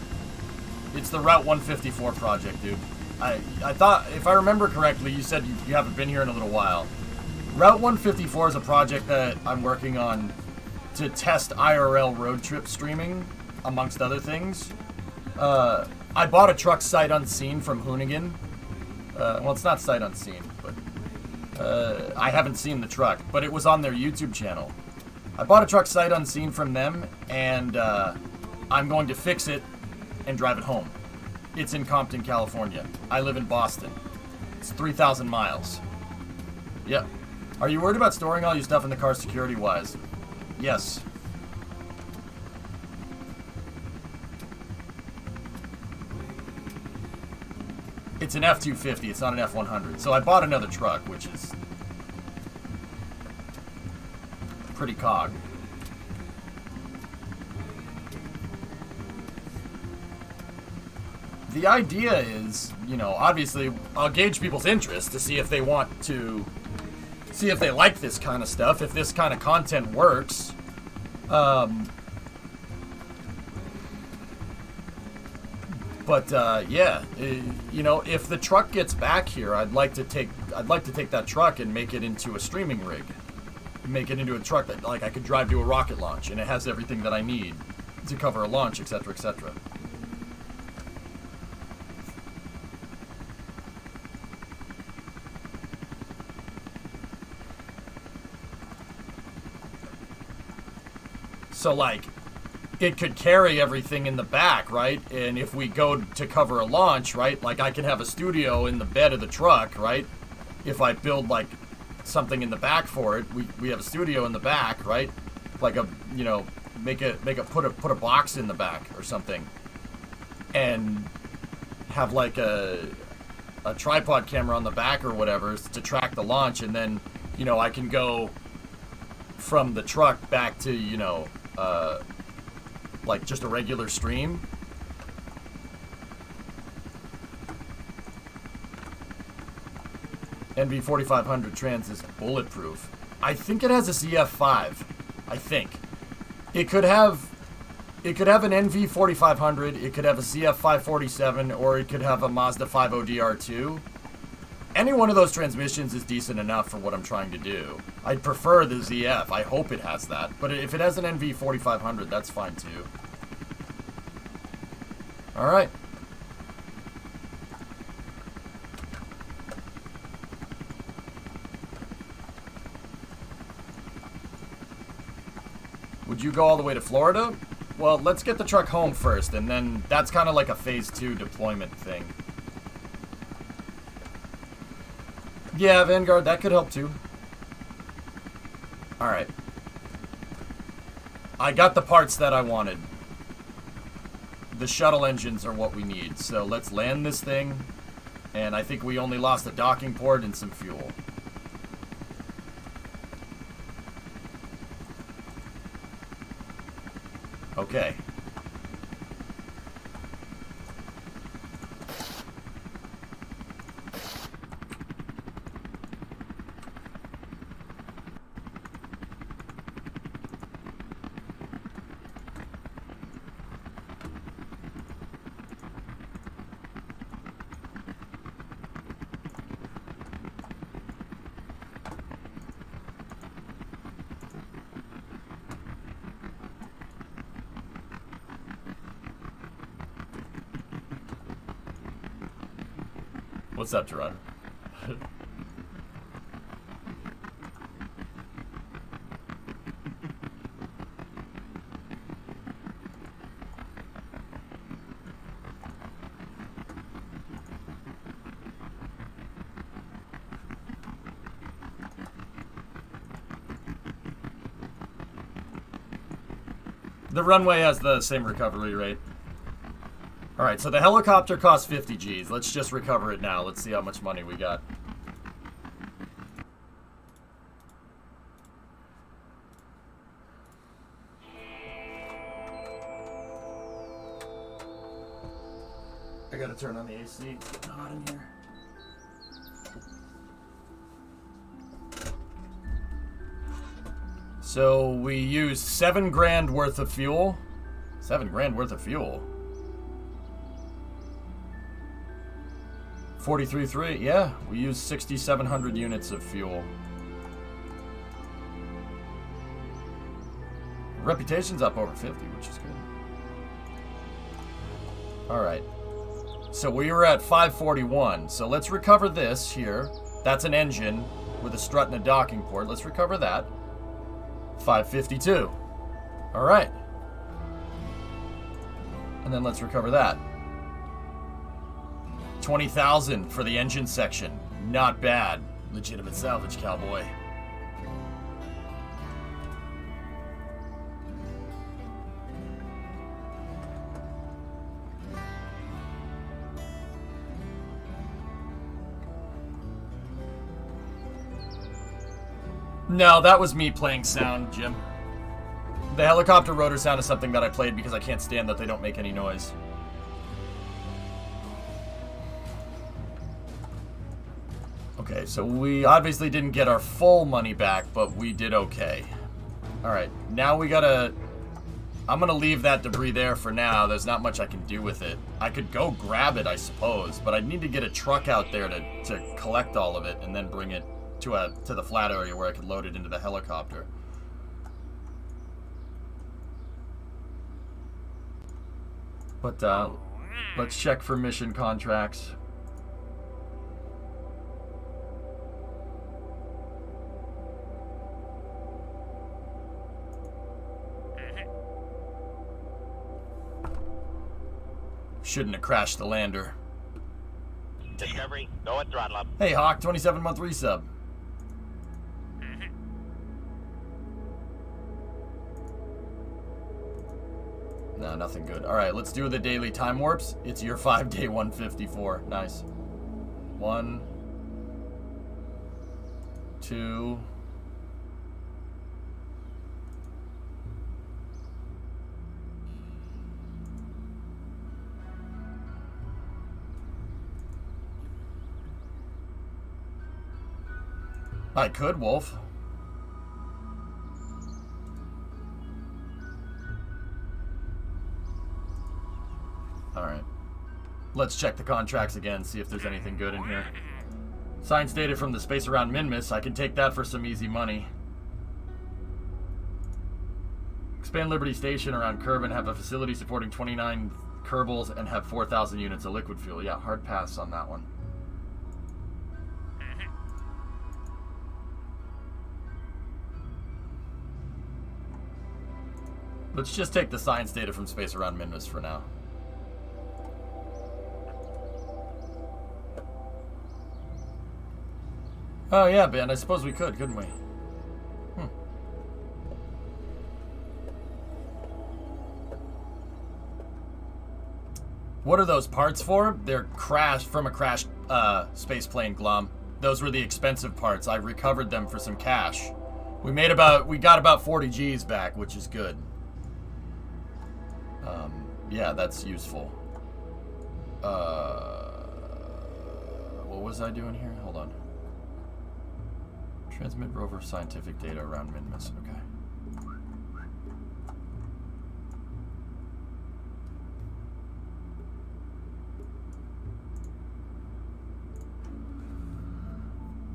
It's the Route 154 project, dude. I thought, if I remember correctly, you said you haven't been here in a little while. Route 154 is a project that I'm working on to test IRL road trip streaming, amongst other things. I bought a truck sight unseen from Hoonigan. Well, it's not sight unseen, but I haven't seen the truck, but it was on their YouTube channel. I bought a truck sight unseen from them, and I'm going to fix it and drive it home. It's in Compton, California. I live in Boston. It's 3,000 miles. Yep. Are you worried about storing all your stuff in the car security-wise? Yes. It's an F-250, it's not an F-100. So I bought another truck, which is pretty cog. The idea is, you know, obviously, I'll gauge people's interest to see if they want to... see if they like this kind of stuff, if this kind of content works. Yeah, you know, if the truck gets back here, I'd like to take that truck and make it into a streaming rig. Make it into a truck that, like, I could drive to a rocket launch, and it has everything that I need to cover a launch, etc., etc. So, like, it could carry everything in the back, right? And if we go to cover a launch, right, like, I can have a studio in the bed of the truck, right? If I build, like, something in the back for it, we have a studio in the back, right? Like a, you know, put a box in the back or something, and have like a tripod camera on the back or whatever to track the launch, and then, you know, I can go from the truck back to, you know, like just a regular stream. NV4500 Trans is bulletproof. I think it has a CF5. I think. It could have an NV4500, it could have a CF547, or it could have a Mazda 5ODR2. Any one of those transmissions is decent enough for what I'm trying to do. I'd prefer the ZF. I hope it has that. But if it has an NV4500, that's fine too. Alright. Would you go all the way to Florida? Well, let's get the truck home first, and then that's kind of like a phase 2 deployment thing. Yeah, Vanguard, that could help too. Alright. I got the parts that I wanted. The shuttle engines are what we need, so let's land this thing. And I think we only lost a docking port and some fuel. Okay. What's up, Gerard? The runway has the same recovery rate. Alright, so the helicopter costs 50 G's. Let's just recover it now. Let's see how much money we got. I gotta turn on the AC. It's getting hot in here. So we used $7 grand worth of fuel. $7 grand worth of fuel. 43.3. Yeah, we used 6,700 units of fuel. Reputation's up over 50, which is good. All right. So we were at 541. So let's recover this here. That's an engine with a strut and a docking port. Let's recover that. 552. All right. And then let's recover that. 20,000 for the engine section. Not bad. Legitimate salvage, cowboy. No, that was me playing sound, Jim. The helicopter rotor sound is something that I played because I can't stand that they don't make any noise. Okay, so we obviously didn't get our full money back, but we did okay. Alright, now we gotta... I'm gonna leave that debris there for now. There's not much I can do with it. I could go grab it, I suppose, but I'd need to get a truck out there to collect all of it and then bring it to the flat area where I could load it into the helicopter. But let's check for mission contracts. Shouldn't have crashed the lander. Discovery, go at throttle up. Hey Hawk, 27-month resub. No, nothing good. Alright, let's do the daily time warps. It's your 5-day 154. Nice. 1, 2. I could, Wolf. Alright. Let's check the contracts again, see if there's anything good in here. Science data from the space around Minmus. I can take that for some easy money. Expand Liberty Station around Kerbin, have a facility supporting 29 Kerbals, and have 4,000 units of liquid fuel. Yeah, hard pass on that one. Let's just take the science data from space around Minmus for now. Oh yeah, Ben, I suppose we could, couldn't we? What are those parts for? They're crashed from a crashed space plane, Glom. Those were the expensive parts. I recovered them for some cash. We got about 40 G's back, which is good. Yeah, that's useful. What was I doing here? Hold on. Transmit rover scientific data around Minmus. Okay.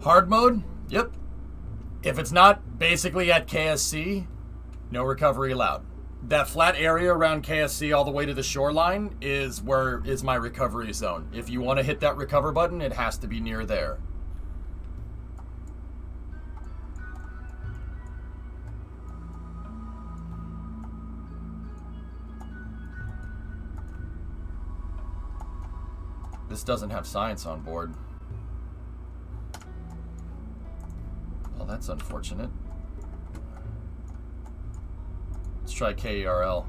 Hard mode? Yep. If it's not basically at KSC, no recovery allowed. that flat area around KSC all the way to the shoreline is where is my recovery zone. If you want to hit that recover button, it has to be near there. This doesn't have science on board. Well, that's unfortunate. Let's try KERL.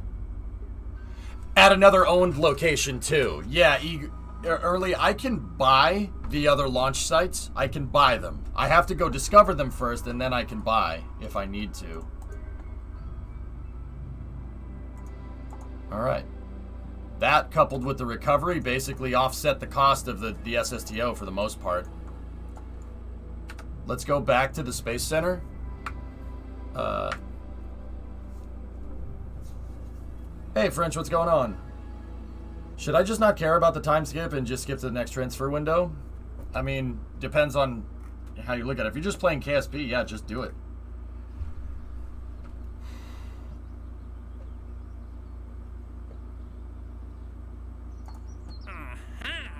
At another owned location, too. Yeah, early, I can buy the other launch sites. I can buy them. I have to go discover them first, and then I can buy if I need to. Alright. That, coupled with the recovery, basically offset the cost of the SSTO for the most part. Let's go back to the Space Center. Hey, French, what's going on? Should I just not care about the time skip and just skip to the next transfer window? I mean, depends on how you look at it. If you're just playing KSP, yeah, just do it.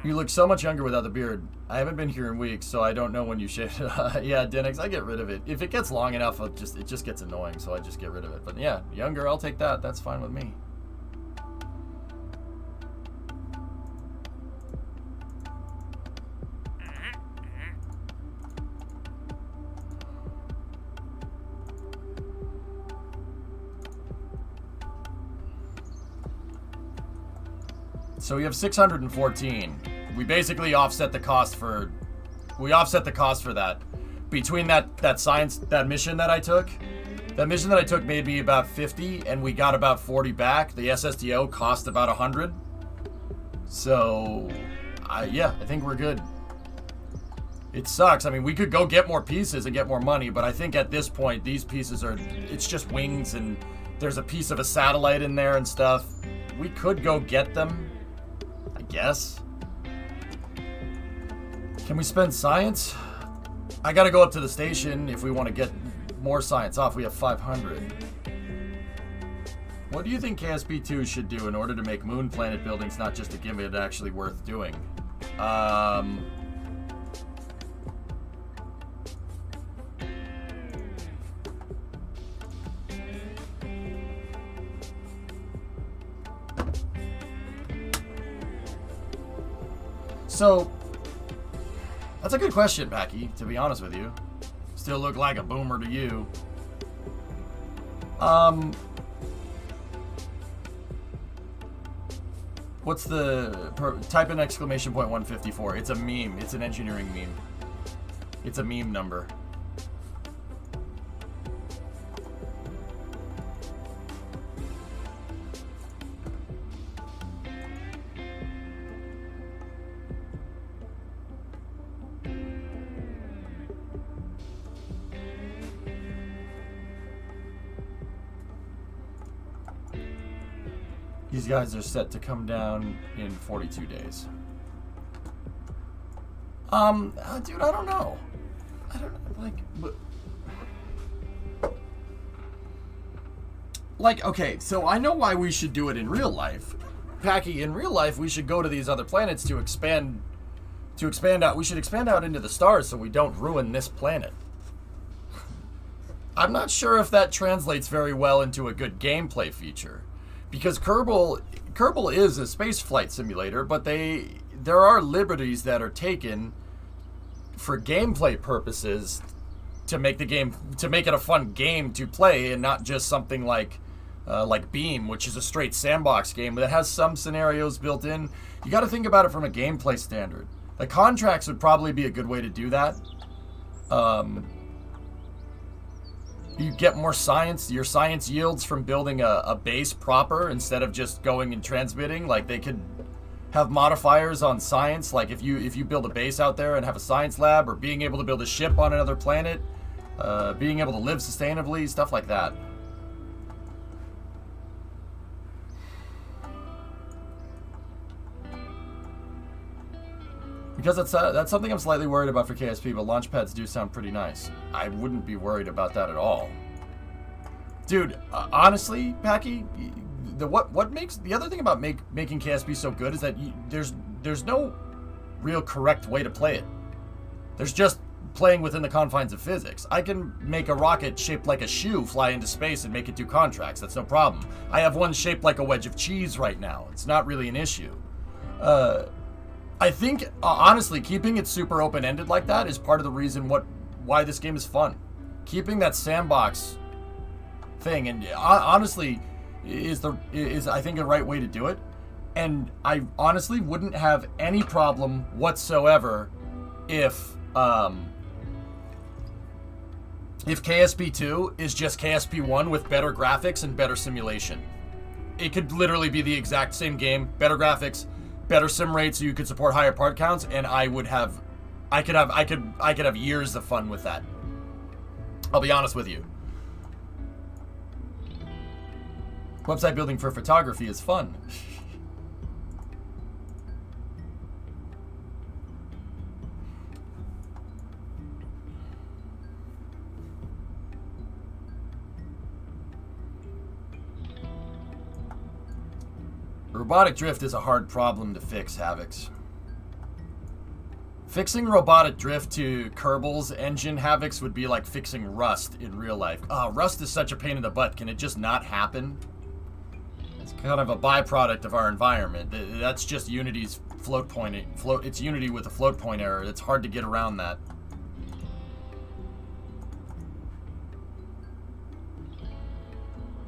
You look so much younger without the beard. I haven't been here in weeks, so I don't know when you shaved. Yeah, Denix, I get rid of it. If it gets long enough, it just gets annoying, so I just get rid of it. But yeah, younger, I'll take that. That's fine with me. So we have 614. We basically offset the cost for that. Between that mission that I took. That mission that I took made me about 50 and we got about 40 back. The SSDO cost about 100. So yeah, I think we're good. It sucks. I mean, we could go get more pieces and get more money, but I think at this point these pieces it's just wings and there's a piece of a satellite in there and stuff. We could go get them. Guess. Can we spend science? I gotta go up to the station if we want to get more science off. We have 500. What do you think KSP2 should do in order to make moon planet buildings not just a gimmick, actually worth doing? So, that's a good question, Packy, to be honest with you. Still look like a boomer to you. What's the... type in exclamation point 154. It's a meme. It's an engineering meme. It's a meme number. These guys are set to come down in 42 days. Dude, I don't know. I don't, like, okay, so I know why we should do it in real life. Packy, in real life, we should go to these other planets to expand out. We should expand out into the stars so we don't ruin this planet. I'm not sure if that translates very well into a good gameplay feature. Because Kerbal is a space flight simulator, but there are liberties that are taken for gameplay purposes to make it a fun game to play and not just something like Beam, which is a straight sandbox game that has some scenarios built in. You got to think about it from a gameplay standard. The contracts would probably be a good way to do that. You get more science. Your science yields from building a base proper instead of just going and transmitting. Like, they could have modifiers on science. Like, if you build a base out there and have a science lab, or being able to build a ship on another planet, being able to live sustainably, stuff like that. Because that's something I'm slightly worried about for KSP, but launch pads do sound pretty nice. I wouldn't be worried about that at all. Dude, honestly, Packy, what makes the other thing about making KSP so good is that there's no real correct way to play it. There's just playing within the confines of physics. I can make a rocket shaped like a shoe fly into space and make it do contracts. That's no problem. I have one shaped like a wedge of cheese right now. It's not really an issue. I think, honestly, keeping it super open-ended like that is part of the reason why this game is fun. Keeping that sandbox thing, and honestly, is I think the right way to do it. And I honestly wouldn't have any problem whatsoever if KSP 2 is just KSP 1 with better graphics and better simulation. It could literally be the exact same game, better graphics, better sim rates, so you could support higher part counts, and I could have years of fun with that. I'll be honest with you. Website building for photography is fun. Robotic drift is a hard problem to fix, Havocs. Fixing robotic drift to Kerbal's engine, Havocs, would be like fixing Rust in real life. Rust is such a pain in the butt. Can it just not happen? It's kind of a byproduct of our environment. That's just Unity's float point. It's Unity with a float point error. It's hard to get around that.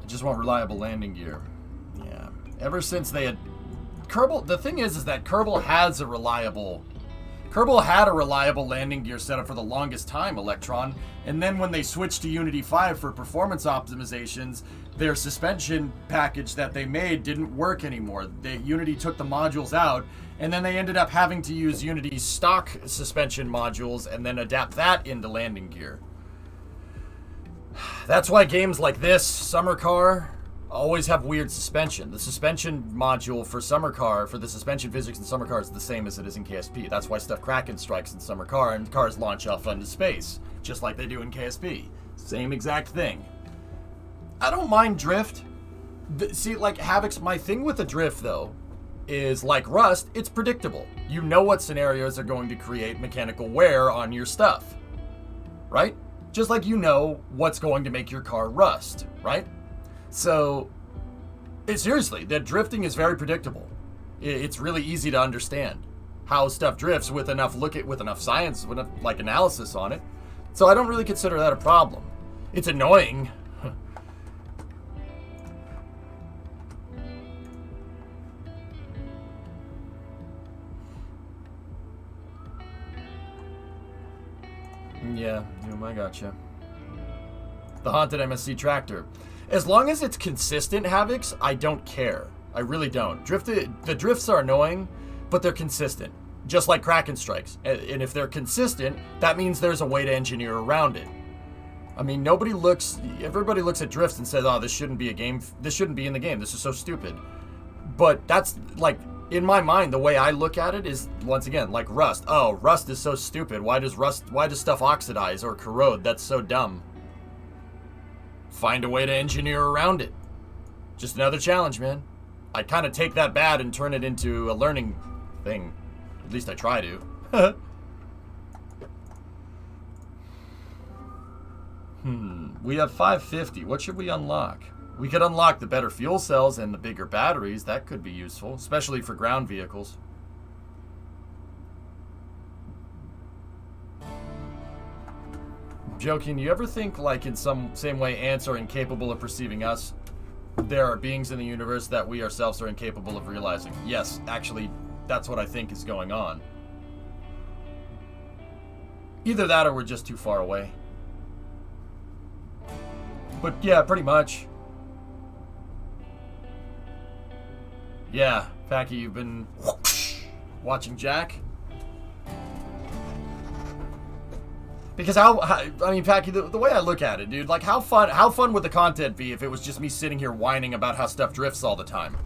I just want reliable landing gear. Yeah. Ever since they had... Kerbal... The thing is that Kerbal has a reliable... Kerbal had a reliable landing gear setup for the longest time, Electron, and then when they switched to Unity 5 for performance optimizations, their suspension package that they made didn't work anymore. Unity took the modules out, and then they ended up having to use Unity's stock suspension modules and then adapt that into landing gear. That's why games like this, Summer Car, always have weird suspension. The suspension module for Summer Car, for the suspension physics in Summer Car, is the same as it is in KSP. That's why stuff Kraken strikes in Summer Car and cars launch off into space, just like they do in KSP. Same exact thing. I don't mind drift. See, like Havoc's, my thing with the drift, though, is like Rust, it's predictable. You know what scenarios are going to create mechanical wear on your stuff, right? Just like you know what's going to make your car rust, right? So, seriously, that drifting is very predictable. It's really easy to understand how stuff drifts with enough science, with enough like analysis on it. So I don't really consider that a problem. It's annoying. Yeah, I gotcha. The haunted MSC tractor. As long as it's consistent, Havocs, I don't care. I really don't. The drifts are annoying, but they're consistent. Just like Kraken strikes. And if they're consistent, that means there's a way to engineer around it. I mean, everybody looks at drifts and says, oh, this shouldn't be a game, this shouldn't be in the game, this is so stupid. But that's, like, in my mind, the way I look at it is, once again, like Rust. Oh, Rust is so stupid. Why does stuff oxidize or corrode? That's so dumb. Find a way to engineer around it. Just another challenge, man. I kind of take that bad and turn it into a learning thing. At least I try to. We have 550. What should we unlock? We could unlock the better fuel cells and the bigger batteries. That could be useful, especially for ground vehicles. Joking, you ever think, like, in some same way ants are incapable of perceiving us, there are beings in the universe that we ourselves are incapable of realizing? Yes, actually, that's what I think is going on. Either that or we're just too far away. But yeah, pretty much. Yeah, Packy, you've been watching Jack? Because I mean, Packy, the way I look at it, dude, like how fun would the content be if it was just me sitting here whining about how stuff drifts all the time?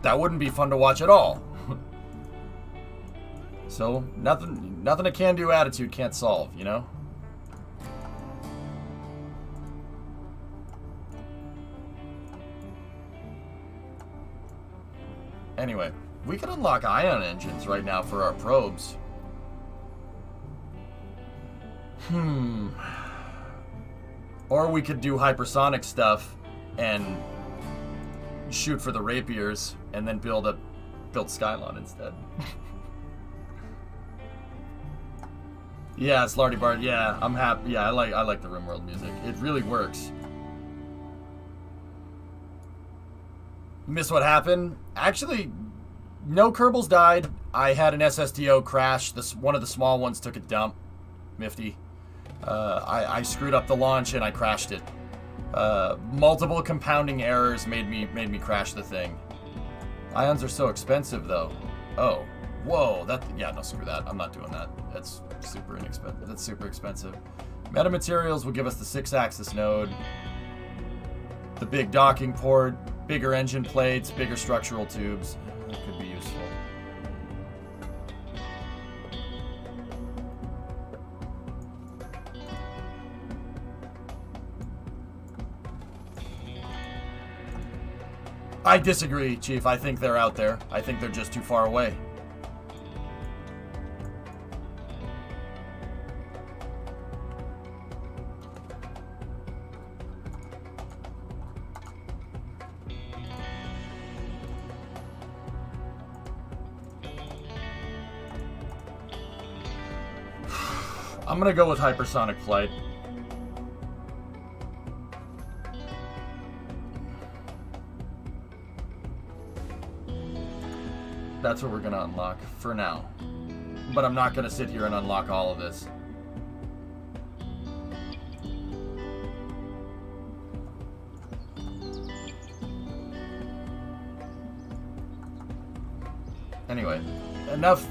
That wouldn't be fun to watch at all. So, nothing a can-do attitude can't solve, you know? Anyway, we could unlock ion engines right now for our probes. Or we could do hypersonic stuff and shoot for the rapiers and then build Skylon instead. Yeah, it's Lardy Bart. Yeah, I'm happy. Yeah, I like the RimWorld music. It really works. Miss what happened? Actually, no Kerbals died. I had an SSTO crash. One of the small ones took a dump. Mifty. I screwed up the launch and I crashed it. Multiple compounding errors made me crash the thing. Ions are so expensive though. Oh, whoa! No, screw that. I'm not doing that. That's super inexpensive. That's super expensive. Metamaterials will give us the 6-axis node, the big docking port, bigger engine plates, bigger structural tubes. That could be useful. I disagree, Chief. I think they're out there. I think they're just too far away. I'm gonna go with hypersonic flight. That's what we're gonna unlock for now. But I'm not gonna sit here and unlock all of this. Anyway, enough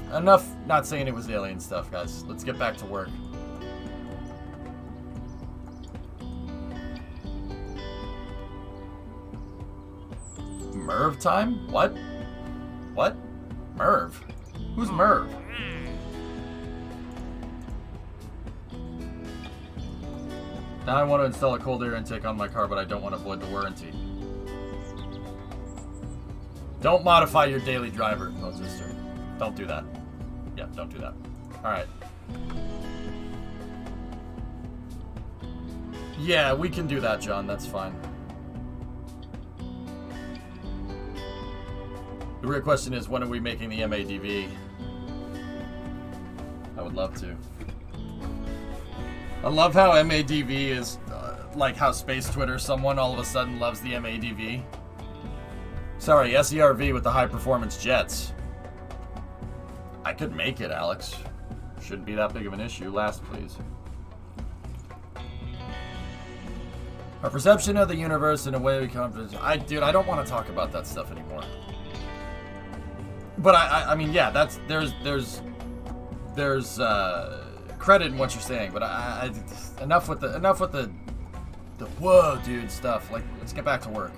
not saying it was alien stuff, guys. Let's get back to work. Merv time? What? What? Merv? Who's Merv? Now I want to install a cold air intake on my car, but I don't want to void the warranty. Don't modify your daily driver, sister. Don't do that. Yeah, don't do that. Alright. Yeah, we can do that, John. That's fine. The real question is, when are we making the MADV? I would love to. I love how MADV is like how Space Twitter someone all of a sudden loves the MADV. Sorry, SERV with the high performance jets. I could make it, Alex. Shouldn't be that big of an issue. Last, please. Our perception of the universe in a way we come to... Dude, I don't want to talk about that stuff anymore. But I mean, yeah, that's there's credit in what you're saying, but enough with the whoa, dude stuff. Like, let's get back to work.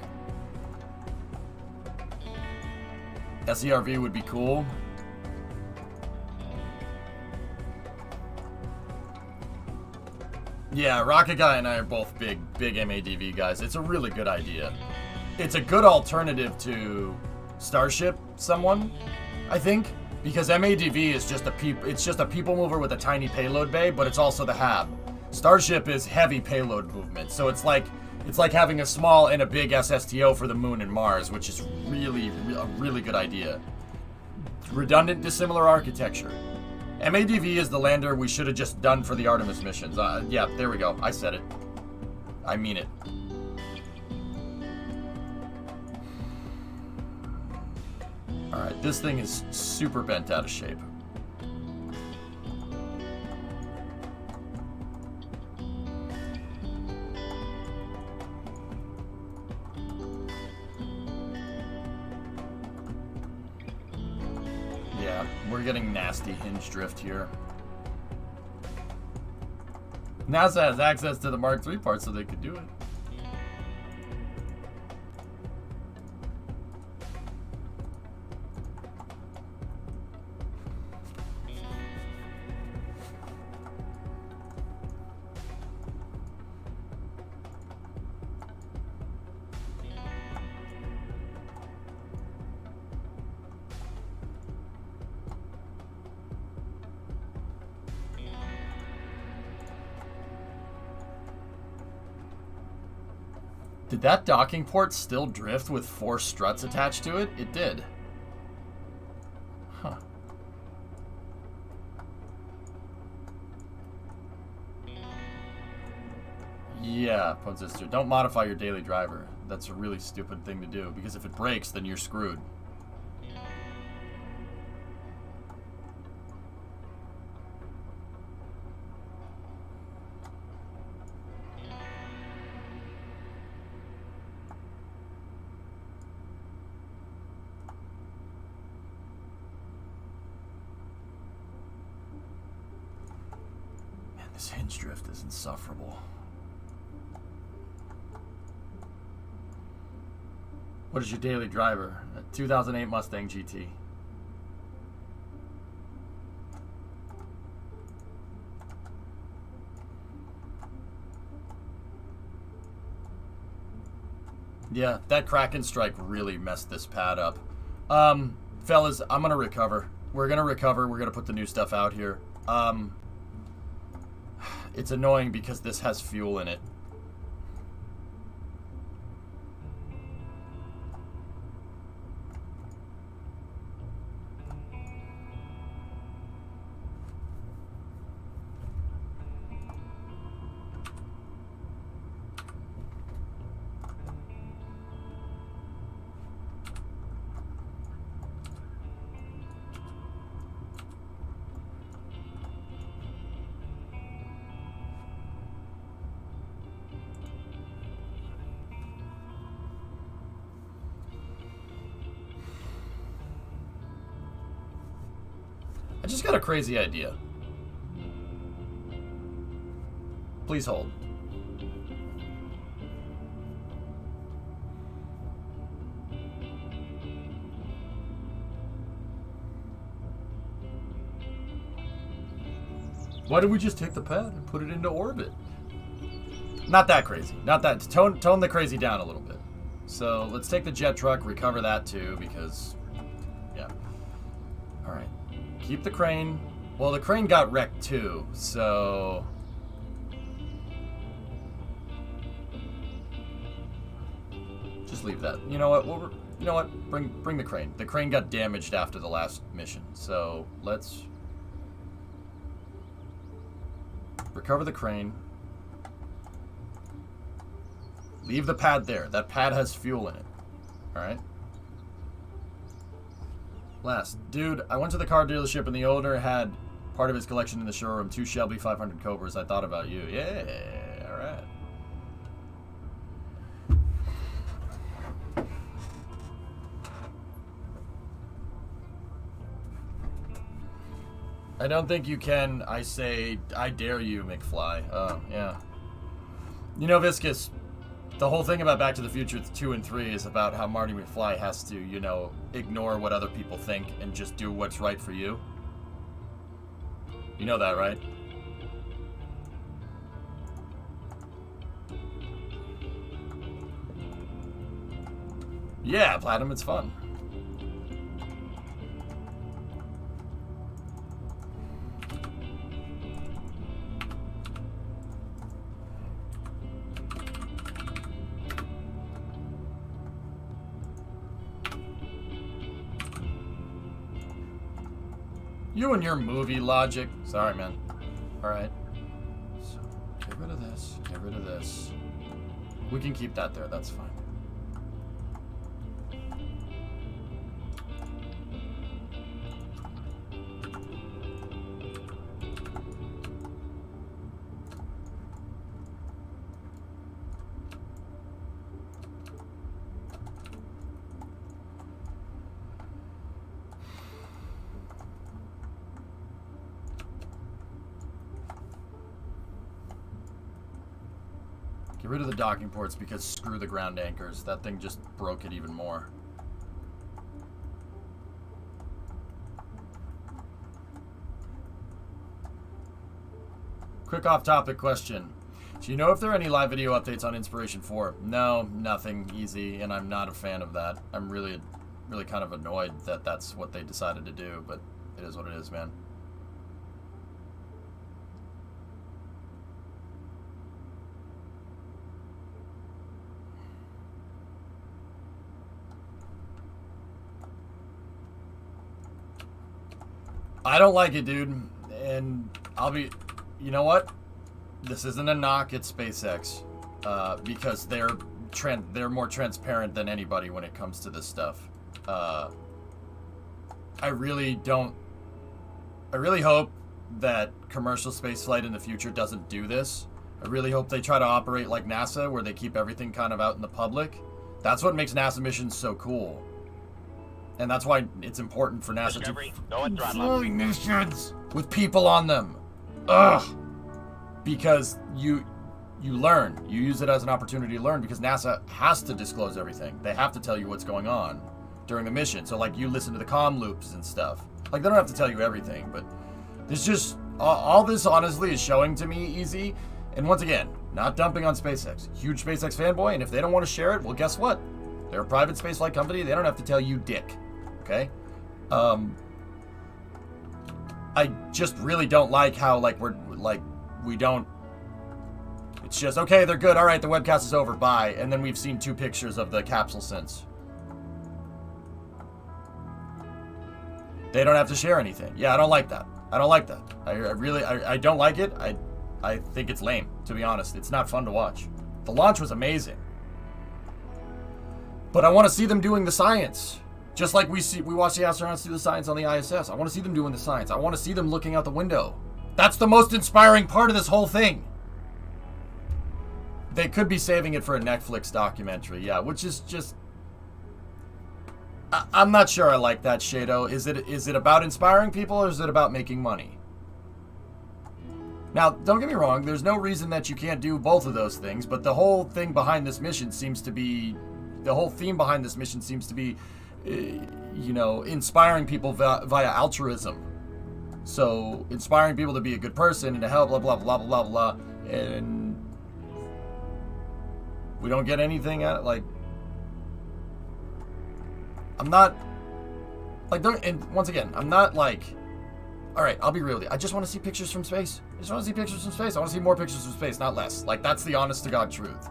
SERV would be cool. Yeah, Rocket Guy and I are both big MADV guys. It's a really good idea. It's a good alternative to Starship, I think, because MADV is just a people mover with a tiny payload bay, but it's also the hab. Starship is heavy payload movement, so it's like having a small and a big SSTO for the moon and Mars, which is really a really good idea. Redundant, dissimilar architecture. MADV is the lander we should have just done for the Artemis missions. Yeah, there we go. I said it. I mean it. Alright, this thing is super bent out of shape. Yeah, we're getting nasty hinge drift here. NASA has access to the Mark III parts, so they could do it. Did that docking port still drift with 4 struts attached to it? It did. Huh. Yeah, Pone Sister. Don't modify your daily driver. That's a really stupid thing to do, because if it breaks, then you're screwed. Man, this hinge drift is insufferable. What is your daily driver? A 2008 Mustang GT. Yeah, that Kraken strike really messed this pad up. Fellas, I'm gonna recover. We're gonna recover. We're gonna put the new stuff out here. It's annoying because this has fuel in it. I just got a crazy idea. Please hold. Why did we just take the pad and put it into orbit? Not that crazy. Not that. Tone the crazy down a little bit. So let's take the jet truck, recover that too, because, yeah. All right. Keep the crane. Well, the crane got wrecked too, so... Just leave that. You know what? You know what? Bring the crane. The crane got damaged after the last mission, so let's recover the crane. Leave the pad there. That pad has fuel in it. All right. Last. Dude, I went to the car dealership and the owner had part of his collection in the showroom. 2 Shelby 500 Cobras. I thought about you. Yeah, alright. I don't think you can. I say, I dare you, McFly. Oh, yeah. You know, Viscous, the whole thing about Back to the Future 2 and 3 is about how Marty McFly has to, you know, ignore what other people think and just do what's right for you. You know that, right? Yeah, Platinum, it's fun. You and your movie logic. Sorry, man. Alright. So, get rid of this. Get rid of this. We can keep that there. That's fine. Get rid of the docking ports because screw the ground anchors. That thing just broke it even more. Quick off-topic question. Do you know if there are any live video updates on Inspiration 4? No, nothing. Easy, and I'm not a fan of that. I'm really kind of annoyed that that's what they decided to do, but it is what it is, man. I don't like it, dude. And you know what? This isn't a knock at SpaceX, because they're more transparent than anybody when it comes to this stuff. I really hope that commercial spaceflight in the future doesn't do this. I really hope they try to operate like NASA, where they keep everything kind of out in the public. That's what makes NASA missions so cool. And that's why it's important for NASA Discovery, to go and throttle up. flying missions with people on them. Ugh. Because you learn. You use it as an opportunity to learn, because NASA has to disclose everything. They have to tell you what's going on during the mission. So like you listen to the comm loops and stuff. Like they don't have to tell you everything, but there's just all this honestly is showing to me easy. And once again, not dumping on SpaceX. Huge SpaceX fanboy, and if they don't want to share it, well, guess what? They're a private spaceflight company. They don't have to tell you dick. Okay? I just really don't like how we don't. It's just okay. They're good. All right, the webcast is over. Bye. And then we've seen 2 pictures of the capsule since. They don't have to share anything. Yeah, I don't like that. I don't like that. I don't like it. I think it's lame, to be honest. It's not fun to watch. The launch was amazing. But I want to see them doing the science. Just like we watch the astronauts do the science on the ISS. I want to see them doing the science. I want to see them looking out the window. That's the most inspiring part of this whole thing. They could be saving it for a Netflix documentary, yeah, which is just... I'm not sure I like that, Shado. Is it about inspiring people, or is it about making money? Now, don't get me wrong, there's no reason that you can't do both of those things, but the whole thing behind this mission seems to be... The whole theme behind this mission seems to be, inspiring people via altruism. So, inspiring people to be a good person and to help, blah, blah, blah, blah, blah, blah, and we don't get anything out of it, like... I'm not... and once again, I'm not like... Alright, I'll be real with you. I just want to see pictures from space. I just want to see pictures from space. I want to see more pictures from space, not less. Like, that's the honest-to-God truth.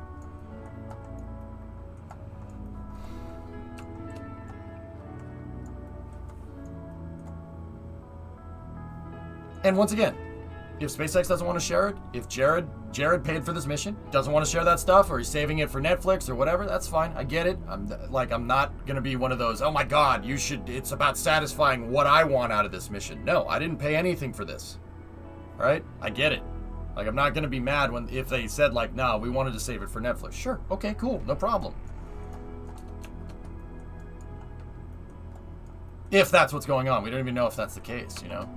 And once again, if SpaceX doesn't want to share it, if Jared paid for this mission, doesn't want to share that stuff, or he's saving it for Netflix or whatever, that's fine. I get it. I'm not going to be one of those, oh my God, it's about satisfying what I want out of this mission. No, I didn't pay anything for this. All right? I get it. Like, I'm not going to be mad if they said, like, no, we wanted to save it for Netflix. Sure. Okay, cool. No problem. If that's what's going on. We don't even know if that's the case, you know?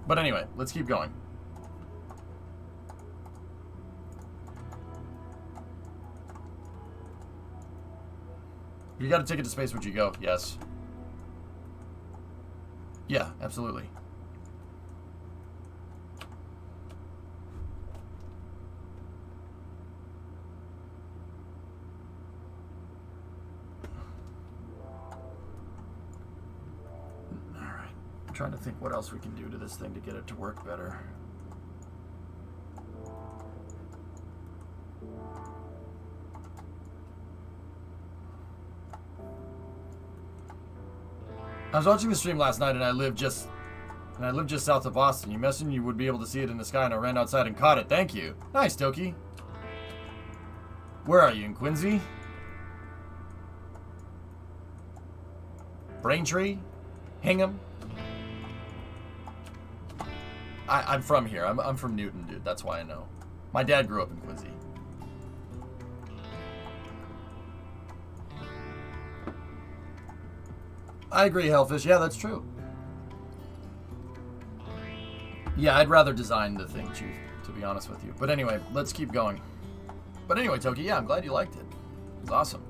But anyway, let's keep going. If you got a ticket to space, would you go? Yes. Yeah, absolutely. I'm trying to think what else we can do to this thing to get it to work better. I was watching the stream last night, and I live just south of Boston. You mentioned you would be able to see it in the sky, and I ran outside and caught it. Thank you. Nice, Toki. Where are you, in Quincy? Braintree? Hingham? I'm from here. I'm from Newton, dude. That's why I know. My dad grew up in Quincy. I agree, Hellfish. Yeah, that's true. Yeah, I'd rather design the thing, Chief, to be honest with you. But anyway, let's keep going. But anyway, Toki, yeah, I'm glad you liked it. It was awesome.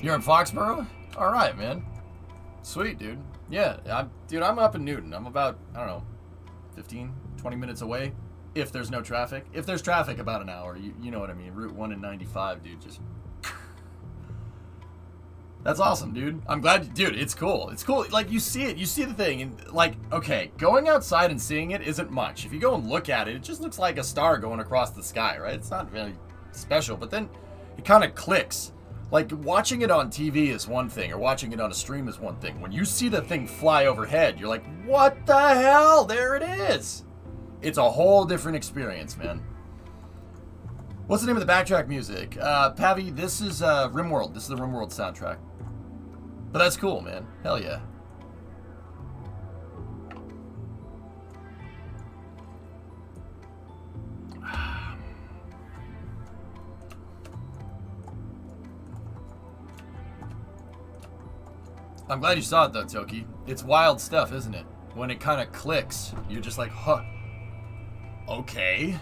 You're in Foxborough? All right, man. Sweet, dude. Yeah, I'm up in Newton. I'm about, I don't know, 15, 20 minutes away, if there's no traffic. If there's traffic, about an hour. You know what I mean. Route 1 and 95, dude, just... That's awesome, dude. I'm glad, dude, it's cool. It's cool. Like, you see it. You see the thing, and, like, okay, going outside and seeing it isn't much. If you go and look at it, it just looks like a star going across the sky, right? It's not special, but then it kind of clicks. Like, watching it on TV is one thing, or watching it on a stream is one thing. When you see the thing fly overhead, you're like, what the hell? There it is. It's a whole different experience, man. What's the name of the backtrack music? Pavi, this is RimWorld. This is the RimWorld soundtrack. But that's cool, man. Hell yeah. I'm glad you saw it, though, Toki. It's wild stuff, isn't it? When it kind of clicks, you're just like, huh. Okay.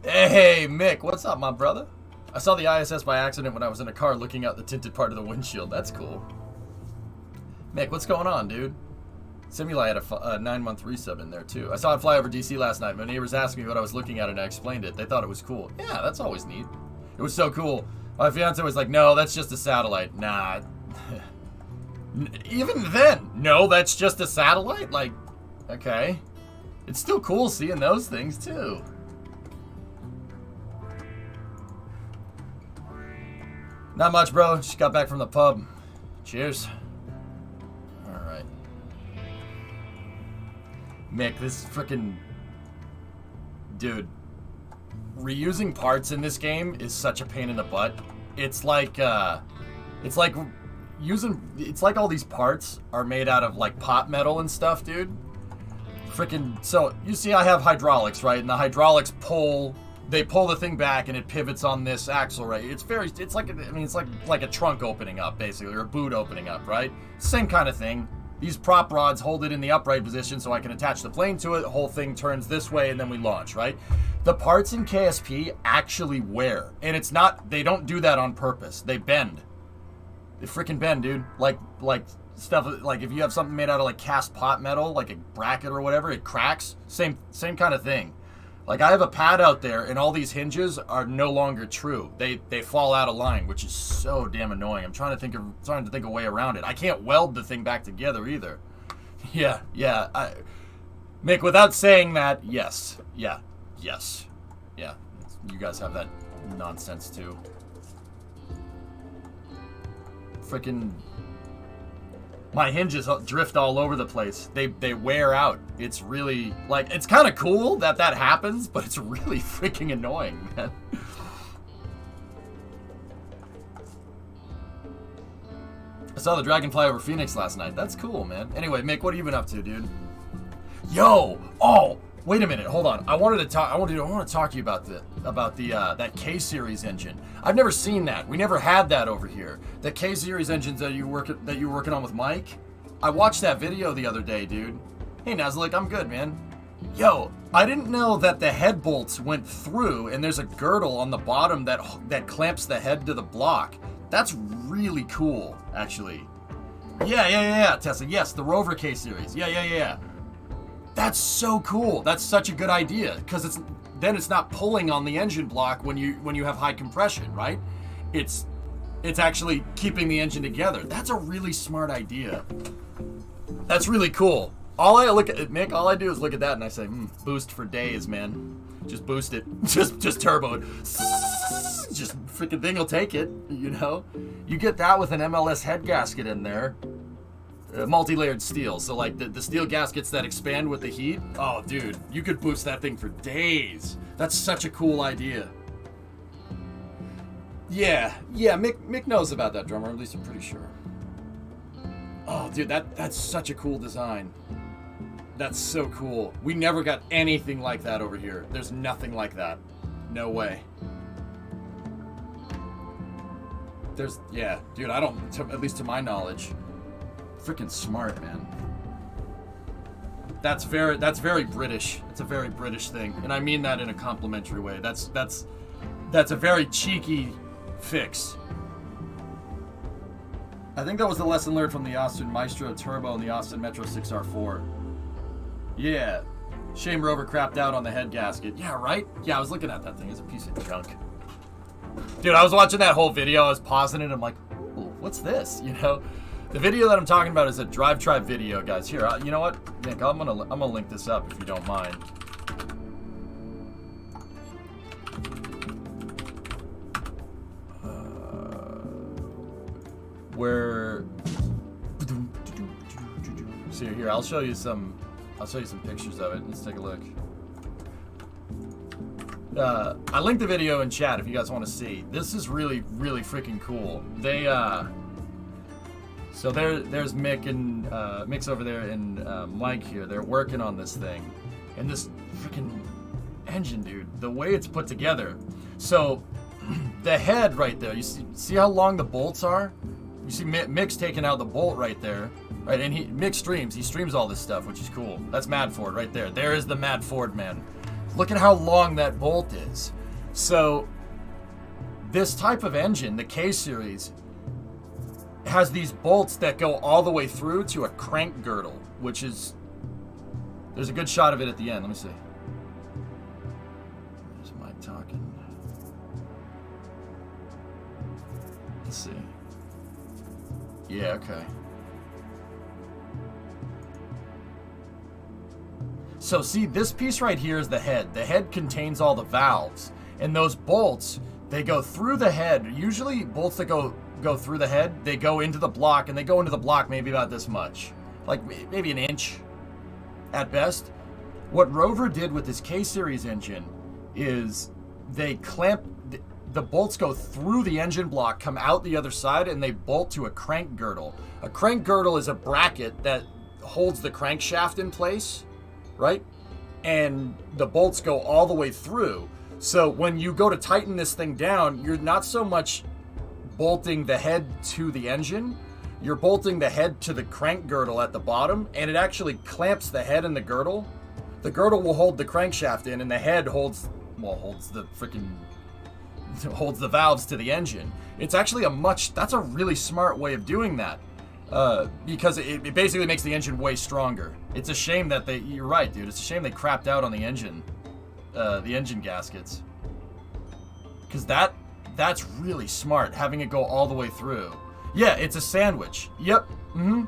Hey, Mick, what's up, my brother? I saw the ISS by accident when I was in a car looking out the tinted part of the windshield. That's cool. Mick, what's going on, dude? Simuli had a 9-month resub in there, too. I saw it fly over DC last night. My neighbors asked me what I was looking at, and I explained it. They thought it was cool. Yeah, that's always neat. It was so cool. My fiance was like, no, that's just a satellite. Nah. Even then, no, that's just a satellite? Like, okay. It's still cool seeing those things, too. Not much, bro. Just got back from the pub. Cheers. Alright. Mick, this freaking... Dude. Reusing parts in this game is such a pain in the butt. It's like all these parts are made out of, like, pot metal and stuff, dude. Freaking... So, you see I have hydraulics, right? And the hydraulics pull... They pull the thing back and it pivots on this axle, right? It's like a trunk opening up, basically, or a boot opening up, right? Same kind of thing. These prop rods hold it in the upright position so I can attach the plane to it. The whole thing turns this way and then we launch, right? The parts in KSP actually wear. And it's not, they don't do that on purpose. They bend. They freaking bend, dude. Like stuff, like if you have something made out of like cast pot metal, like a bracket or whatever, it cracks. Same kind of thing. Like, I have a pad out there, and all these hinges are no longer true. They fall out of line, which is so damn annoying. I'm trying to think a way around it. I can't weld the thing back together either. Yeah. Mick, without saying that, yes. Yeah. You guys have that nonsense too. Freaking... My hinges drift all over the place. They wear out. It's really, like, it's kind of cool that happens, but it's really freaking annoying, man. I saw the dragon fly over Phoenix last night. That's cool, man. Anyway, Mick, what have you been up to, dude? Yo! Oh! Wait a minute, hold on. I want to talk to you about that K-series engine. I've never seen that. We never had that over here. The K-series engines that you were working on with Mike. I watched that video the other day, dude. Hey, Nazlik, I'm good, man. Yo, I didn't know that the head bolts went through and there's a girdle on the bottom that clamps the head to the block. That's really cool, actually. Yeah, Tesla. Yes, the Rover K-series. Yeah. That's so cool. That's such a good idea because it's not pulling on the engine block when you have high compression, right? It's actually keeping the engine together. That's a really smart idea. That's really cool. All I look at, Mick, all I do is look at that and I say, boost for days, man. Just boost it. Just turbo it. Just freaking thing will take it, you know? You get that with an MLS head gasket in there. Multi-layered steel, so like the steel gaskets that expand with the heat. Oh, dude, you could boost that thing for days. That's such a cool idea. Yeah, Mick knows about that, drummer. At least I'm pretty sure. Oh, dude, that's such a cool design. That's so cool. We never got anything like that over here. There's nothing like that. No way. Dude, I don't, at least to my knowledge. Freaking smart, man. That's very British. It's a very British thing, and I mean that in a complimentary way. That's a very cheeky fix. I think that was the lesson learned from the Austin Maestro Turbo and the Austin Metro 6R4. Yeah. Shame Rover crapped out on the head gasket. Yeah, right? Yeah, I was looking at that thing. It's a piece of junk. Dude, I was watching that whole video. I was pausing it. I'm like, ooh, what's this? You know? The video that I'm talking about is a Drive Tribe video, guys. Here, you know what, Nick? I'm gonna link this up if you don't mind. Where? See here, I'll show you some pictures of it. Let's take a look. I linked the video in chat if you guys want to see. This is really, really freaking cool. They so there's Mick and Mick's over there and Mike here. They're working on this thing, and this freaking engine, dude. The way it's put together. So the head right there. You see how long the bolts are? You see Mick's taking out the bolt right there, right? And Mick streams. He streams all this stuff, which is cool. That's Mad Ford right there. There is the Mad Ford man. Look at how long that bolt is. So this type of engine, the K series, has these bolts that go all the way through to a crank girdle, which is, there's a good shot of it at the end. Let me see. There's Mike talking. Let's see. Yeah, okay. So see, this piece right here is the head. The head contains all the valves. And those bolts, they go through the head. Usually bolts that go through the head, they go into the block, and they go into the block maybe about this much. Like maybe an inch at best. What Rover did with his K-Series engine is they clamp, the bolts go through the engine block, come out the other side, and they bolt to a crank girdle. A crank girdle is a bracket that holds the crankshaft in place, right? And the bolts go all the way through. So when you go to tighten this thing down, you're not so much bolting the head to the engine, you're bolting the head to the crank girdle at the bottom, and it actually clamps the head and the girdle. The girdle will hold the crankshaft in, and the head holds the valves to the engine. It's actually that's a really smart way of doing that. Because it basically makes the engine way stronger. It's a shame that you're right, dude. It's a shame they crapped out on the engine gaskets. Because that's really smart, having it go all the way through. Yeah, it's a sandwich. Yep. Mm-hmm.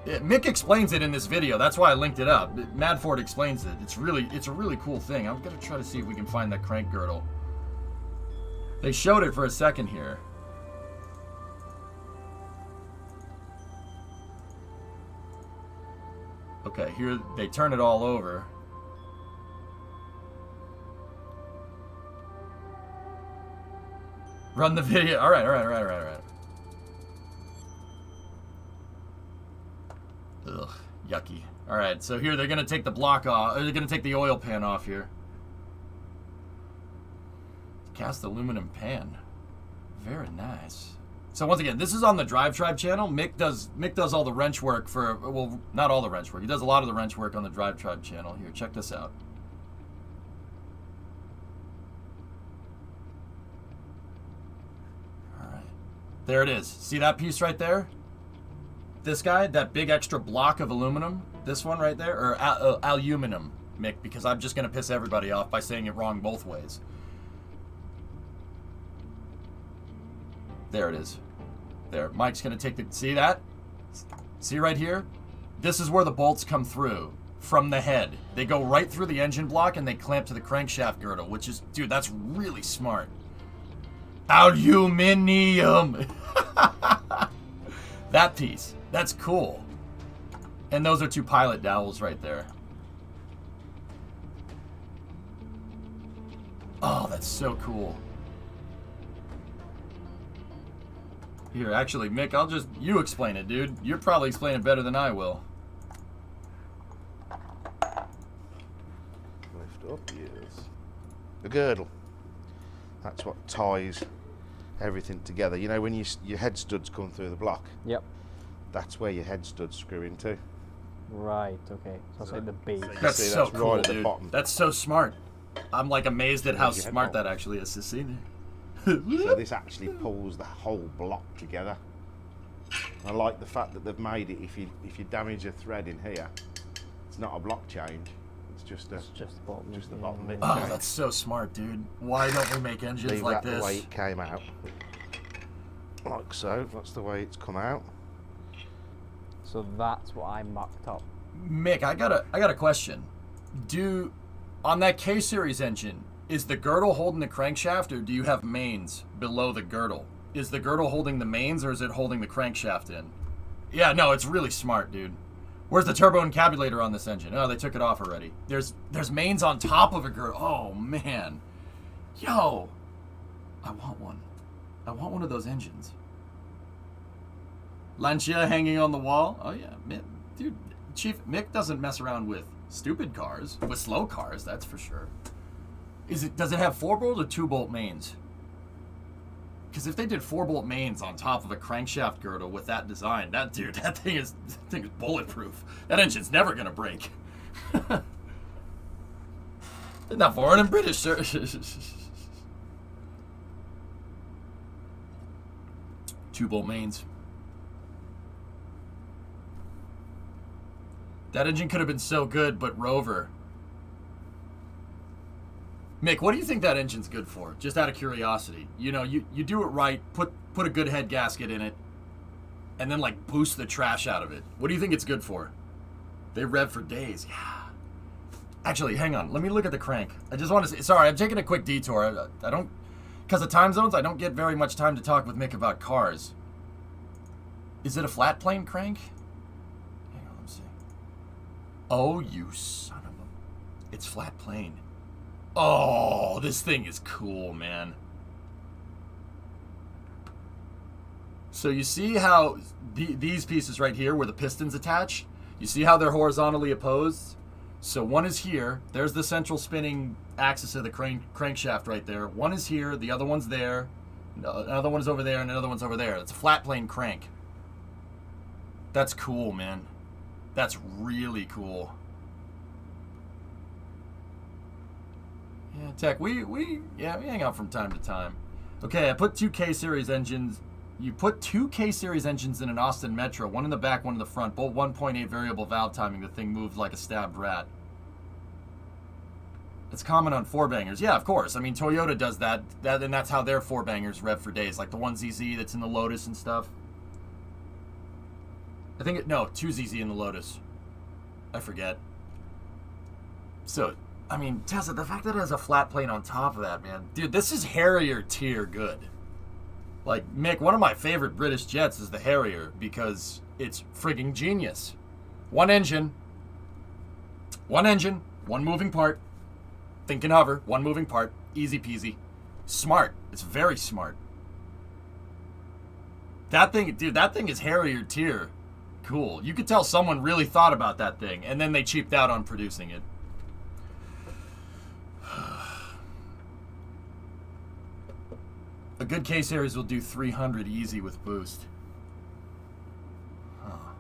Yeah, Mick explains it in this video. That's why I linked it up. Mad Ford explains it. It's a really cool thing. I'm gonna try to see if we can find that crank girdle. They showed it for a second here. Okay, here they turn it all over. Run the video. All right. Ugh, yucky. All right, so here they're gonna take the block off. They're gonna take the oil pan off here. Cast aluminum pan. Very nice. So once again, this is on the Drive Tribe channel. Mick does all the wrench work for, well, not all the wrench work. He does a lot of the wrench work on the Drive Tribe channel. Here, check this out. All right. There it is. See that piece right there? This guy, that big extra block of aluminum, this one right there, or aluminum, Mick, because I'm just going to piss everybody off by saying it wrong both ways. There it is. There. Mike's going to take the... See that? See right here? This is where the bolts come through from the head. They go right through the engine block and they clamp to the crankshaft girdle, which is... Dude, that's really smart. Aluminium! That piece. That's cool. And those are two pilot dowels right there. Oh, that's so cool. Here, actually, Mick, you explain it, dude. You'll probably explain it better than I will. Lift up, yes. The girdle. That's what ties everything together. You know when your head studs come through the block? Yep. That's where your head studs screw into. Right, okay. So it's like the base. That's see, so that's cool, right at the dude. bottom. That's so smart. I'm like amazed at how There's your smart head that actually is to see. So this actually pulls the whole block together. I like the fact that they've made it, if you damage a thread in here, it's not a block change. It's just the bottom bit. Oh, that's so smart, dude. Why don't we make engines Leave like that this? the way it came out. Like so. That's the way it's come out. So that's what I mucked up. Mick, I got a question. On that K series engine, is the girdle holding the crankshaft, or do you have mains below the girdle? Is the girdle holding the mains, or is it holding the crankshaft in? Yeah, no, it's really smart, dude. Where's the turbo encabulator on this engine? Oh, they took it off already. There's mains on top of a girdle. Oh man, yo, I want one. I want one of those engines. Lancia hanging on the wall. Oh yeah, dude. Chief Mick doesn't mess around with stupid cars, with slow cars, that's for sure. Does it have 4-bolt or 2-bolt mains? Because if they did 4-bolt mains on top of a crankshaft girdle with that design, that thing is bulletproof. That engine's never gonna break. They're not foreign and British, sir. 2-bolt mains. That engine could have been so good, but Rover. Mick, what do you think that engine's good for? Just out of curiosity. You know, you do it right, put a good head gasket in it, and then like boost the trash out of it. What do you think it's good for? They rev for days. Yeah. Actually, hang on. Let me look at the crank. I just want to say, sorry, I'm taking a quick detour. I don't, because of time zones, I don't get very much time to talk with Mick about cars. Is it a flat plane crank? Hang on, let me see. Oh, you son of a... It's flat plane. Oh, this thing is cool, man. So you see how these pieces right here where the pistons attach, you see how they're horizontally opposed? So one is here. There's the central spinning axis of the crankshaft right there. One is here. The other one's there. Another one's over there, and another one's over there. It's a flat plane crank. That's cool, man. That's really cool. Yeah, Tech, we hang out from time to time. Okay, I put 2 K series engines. You put 2 K series engines in an Austin Metro, one in the back, one in the front, both 1.8 variable valve timing. The thing moved like a stabbed rat. It's common on 4-bangers. Yeah, of course. I mean, Toyota does that, and that's how their 4-bangers rev for days, like the 1ZZ that's in the Lotus and stuff. I think no, 2ZZ in the Lotus. I forget. So, I mean, Tessa, the fact that it has a flat plane on top of that, man. Dude, this is Harrier tier good. Like, Mick, one of my favorite British jets is the Harrier because it's frigging genius. One engine, one moving part. Think and hover, one moving part. Easy peasy. Smart. It's very smart. That thing, dude, that thing is Harrier tier. Cool. You could tell someone really thought about that thing, and then they cheaped out on producing it. A good K series will do 300 easy with boost. Huh.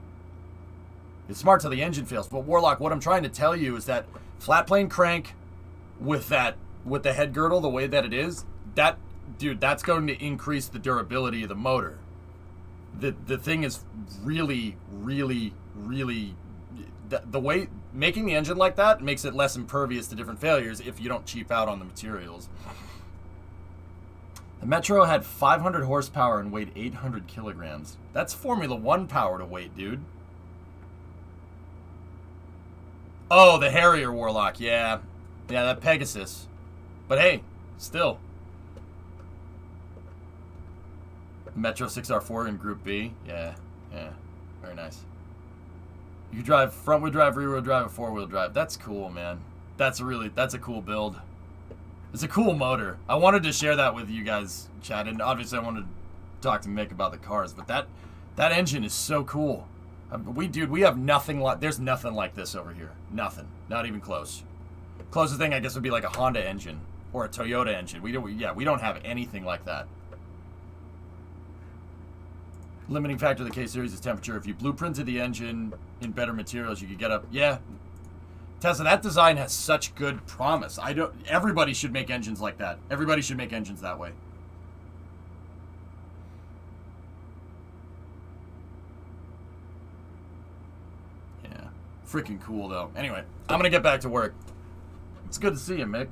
It's smart till the engine fails. But Warlock, what I'm trying to tell you is that flat plane crank with the head girdle the way that it is, that's going to increase the durability of the motor. The thing is really, really, really, the way making the engine like that makes it less impervious to different failures if you don't cheap out on the materials. The Metro had 500 horsepower and weighed 800 kilograms. That's Formula 1 power to weight, dude. Oh, the Harrier, Warlock. Yeah, that Pegasus. But hey, still. Metro 6R4 in Group B. Yeah, very nice. You can drive front-wheel drive, rear-wheel drive, and 4-wheel drive. That's cool, man. That's a cool build. It's a cool motor. I wanted to share that with you guys, Chad, and obviously I wanted to talk to Mick about the cars, but that engine is so cool. We have nothing like, there's nothing like this over here. Nothing. Not even close. Closest thing I guess would be like a Honda engine or a Toyota engine. We don't have anything like that. Limiting factor of the K series is temperature. If you blueprinted the engine in better materials, you could get up. Yeah. Tesla, that design has such good promise. Everybody should make engines like that. Everybody should make engines that way. Yeah. Freaking cool though. Anyway, I'm gonna get back to work. It's good to see you, Mick.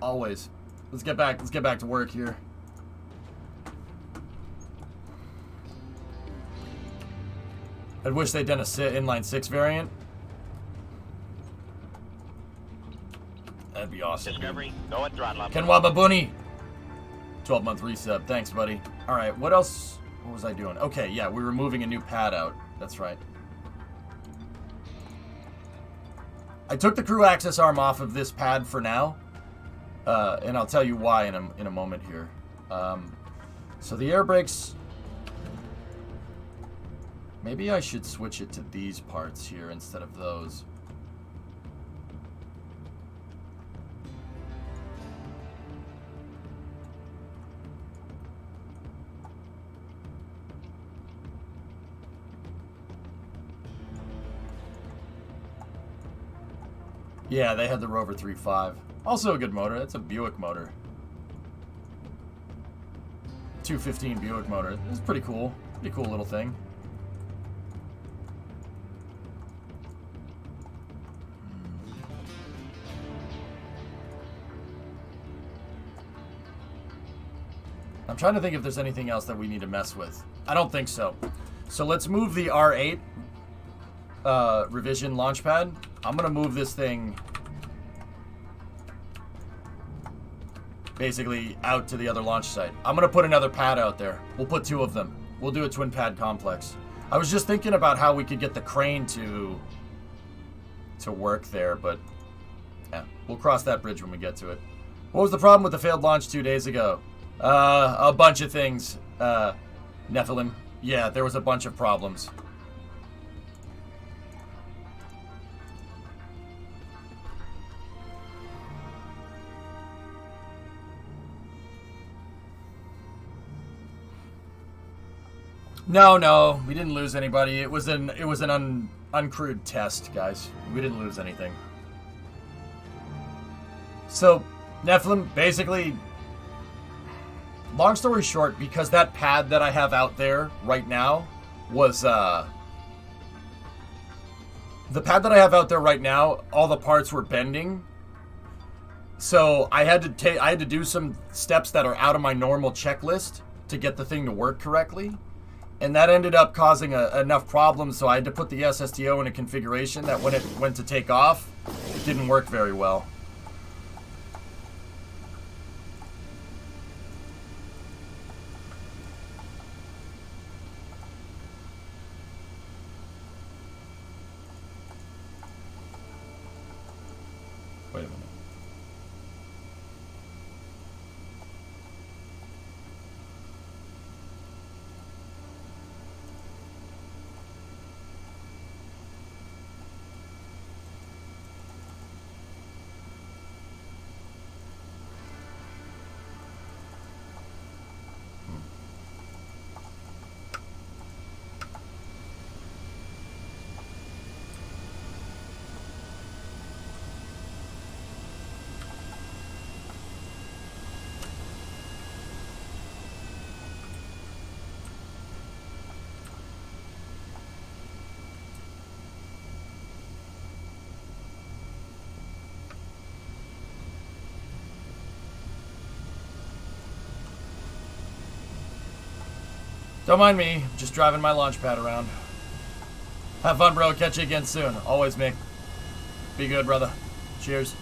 Always. Let's get back to work here. I wish they'd done a inline 6 variant. That'd be awesome. Discovery, go at throttle up. Kenwa Babuni! 12-month resub. Thanks, buddy. Alright, what else? What was I doing? Okay, yeah, we were moving a new pad out. That's right. I took the crew access arm off of this pad for now. And I'll tell you why in a moment here. So the air brakes... Maybe I should switch it to these parts here instead of those. Yeah, they had the Rover 3.5. Also a good motor. That's a Buick motor. 215 Buick motor. It's pretty cool. Pretty cool little thing. I'm trying to think if there's anything else that we need to mess with. I don't think so. So let's move the R8 revision launchpad. I'm going to move this thing basically out to the other launch site. I'm going to put another pad out there. We'll put 2 of them. We'll do a twin pad complex. I was just thinking about how we could get the crane to work there, but yeah, we'll cross that bridge when we get to it. What was the problem with the failed launch 2 days ago? A bunch of things, Nephilim. Yeah, there was a bunch of problems. No, we didn't lose anybody. It was an uncrewed test, guys. We didn't lose anything. So, Nephilim, basically, long story short, because that pad that I have out there right now was, the pad that I have out there right now, all the parts were bending. So I had to do some steps that are out of my normal checklist to get the thing to work correctly. And that ended up causing enough problems, so I had to put the SSTO in a configuration that when it went to take off, it didn't work very well. Wait a minute. Don't mind me, I'm just driving my launch pad around. Have fun, bro. Catch you again soon. Always, Mick. Be good, brother. Cheers.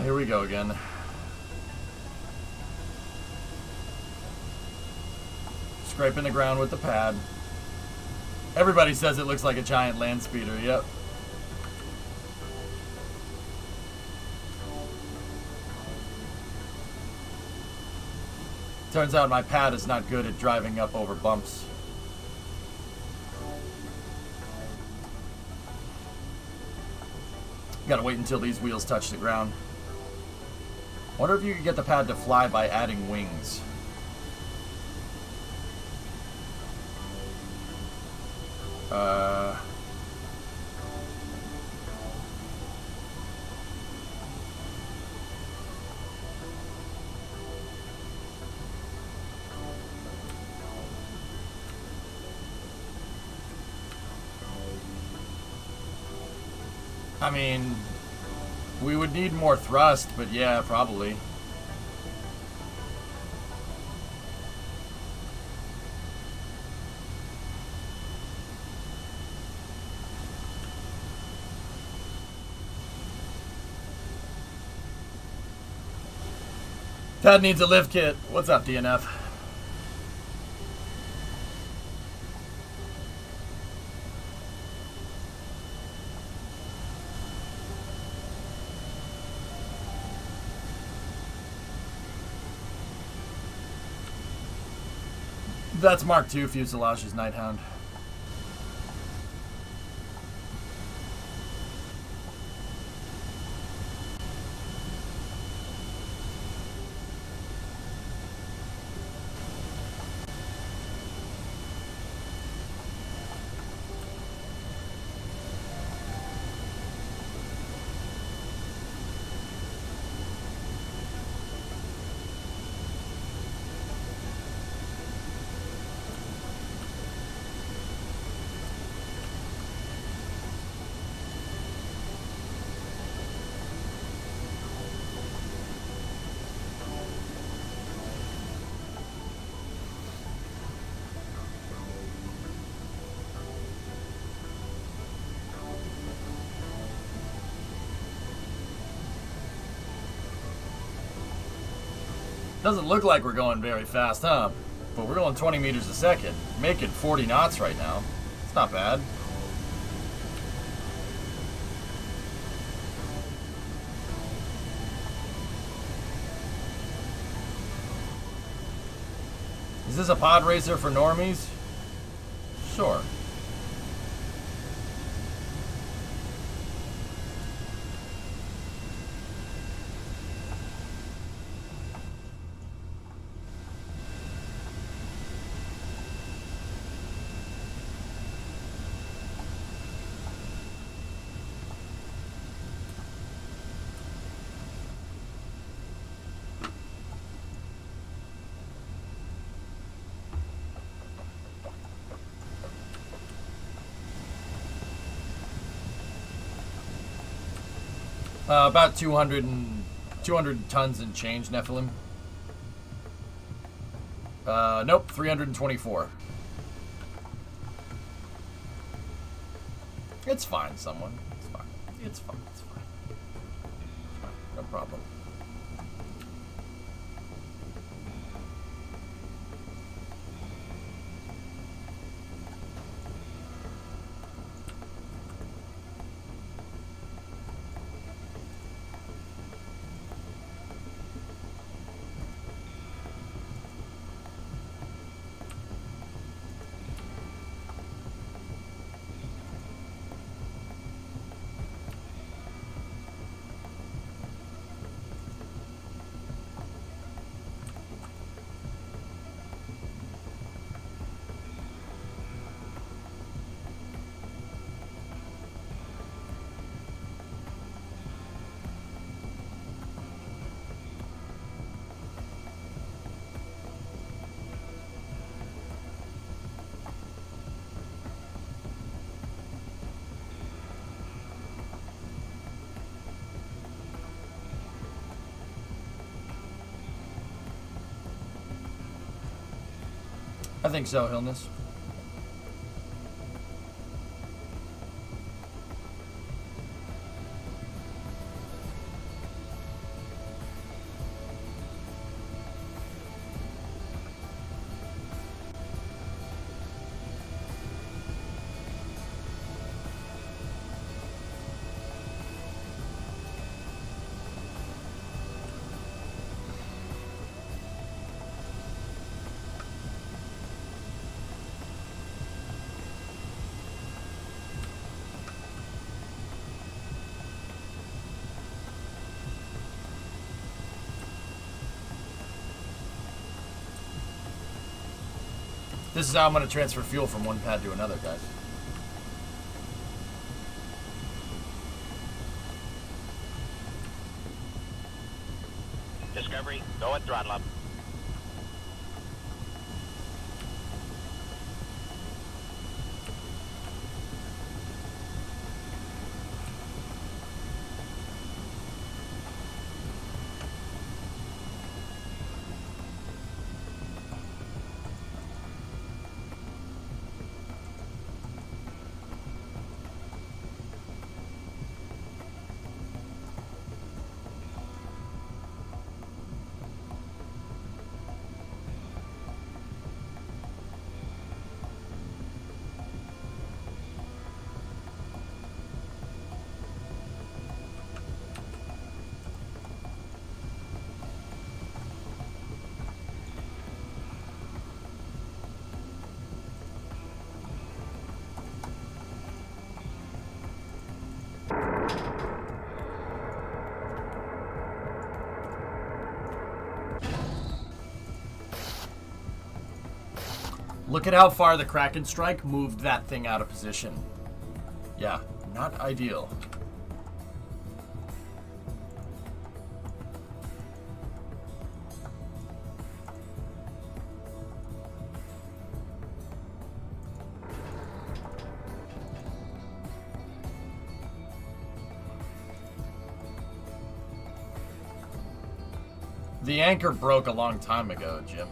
Here we go again. Scraping the ground with the pad. Everybody says it looks like a giant land speeder, yep. Turns out my pad is not good at driving up over bumps. Gotta wait until these wheels touch the ground. Wonder if you could get the pad to fly by adding wings. I mean, we would need more thrust, but yeah, probably. Tad needs a lift kit. What's up, DNF? That's Mark II fuselage's Nighthound. Doesn't look like we're going very fast, huh? But we're going 20 meters a second, making 40 knots right now. It's not bad. Is this a pod racer for normies? Sure. About 200 tons and change, Nephilim. Nope, 324. It's fine, someone. It's fine. It's fine. It's fine. No problem. I think so, Hillness. This is how I'm going to transfer fuel from one pad to another, guys. Discovery, go at throttle up. Look at how far the Kraken strike moved that thing out of position. Yeah, not ideal. The anchor broke a long time ago, Jim.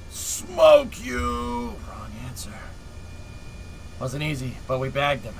Smoke you! Wrong answer. Wasn't easy, but we bagged him.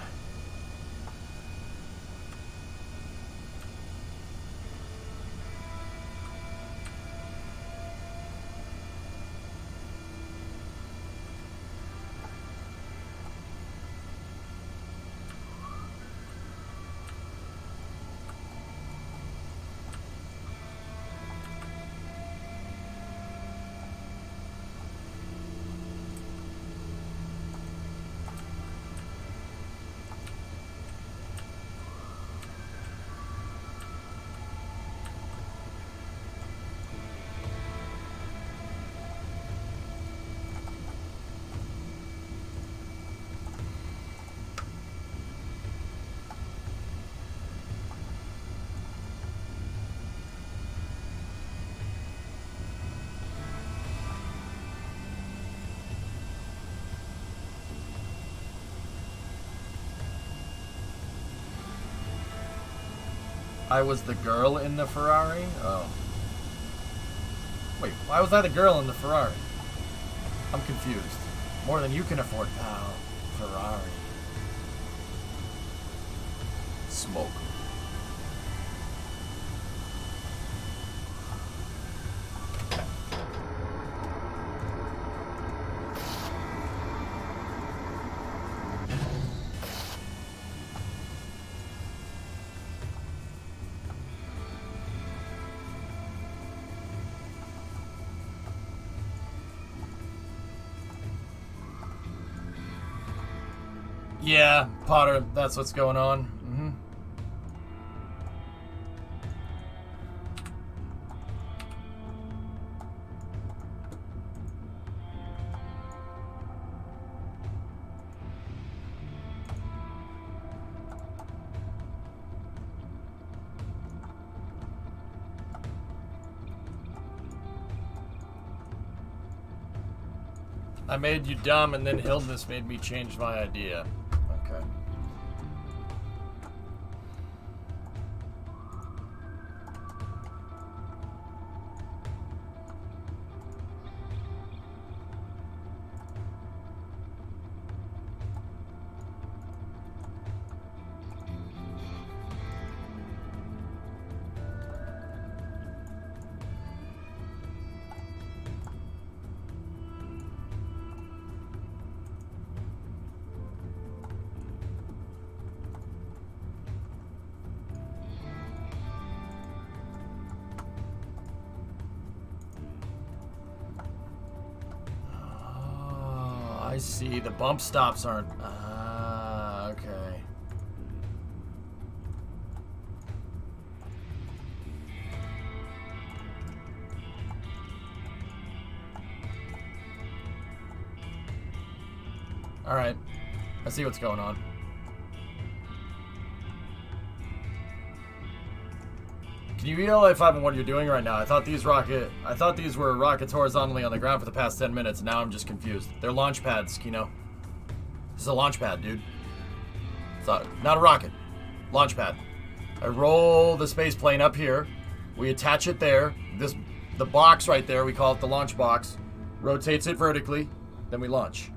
I was the girl in the Ferrari? Oh. Wait, why was I the girl in the Ferrari? I'm confused. More than you can afford, pal. Ferrari. Smoke. Yeah, Potter, that's what's going on. Mm-hmm. I made you dumb, and then Hildness made me change my idea. Okay. I see. The bump stops aren't... Ah, okay. Alright. I see what's going on. Can you yell if I'm what you're doing right now? I thought these were rockets horizontally on the ground for the past 10 minutes. Now I'm just confused. They're launch pads, Kino. This is a launch pad, dude. It's not a rocket. Launch pad. I roll the space plane up here. We attach it there. The box right there, we call it the launch box. Rotates it vertically. Then we launch.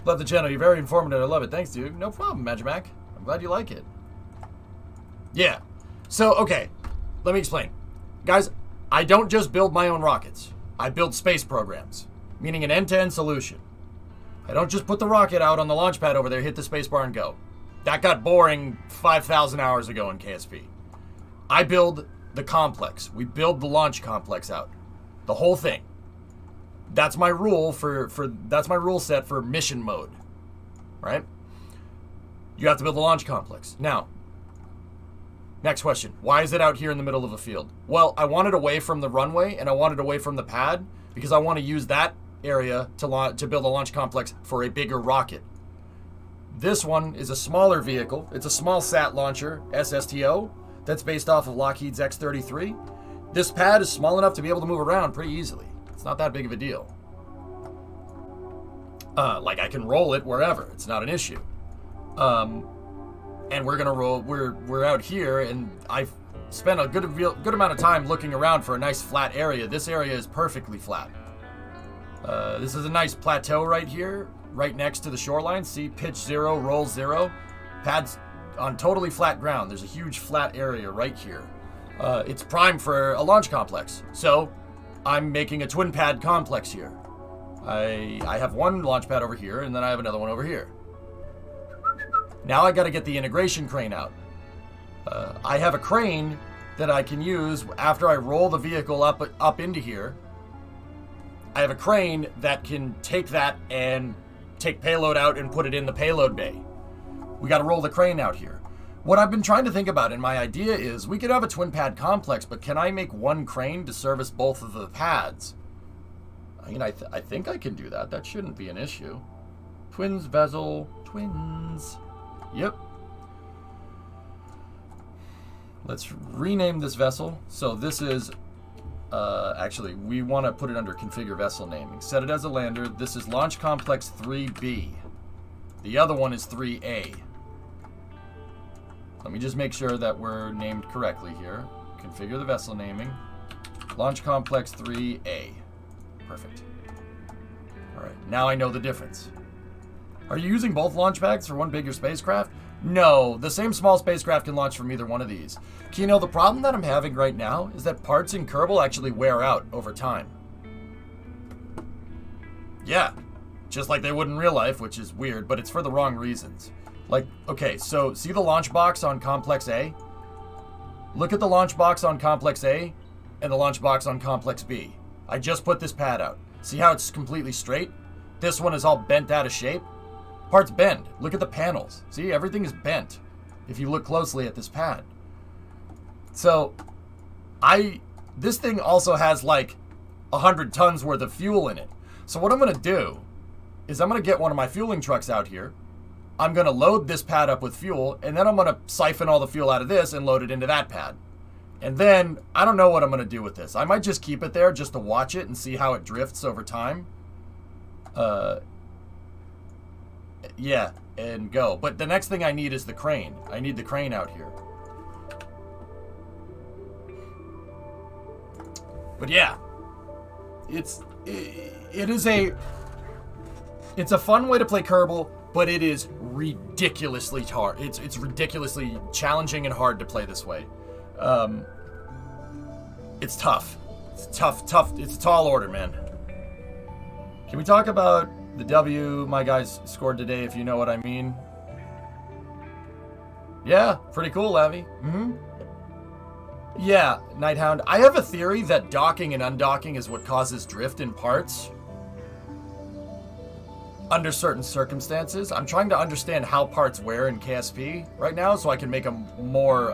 Love the channel. You're very informative. I love it. Thanks, dude. No problem, Magimac. I'm glad you like it. Yeah. So, okay. Let me explain. Guys, I don't just build my own rockets. I build space programs, meaning an end-to-end solution. I don't just put the rocket out on the launch pad over there, hit the spacebar, and go. That got boring 5,000 hours ago in KSP. I build the complex. We build the launch complex out. The whole thing. That's my rule that's my rule set for mission mode. Right? You have to build the launch complex. Now, next question. Why is it out here in the middle of a field? Well, I want it away from the runway and I want it away from the pad because I want to use that area to build a launch complex for a bigger rocket. This one is a smaller vehicle. It's a small sat launcher, SSTO, that's based off of Lockheed's X-33. This pad is small enough to be able to move around pretty easily. It's not that big of a deal. Like I can roll it wherever. It's not an issue. And we're gonna roll. We're out here, and I've spent a good amount of time looking around for a nice flat area. This area is perfectly flat. This is a nice plateau right here, right next to the shoreline. See, pitch 0, roll 0. Pads on totally flat ground. There's a huge flat area right here. It's prime for a launch complex. So I'm making a twin pad complex here. I have one launch pad over here, and then I have another one over here. Now I got to get the integration crane out. I have a crane that I can use after I roll the vehicle up into here. I have a crane that can take that and take payload out and put it in the payload bay. We got to roll the crane out here. What I've been trying to think about, and my idea is, we could have a twin pad complex, but can I make one crane to service both of the pads? I mean, I think I can do that. That shouldn't be an issue. Twins, bezel, twins. Yep. Let's rename this vessel. So this is, actually, we want to put it under configure vessel naming. Set it as a lander. This is Launch Complex 3B. The other one is 3A. Let me just make sure that we're named correctly here. Configure the vessel naming. Launch Complex 3A. Perfect. All right, now I know the difference. Are you using both launch pads for one bigger spacecraft? No, the same small spacecraft can launch from either one of these. Kino, the problem that I'm having right now is that parts in Kerbal actually wear out over time. Yeah, just like they would in real life, which is weird, but it's for the wrong reasons. Like, okay, so see the launch box on Complex A? Look at the launch box on Complex A and the launch box on Complex B. I just put this pad out. See how it's completely straight? This one is all bent out of shape. Parts bend. Look at the panels. See, everything is bent if you look closely at this pad. So, this thing also has like 100 tons worth of fuel in it. So what I'm going to do is I'm going to get one of my fueling trucks out here. I'm going to load this pad up with fuel, and then I'm going to siphon all the fuel out of this and load it into that pad. And then, I don't know what I'm going to do with this. I might just keep it there just to watch it and see how it drifts over time. Yeah, and go. But the next thing I need is the crane. I need the crane out here. But yeah, it's a fun way to play Kerbal, but it is ridiculously hard. It's ridiculously challenging and hard to play this way. It's tough. It's tough. It's a tall order, man. Can we talk about the W my guys scored today, if you know what I mean? Yeah, pretty cool, Lavi. Mm-hmm. Yeah, Nighthound. I have a theory that docking and undocking is what causes drift in parts. Under certain circumstances. I'm trying to understand how parts wear in KSP right now so I can make them more,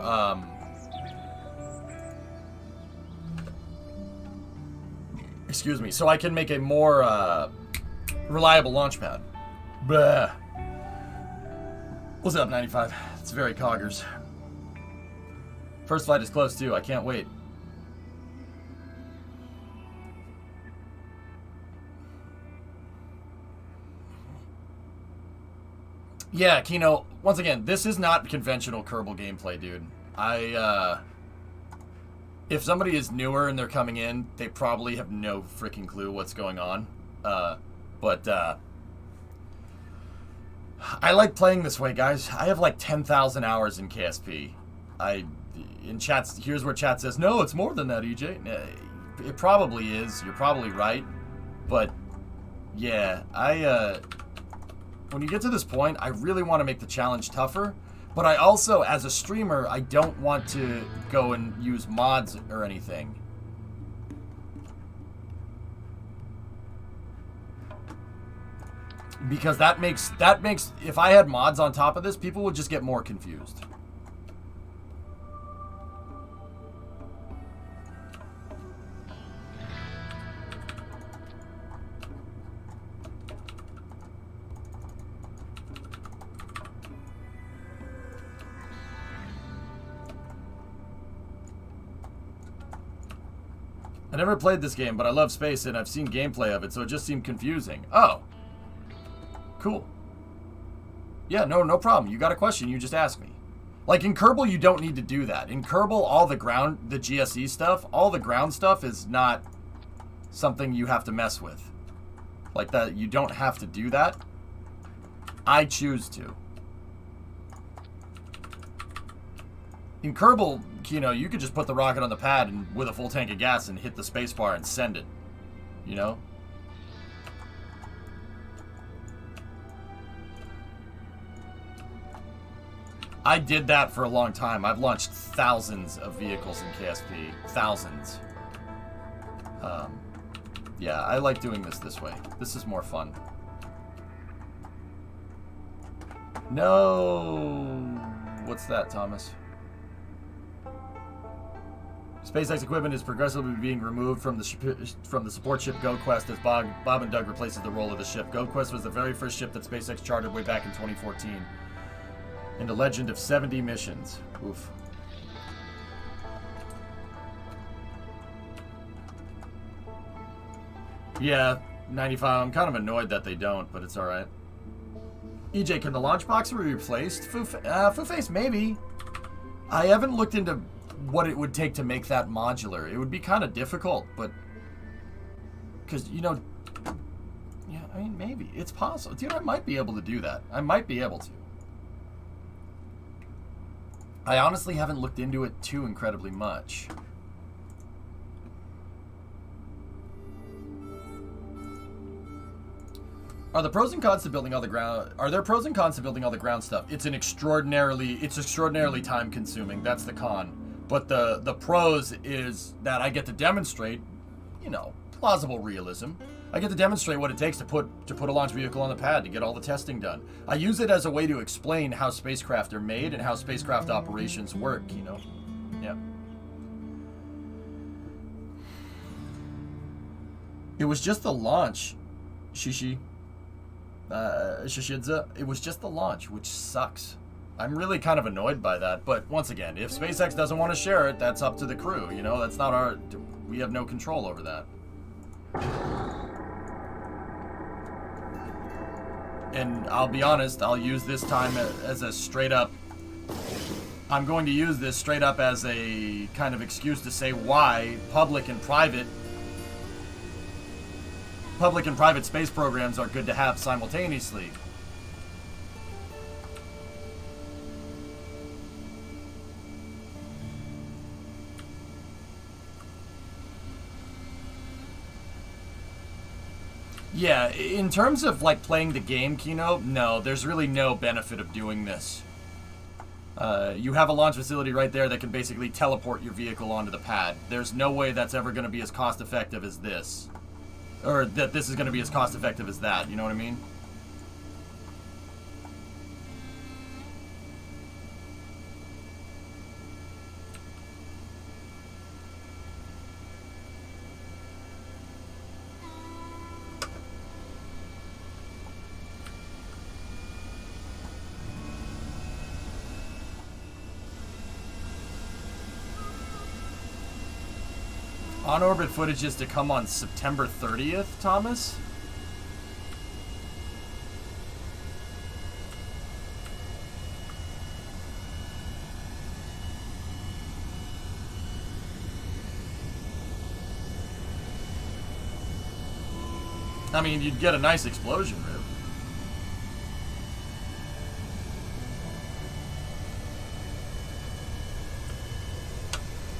excuse me, so I can make a more, reliable launch pad. Blah. What's up, 95? It's very coggers. First flight is close too. I can't wait. Yeah, Kino, once again, this is not conventional Kerbal gameplay, dude. If somebody is newer and they're coming in, they probably have no freaking clue what's going on. But I like playing this way, guys. I have like 10,000 hours in KSP. In chats, here's where chat says, no, it's more than that, EJ. It probably is. You're probably right. But, yeah, when you get to this point, I really want to make the challenge tougher. But I also, as a streamer, I don't want to go and use mods or anything. Because that makes, if I had mods on top of this, people would just get more confused. I never played this game, but I love space and I've seen gameplay of it, so it just seemed confusing. Oh. Cool. Yeah, no problem. You got a question, you just ask me. Like in Kerbal, you don't need to do that. In Kerbal, all the GSE stuff, all the ground stuff is not something you have to mess with. Like that, you don't have to do that. I choose to. In Kerbal, you know, you could just put the rocket on the pad and with a full tank of gas and hit the spacebar and send it. You know? I did that for a long time. I've launched thousands of vehicles in KSP. Thousands. Yeah, I like doing this way. This is more fun. No. What's that, Thomas? SpaceX equipment is progressively being removed from the support ship GoQuest as Bob and Doug replaces the role of the ship. GoQuest was the very first ship that SpaceX chartered way back in 2014. And a legend of 70 missions. Oof. Yeah, 95. I'm kind of annoyed that they don't, but it's alright. EJ, can the launch box be replaced? Foo-Face, maybe. I haven't looked into what it would take to make that modular. It would be kind of difficult, but... Because, you know... Yeah, I mean, maybe. It's possible. Dude, I might be able to do that. I might be able to. I honestly haven't looked into it too incredibly much. Are there pros and cons to building all the ground stuff? It's extraordinarily time consuming. That's the con. But the pros is that I get to demonstrate, you know, plausible realism. I get to demonstrate what it takes to put a launch vehicle on the pad, to get all the testing done. I use it as a way to explain how spacecraft are made and how spacecraft operations work, you know? Yeah. It was just the launch, Shishidza. It was just the launch, which sucks. I'm really kind of annoyed by that, but once again, if SpaceX doesn't want to share it, that's up to the crew, you know? That's not our... We have no control over that. And I'll be honest, I'll use this time as a straight up... I'm going to use this straight up as a kind of excuse to say why public and private space programs are good to have simultaneously. Yeah, in terms of like playing the game, Kino, no, there's really no benefit of doing this. You have a launch facility right there that can basically teleport your vehicle onto the pad. There's no way that's ever going to be as cost effective as this. Or that this is going to be as cost effective as that, you know what I mean? On-orbit footage is to come on September 30th, Thomas? I mean, you'd get a nice explosion, Rip.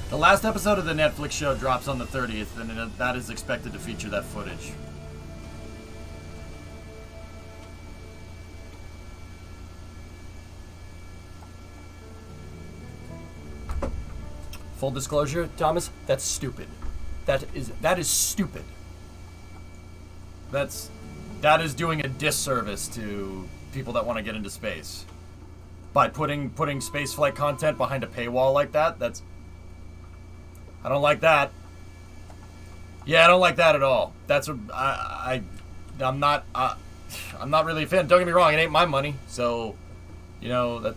The last episode of the Netflix show drops on the 30th, and that is expected to feature that footage. Full disclosure, Thomas, that's stupid. That is stupid. That is doing a disservice to people that want to get into space. By putting spaceflight content behind a paywall like that, I don't like that. Yeah, I don't like that at all. I'm not really a fan. Don't get me wrong, it ain't my money, so you know,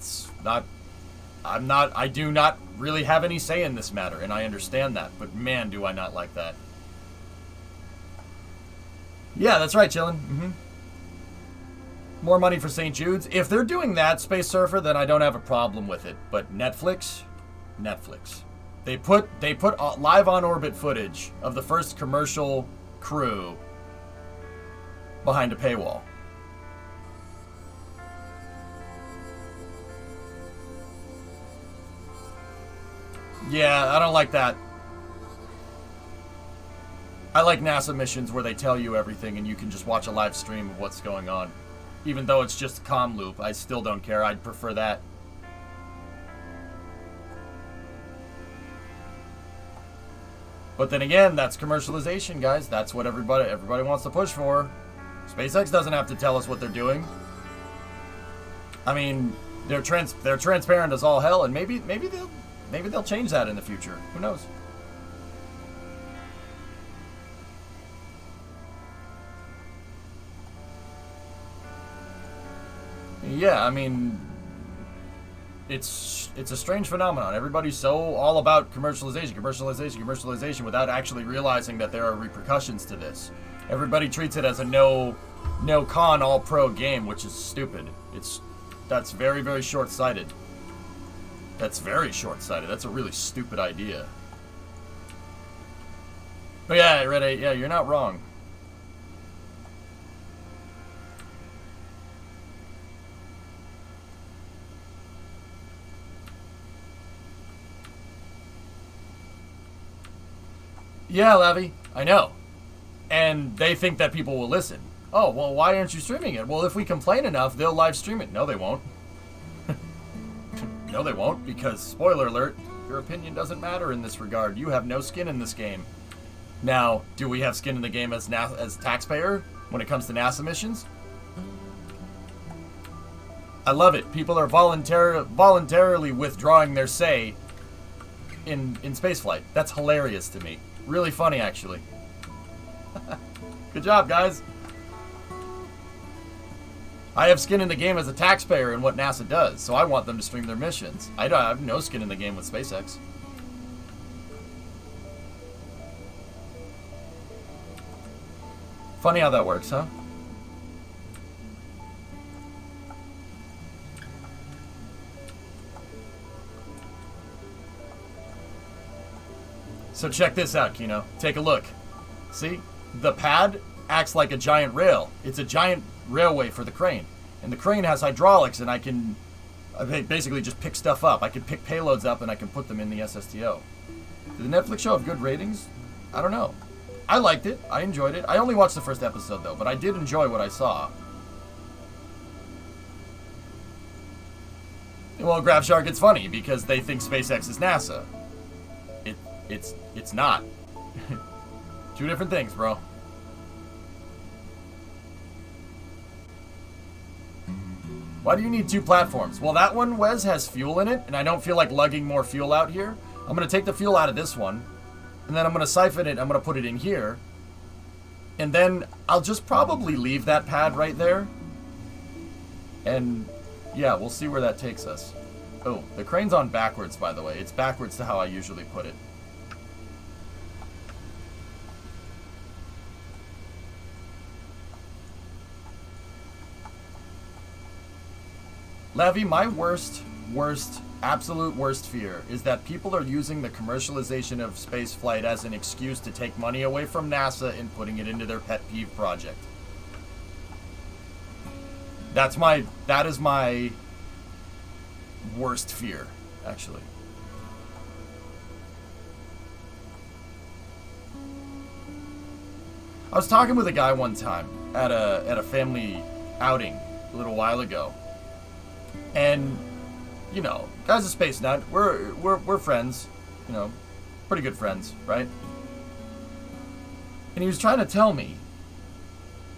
I do not really have any say in this matter, and I understand that, but man, do I not like that. Yeah, that's right, chillin'. More money for St. Jude's. If they're doing that, Space Surfer, then I don't have a problem with it. But Netflix. They put live on-orbit footage of the first commercial crew behind a paywall. Yeah, I don't like that. I like NASA missions where they tell you everything and you can just watch a live stream of what's going on. Even though it's just a comm loop, I still don't care. I'd prefer that. But then again, that's commercialization, guys. That's what everybody wants to push for. SpaceX doesn't have to tell us what they're doing. I mean, they're transparent as all hell, and maybe they'll change that in the future. Who knows? Yeah, I mean, it's a strange phenomenon. Everybody's so all about commercialization without actually realizing that there are repercussions to this. Everybody treats it as a no con all pro game, which is stupid. That's very, very short-sighted. That's very short-sighted. That's a really stupid idea. But yeah, Red 8, yeah, you're not wrong. Yeah, Levy, I know. And they think that people will listen. Oh, well, why aren't you streaming it? Well, if we complain enough, they'll live stream it. No, they won't. No, they won't, because, spoiler alert, your opinion doesn't matter in this regard. You have no skin in this game. Now, do we have skin in the game as taxpayer when it comes to NASA missions? I love it. People are voluntarily withdrawing their say in spaceflight. That's hilarious to me. Really funny, actually. Good job, guys. I have skin in the game as a taxpayer in what NASA does, so I want them to stream their missions. I have no skin in the game with SpaceX. Funny how that works, huh? So check this out, Kino. Take a look. See? The pad acts like a giant rail. It's a giant railway for the crane. And the crane has hydraulics, and I basically just pick stuff up. I can pick payloads up, and I can put them in the SSTO. Did the Netflix show have good ratings? I don't know. I liked it. I enjoyed it. I only watched the first episode, though, but I did enjoy what I saw. Well, Grab Shark, it's funny, because they think SpaceX is NASA. It's not. Two different things, bro. Why do you need two platforms? Well, that one, Wes, has fuel in it, and I don't feel like lugging more fuel out here. I'm going to take the fuel out of this one, and then I'm going to siphon it, I'm going to put it in here, and then I'll just probably leave that pad right there, and yeah, we'll see where that takes us. Oh, the crane's on backwards, by the way. It's backwards to how I usually put it. Levy, my absolute worst fear is that people are using the commercialization of space flight as an excuse to take money away from NASA and putting it into their pet peeve project. That is my worst fear, actually. I was talking with a guy one time at a family outing a little while ago, and you know, guy's a space nut. We're friends, you know, pretty good friends, right? And he was trying to tell me,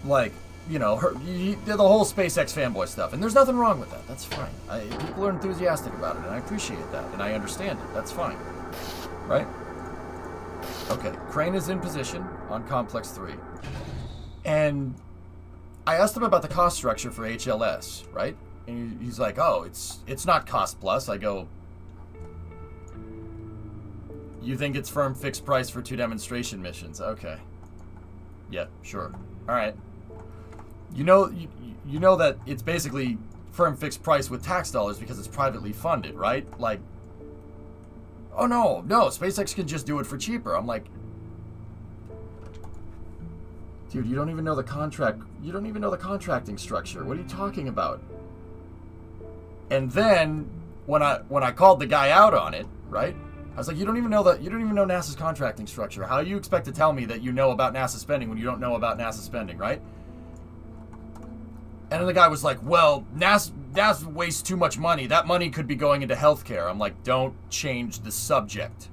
like, you know, the whole SpaceX fanboy stuff, and there's nothing wrong with that. That's fine. People are enthusiastic about it, and I appreciate that, and I understand it. That's fine, right? Okay, Crane is in position on Complex 3. And I asked him about the cost structure for HLS, right? And he's like, oh, it's not cost plus. I go, you think it's firm fixed price for 2 demonstration missions? Okay. Yeah, sure. All right. You know that it's basically firm fixed price with tax dollars because it's privately funded, right? Like, oh no, SpaceX can just do it for cheaper. I'm like, dude, you don't even know the contract. You don't even know the contracting structure. What are you talking about? And then when I called the guy out on it, right? I was like, you don't even know NASA's contracting structure. How do you expect to tell me that you know about NASA spending when you don't know about NASA spending, right? And then the guy was like, well, NASA wastes too much money. That money could be going into healthcare. I'm like, don't change the subject.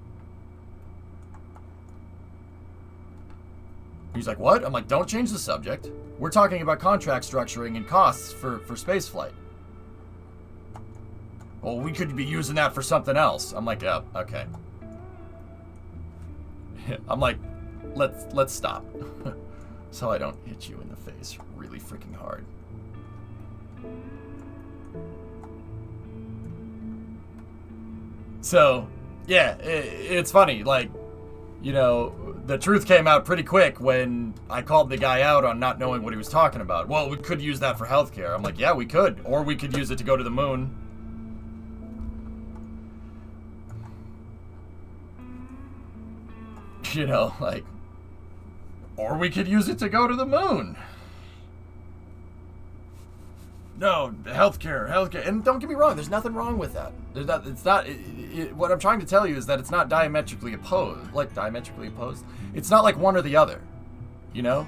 He's like, what? I'm like, don't change the subject. We're talking about contract structuring and costs for space flight. Well, we could be using that for something else. I'm like, oh, okay. I'm like, let's stop. So I don't hit you in the face really freaking hard. So, yeah, it's funny. Like, you know, the truth came out pretty quick when I called the guy out on not knowing what he was talking about. Well, we could use that for healthcare. I'm like, yeah, we could. Or we could use it to go to the moon. You know, like, or we could use it to go to the moon. No, healthcare. And don't get me wrong, there's nothing wrong with that. What I'm trying to tell you is that it's not diametrically opposed. It's not like one or the other, you know?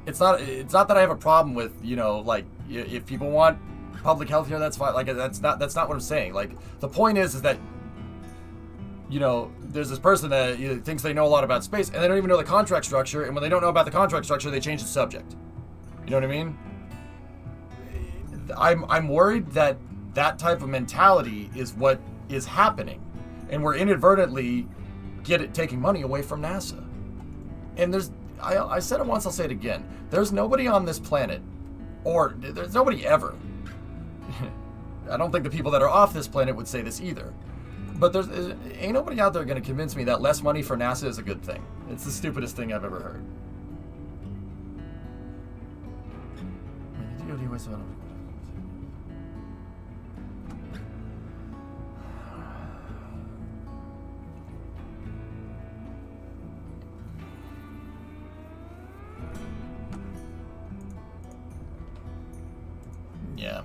It's not that I have a problem with, you know, like, if people want public health care, that's fine. Like, that's not what I'm saying. Like, the point is that, you know, there's this person that thinks they know a lot about space, and they don't even know the contract structure, and when they don't know about the contract structure, they change the subject. You know what I mean? I'm worried that type of mentality is what is happening, and we're inadvertently taking money away from NASA. And I said it once, I'll say it again. There's nobody on this planet, or there's nobody ever. I don't think the people that are off this planet would say this either. But ain't nobody out there going to convince me that less money for NASA is a good thing. It's the stupidest thing I've ever heard. Yeah.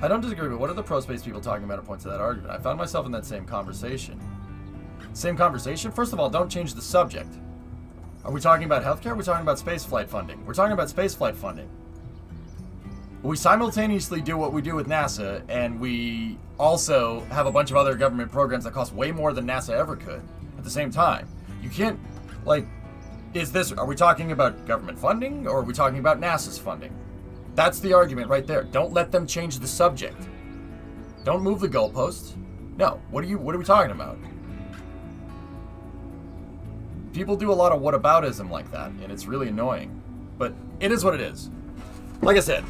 I don't disagree, but what are the pro-space people talking about at points of that argument? I found myself in that same conversation. Same conversation? First of all, don't change the subject. Are we talking about healthcare? Or are we talking about spaceflight funding? We're talking about spaceflight funding. We simultaneously do what we do with NASA, and we also have a bunch of other government programs that cost way more than NASA ever could at the same time. You can't, like, are we talking about government funding, or are we talking about NASA's funding? That's the argument right there. Don't let them change the subject. Don't move the goalposts. No, what are we talking about? People do a lot of whataboutism like that, and it's really annoying. But it is what it is. Like I said,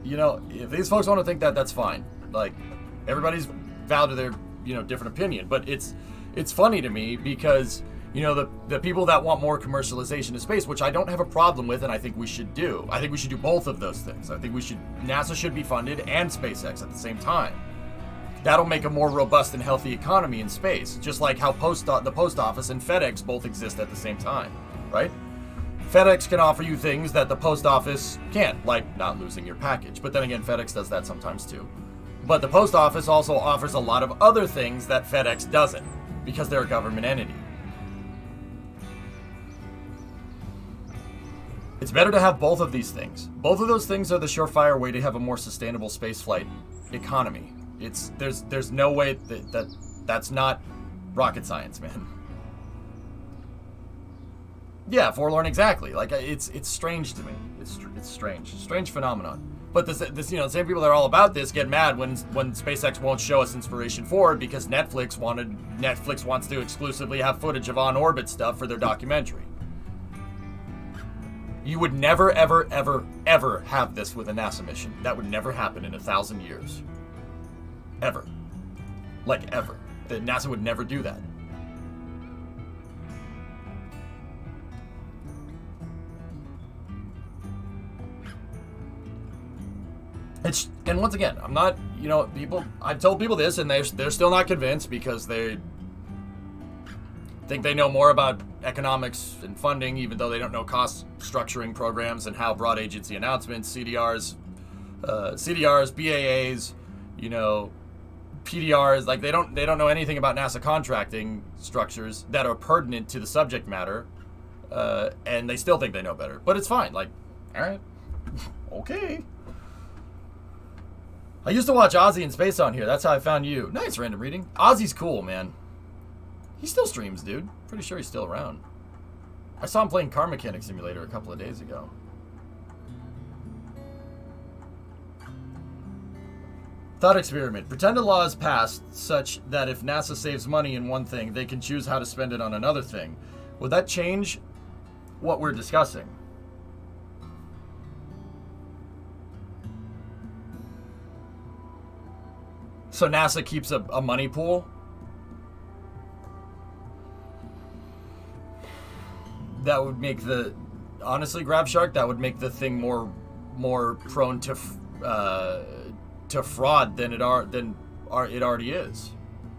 you know, if these folks want to think that, that's fine. Like, everybody's valid to their, you know, different opinion. But it's funny to me because You know, the people that want more commercialization of space, which I don't have a problem with, and I think we should do. I think we should do both of those things. I think NASA should be funded and SpaceX at the same time. That'll make a more robust and healthy economy in space, just like how the post office and FedEx both exist at the same time, right? FedEx can offer you things that the post office can't, like not losing your package. But then again, FedEx does that sometimes too. But the post office also offers a lot of other things that FedEx doesn't, because they're a government entity. It's better to have both of these things. Both of those things are the surefire way to have a more sustainable spaceflight economy. There's no way that's not rocket science, man. Yeah, forlorn, exactly. Like it's strange to me. It's strange phenomenon. But this the same people that are all about this get mad when SpaceX won't show us Inspiration 4 because Netflix wants to exclusively have footage of on-orbit stuff for their documentary. You would never, ever, ever, ever have this with a NASA mission. That would never happen in 1,000 years. Ever. Like, ever. NASA would never do that. And once again, I'm not, I've told people this and they're still not convinced because they think they know more about economics and funding, even though they don't know cost structuring programs and how broad agency announcements, CDRs, BAAs, PDRs, like they don't know anything about NASA contracting structures that are pertinent to the subject matter, and they still think they know better. But it's fine. Like, all right, okay. I used to watch Ozzy in Space on here. That's how I found you. Nice random reading. Ozzy's cool, man. He still streams, dude. Pretty sure he's still around. I saw him playing Car Mechanic Simulator a couple of days ago. Thought experiment. Pretend a law is passed such that if NASA saves money in one thing, they can choose how to spend it on another thing. Would that change what we're discussing? So NASA keeps a money pool? That would make honestly, Grab Shark, that would make the thing more prone to fraud than it already is.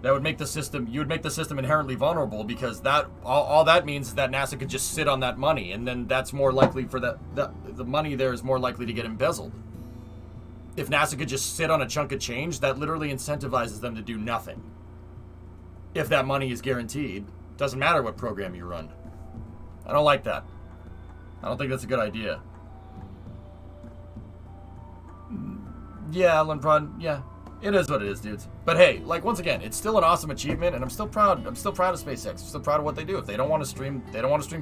That would make the system, you would make the system inherently vulnerable because that all that means is that NASA could just sit on that money, and then that's more likely for the money there is more likely to get embezzled. If NASA could just sit on a chunk of change, that literally incentivizes them to do nothing. If that money is guaranteed, doesn't matter what program you run. I don't like that. I don't think that's a good idea. Yeah, Alan Prod, yeah. It is what it is, dudes. But hey, like once again, it's still an awesome achievement, and I'm still proud of SpaceX. I'm still proud of what they do. If they don't want to stream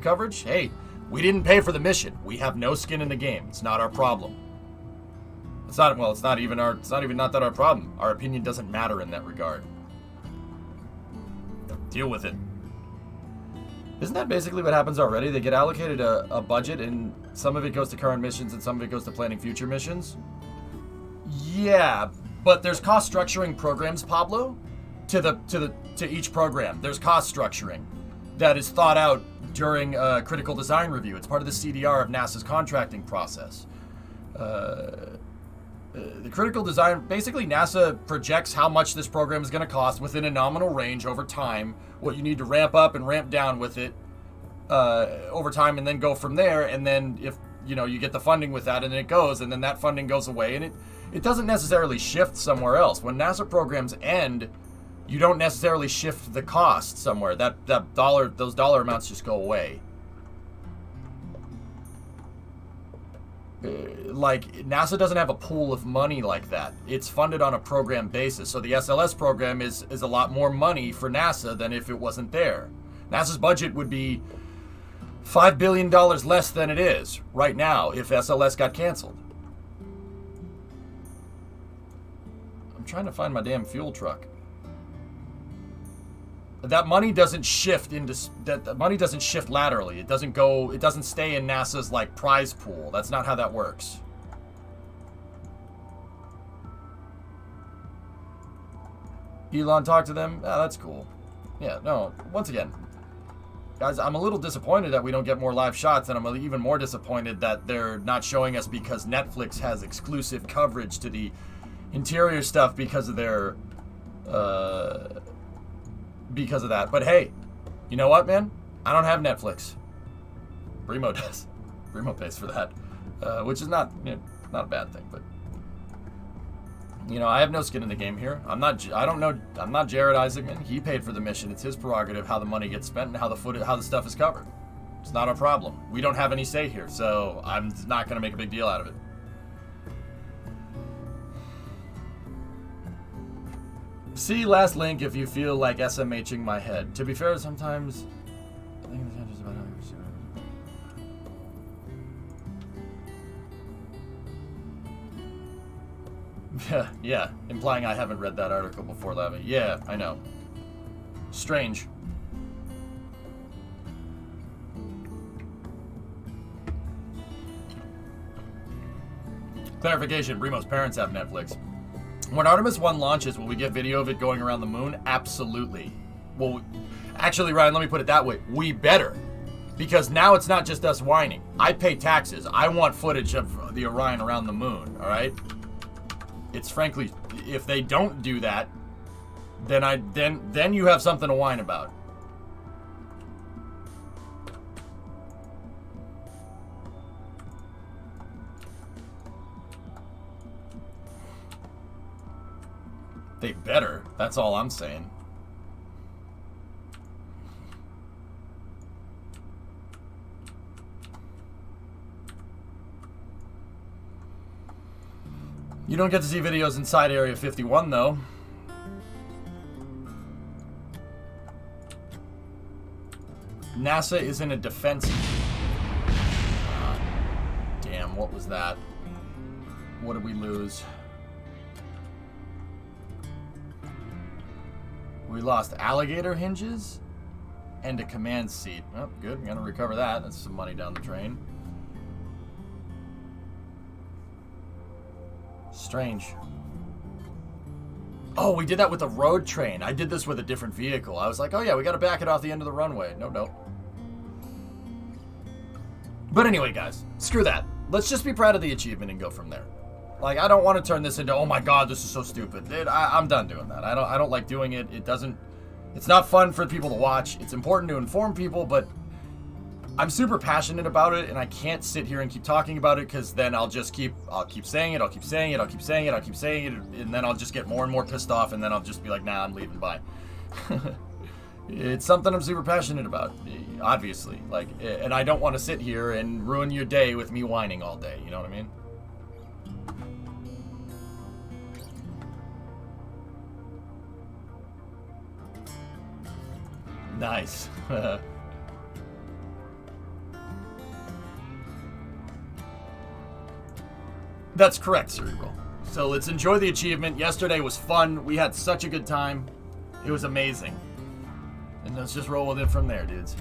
coverage, hey, we didn't pay for the mission. We have no skin in the game. It's not our problem. It's not even not that our problem. Our opinion doesn't matter in that regard. Deal with it. Isn't that basically what happens already? They get allocated a budget, and some of it goes to current missions, and some of it goes to planning future missions. Yeah, but there's cost structuring programs, Pablo, to each program. There's cost structuring that is thought out during a critical design review. It's part of the CDR of NASA's contracting process. The critical design, basically NASA projects how much this program is going to cost within a nominal range over time, what you need to ramp up and ramp down with it over time, and then go from there. And then if you get the funding with that, and then it goes, and then that funding goes away, and it doesn't necessarily shift somewhere else. When NASA programs end, you don't necessarily shift the cost somewhere. Those dollar amounts just go away. Like NASA doesn't have a pool of money like that. It's funded on a program basis. So the SLS program is a lot more money for NASA than if it wasn't there. NASA's budget would be $5 billion less than it is right now if SLS got canceled. I'm trying to find my damn fuel truck. That money doesn't shift that money doesn't shift laterally. It doesn't stay in NASA's like prize pool. That's not how that works. Elon talked to them. Ah, that's cool. Yeah, no, once again, guys, I'm a little disappointed that we don't get more live shots, and I'm even more disappointed that they're not showing us because Netflix has exclusive coverage to the interior stuff because of their, because of that. But hey, you know what, man? I don't have Netflix. Brimo does. Brimo pays for that, which is not, not a bad thing, but I have no skin in the game here. I'm not Jared Isaacman. He paid for the mission. It's his prerogative how the money gets spent and how the stuff is covered. It's not our problem. We don't have any say here, so I'm not going to make a big deal out of it. See last link if you feel like SMHing my head. To be fair, sometimes I think the chances about how you see it. Yeah, implying I haven't read that article before, Lavin. Yeah, I know. Strange. Clarification, Brimo's parents have Netflix. When Artemis 1 launches, will we get video of it going around the moon? Absolutely. Well, actually, Ryan, let me put it that way. We better. Because now it's not just us whining. I pay taxes. I want footage of the Orion around the moon, all right? It's frankly, if they don't do that, then you have something to whine about. They better. That's all I'm saying. You don't get to see videos inside Area 51, though. NASA isn't a defense. Damn, what was that? What did we lose? We lost alligator hinges and a command seat. Oh, good. I'm going to recover that. That's some money down the drain. Strange. Oh, we did that with the road train. I did this with a different vehicle. I was like, oh yeah, we got to back it off the end of the runway. No. But anyway, guys, screw that. Let's just be proud of the achievement and go from there. Like, I don't want to turn this into, oh my god, this is so stupid. I'm done doing that. I don't like doing it. It's not fun for people to watch. It's important to inform people, but I'm super passionate about it, and I can't sit here and keep talking about it because then I'll keep saying it, I'll keep saying it, and then I'll just get more and more pissed off, and then I'll just be like, nah, I'm leaving, bye. It's something I'm super passionate about, obviously. Like, and I don't want to sit here and ruin your day with me whining all day, you know what I mean? Nice. That's correct, Cerebral. So let's enjoy the achievement. Yesterday was fun. We had such a good time. It was amazing. And let's just roll with it from there, dudes.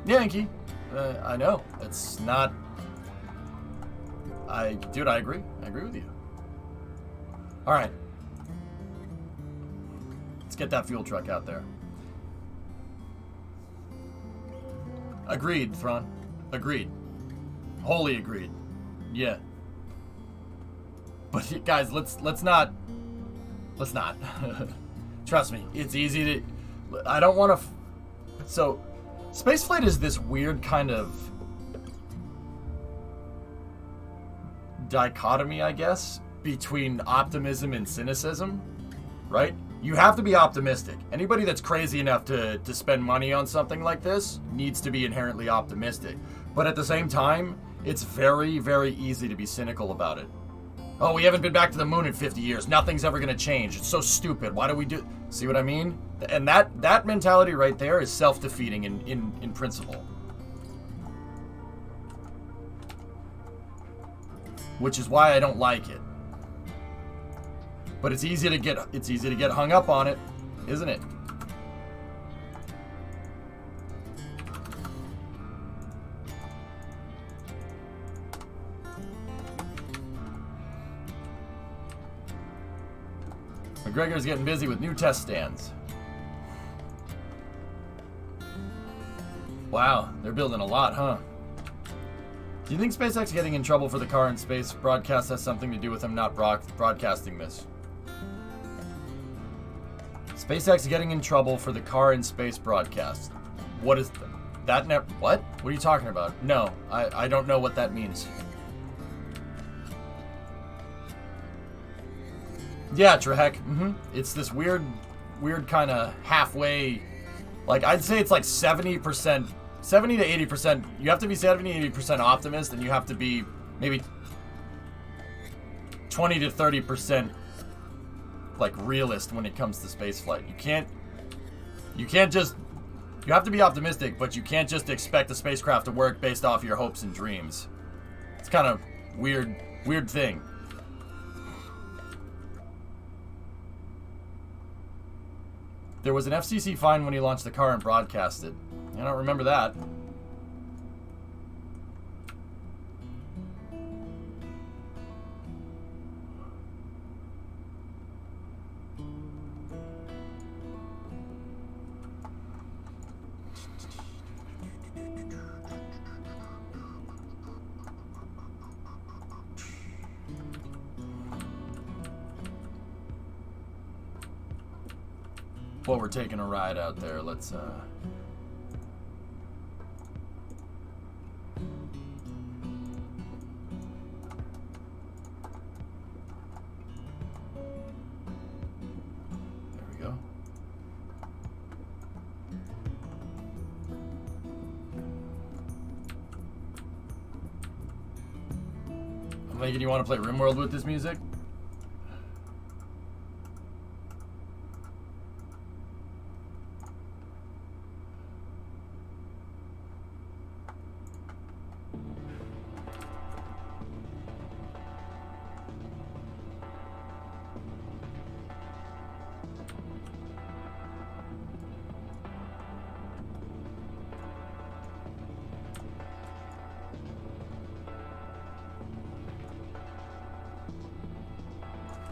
Yankee. I know. It's not... Dude, I agree. I agree with you. Alright. Let's get that fuel truck out there. Agreed, Thron. Agreed. Wholly agreed. Yeah. But guys, let's not. Trust me, it's easy to... I don't want to... So... Spaceflight is this weird kind of dichotomy, I guess, between optimism and cynicism, right? You have to be optimistic. Anybody that's crazy enough to spend money on something like this needs to be inherently optimistic. But at the same time, it's very, very easy to be cynical about it. Oh, we haven't been back to the moon in 50 years. Nothing's ever going to change. It's so stupid. Why do we do... See what I mean? And that mentality right there is self-defeating in principle. Which is why I don't like it. But it's easy to get hung up on it, isn't it? McGregor's getting busy with new test stands. Wow, they're building a lot, huh? Do you think SpaceX getting in trouble for the car in space broadcast has something to do with them not broadcasting this? SpaceX getting in trouble for the car in space broadcast. What is that? What? What are you talking about? No, I don't know what that means. Yeah, Trehek. It's this weird kind of halfway. Like, I'd say it's like 70%, 70 to 80%. You have to be 70 to 80% optimist, and you have to be maybe 20 to 30% like realist when it comes to spaceflight. You can't just. You have to be optimistic, but you can't just expect a spacecraft to work based off your hopes and dreams. It's kind of weird thing. There was an FCC fine when he launched the car and broadcast it. I don't remember that. Well, we're taking a ride out there. Let's there we go. I'm thinking you want to play RimWorld with this music?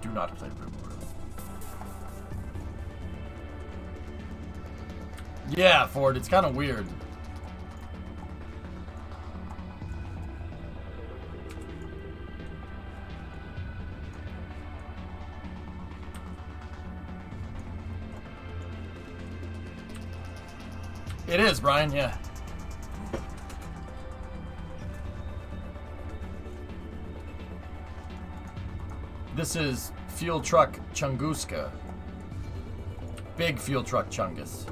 Do not play RimWorld. Yeah, Ford, it's kind of weird. It is, Brian, yeah. This is Fuel Truck Chunguska. Big Fuel Truck Chungus.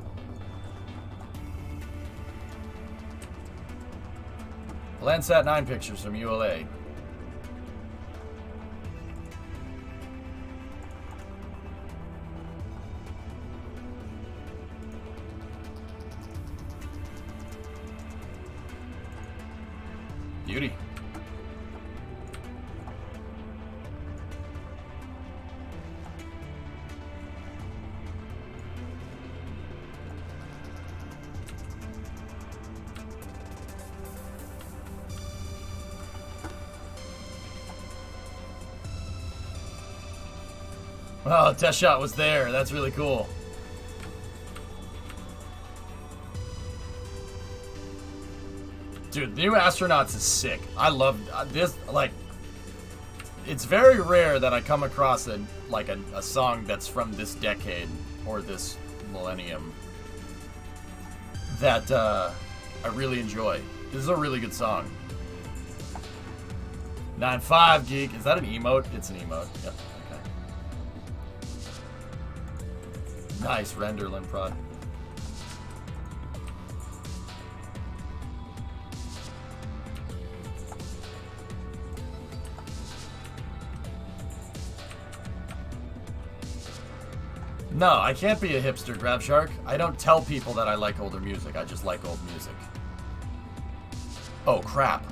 Landsat 9 pictures from ULA. Beauty. Oh, test shot was there. That's really cool. Dude, New Astronauts is sick. I love this. Like, it's very rare that I come across a song that's from this decade or this millennium that I really enjoy. This is a really good song. 9.5 Geek. Is that an emote? It's an emote. Yep. Okay. Nice render, Linprod. No, I can't be a hipster, Grabshark. I don't tell people that I like older music. I just like old music. Oh, crap.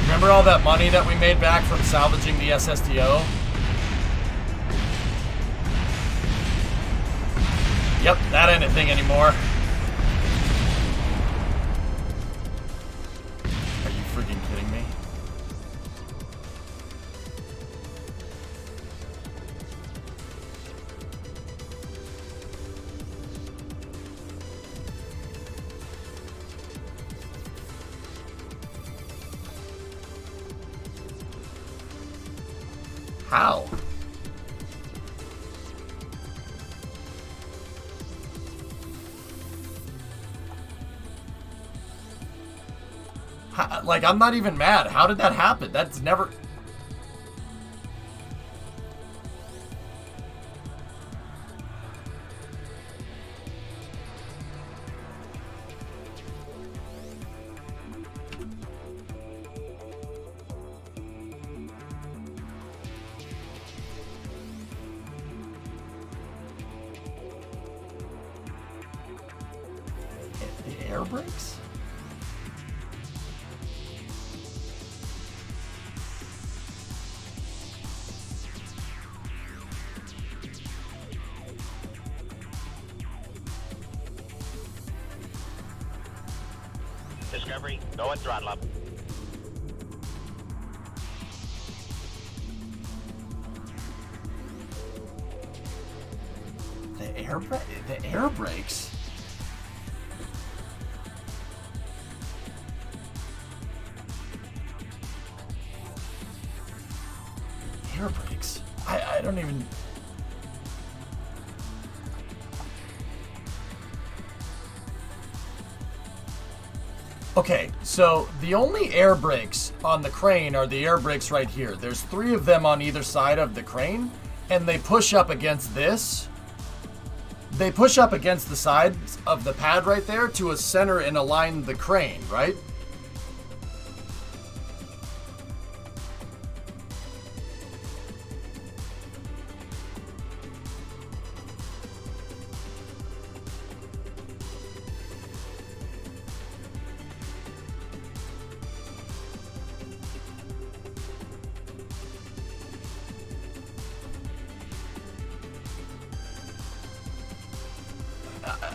Remember Remember all that money that we made back from salvaging the SSTO? Yep, that ain't a thing anymore. Are you freaking kidding me? How? Like, I'm not even mad. How did that happen? That's never... The air brakes? Discovery, go and throttle up. The air brakes? Air brakes? I don't even... Okay, so the only air brakes on the crane are the air brakes right here. There's 3 of them on either side of the crane, and they push up against this. They push up against the sides of the pad right there to a center and align the crane, right?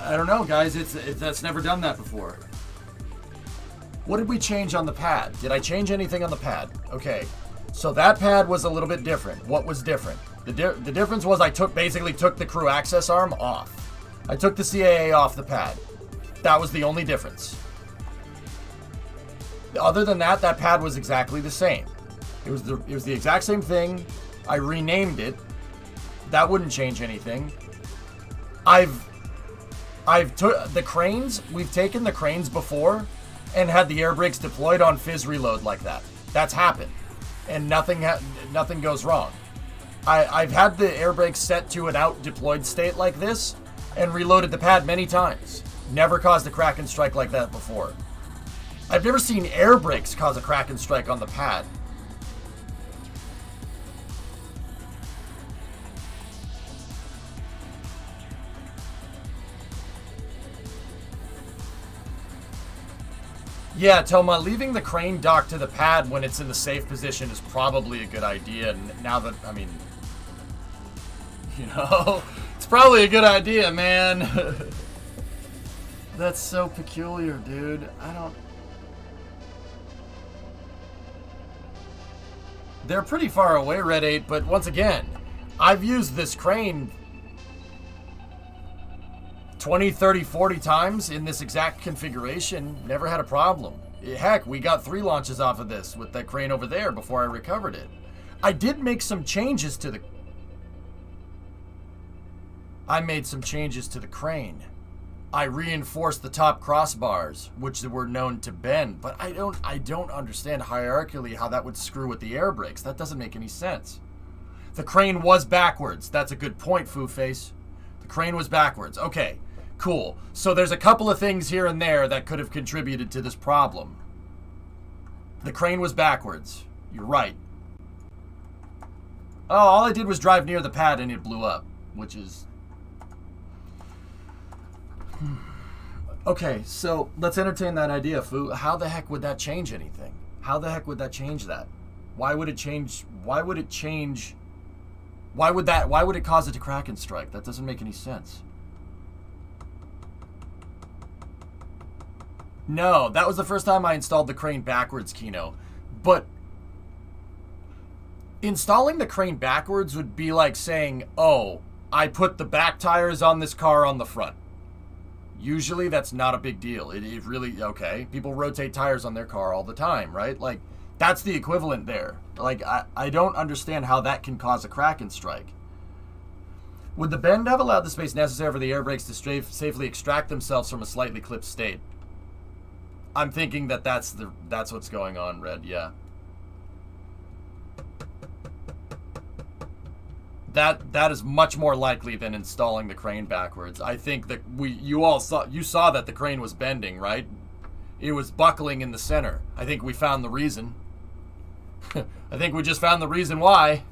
I don't know, guys. That's never done that before. What did we change on the pad? Did I change anything on the pad? Okay, so that pad was a little bit different. What was different? The difference was I basically took the crew access arm off. I took the CAA off the pad. That was the only difference. Other than that, that pad was exactly the same. It was the exact same thing. I renamed it. That wouldn't change anything. I've took the cranes. We've taken the cranes before and had the air brakes deployed on fizz reload like that. That's happened, and nothing goes wrong. I've had the air brakes set to an out deployed state like this and reloaded the pad many times. Never caused a crack and strike like that before. I've never seen air brakes cause a crack and strike on the pad. Yeah, Toma, leaving the crane docked to the pad when it's in the safe position is probably a good idea. Now that, I mean, you know, it's probably a good idea, man. That's so peculiar, dude. They're pretty far away, Red 8, but once again, I've used this crane 20, 30, 40 times in this exact configuration. Never had a problem. Heck, we got 3 launches off of this with that crane over there before I recovered it. I did make some changes to the... I made some changes to the crane. I reinforced the top crossbars, which were known to bend, but I don't understand hierarchically how that would screw with the air brakes. That doesn't make any sense. The crane was backwards. That's a good point, Foo Face. The crane was backwards. Okay. Cool. So there's a couple of things here and there that could have contributed to this problem. The crane was backwards. You're right. Oh, all I did was drive near the pad and it blew up, which is... Okay, so let's entertain that idea, Foo. How the heck would that change anything? How the heck would that change that? Why would it change? Why would it change? Why would it cause it to crack and strike? That doesn't make any sense. No, that was the first time I installed the crane backwards, Kino. But installing the crane backwards would be like saying, oh, I put the back tires on this car on the front. Usually that's not a big deal. It really, okay, people rotate tires on their car all the time, right? Like, that's the equivalent there. Like, I don't understand how that can cause a crack and strike. Would the bend have allowed the space necessary for the air brakes to safely extract themselves from a slightly clipped state? I'm thinking that that's what's going on, Red, yeah. That is much more likely than installing the crane backwards. I think that you saw that the crane was bending, right? It was buckling in the center. I think we found the reason. I think we just found the reason why.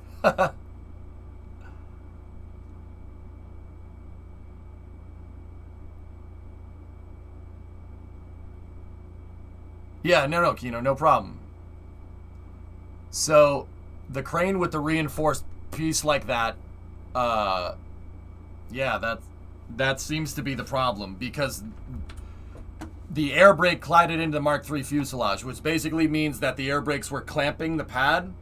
Yeah, no, Kino, no problem. So, the crane with the reinforced piece like that, yeah, that seems to be the problem, because the air brake collided into the Mark III fuselage, which basically means that the air brakes were clamping the pad,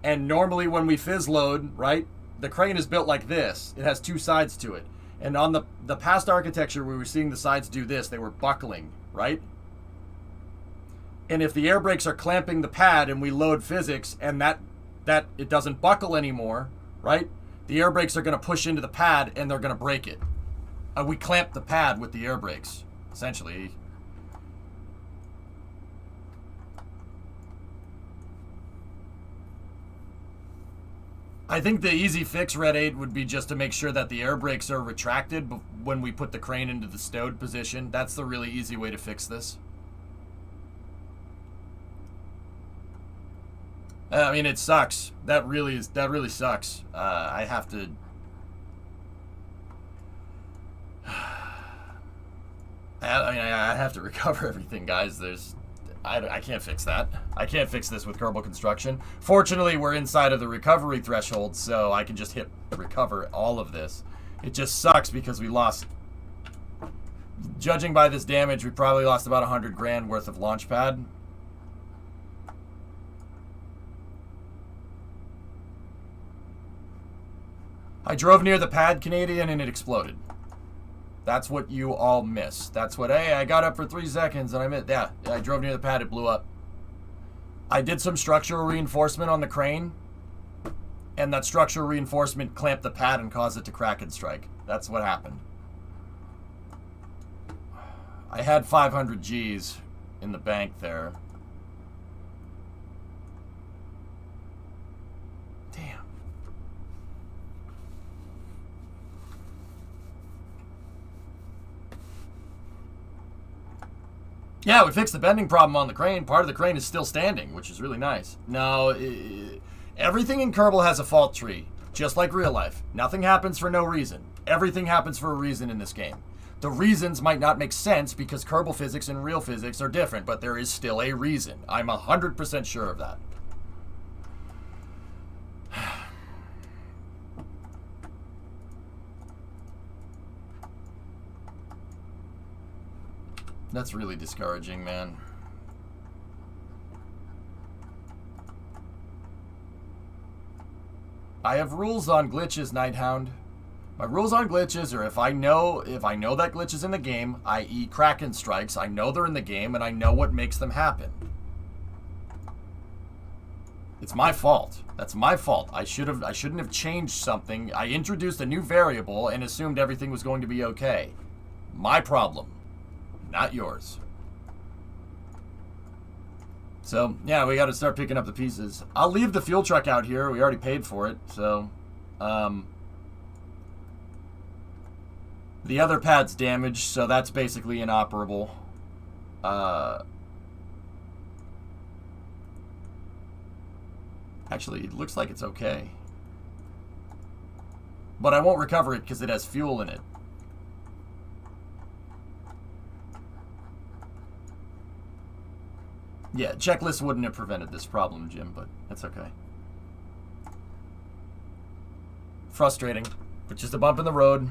and normally when we fizz load, right, the crane is built like this. It has two sides to it. And on the past architecture, we were seeing the sides do this. They were buckling, right? And if the air brakes are clamping the pad and we load physics and that it doesn't buckle anymore, right? The air brakes are going to push into the pad and they're going to break it. We clamp the pad with the air brakes, essentially. I think the easy fix, Red 8, would be just to make sure that the air brakes are retracted when we put the crane into the stowed position. That's the really easy way to fix this. I mean, it sucks. That really sucks. I have to. I have to recover everything, guys. I can't fix that. I can't fix this with Kerbal Construction. Fortunately, we're inside of the recovery threshold, so I can just hit recover all of this. It just sucks because we lost. Judging by this damage, we probably lost about 100 grand worth of launch pad. I drove near the pad, Canadian, and it exploded. That's what you all miss. That's what, hey, I got up for 3 seconds and I missed. Yeah, I drove near the pad, it blew up. I did some structural reinforcement on the crane, and that structural reinforcement clamped the pad and caused it to crack and strike. That's what happened. I had 500 G's in the bank there. Damn. Yeah, we fixed the bending problem on the crane. Part of the crane is still standing, which is really nice. No, everything in Kerbal has a fault tree, just like real life. Nothing happens for no reason. Everything happens for a reason in this game. The reasons might not make sense because Kerbal physics and real physics are different, but there is still a reason. I'm 100% sure of that. That's really discouraging, man. I have rules on glitches, Nighthound. My rules on glitches are if I know that glitch is in the game, i.e. Kraken strikes, I know they're in the game and I know what makes them happen. It's my fault. That's my fault. I shouldn't have changed something. I introduced a new variable and assumed everything was going to be okay. My problem. Not yours. So, yeah, we got to start picking up the pieces. I'll leave the fuel truck out here. We already paid for it, so... the other pad's damaged, so that's basically inoperable. Actually, it looks like it's okay. But I won't recover it because it has fuel in it. Yeah, checklist wouldn't have prevented this problem, Jim, but that's okay. Frustrating, but just a bump in the road.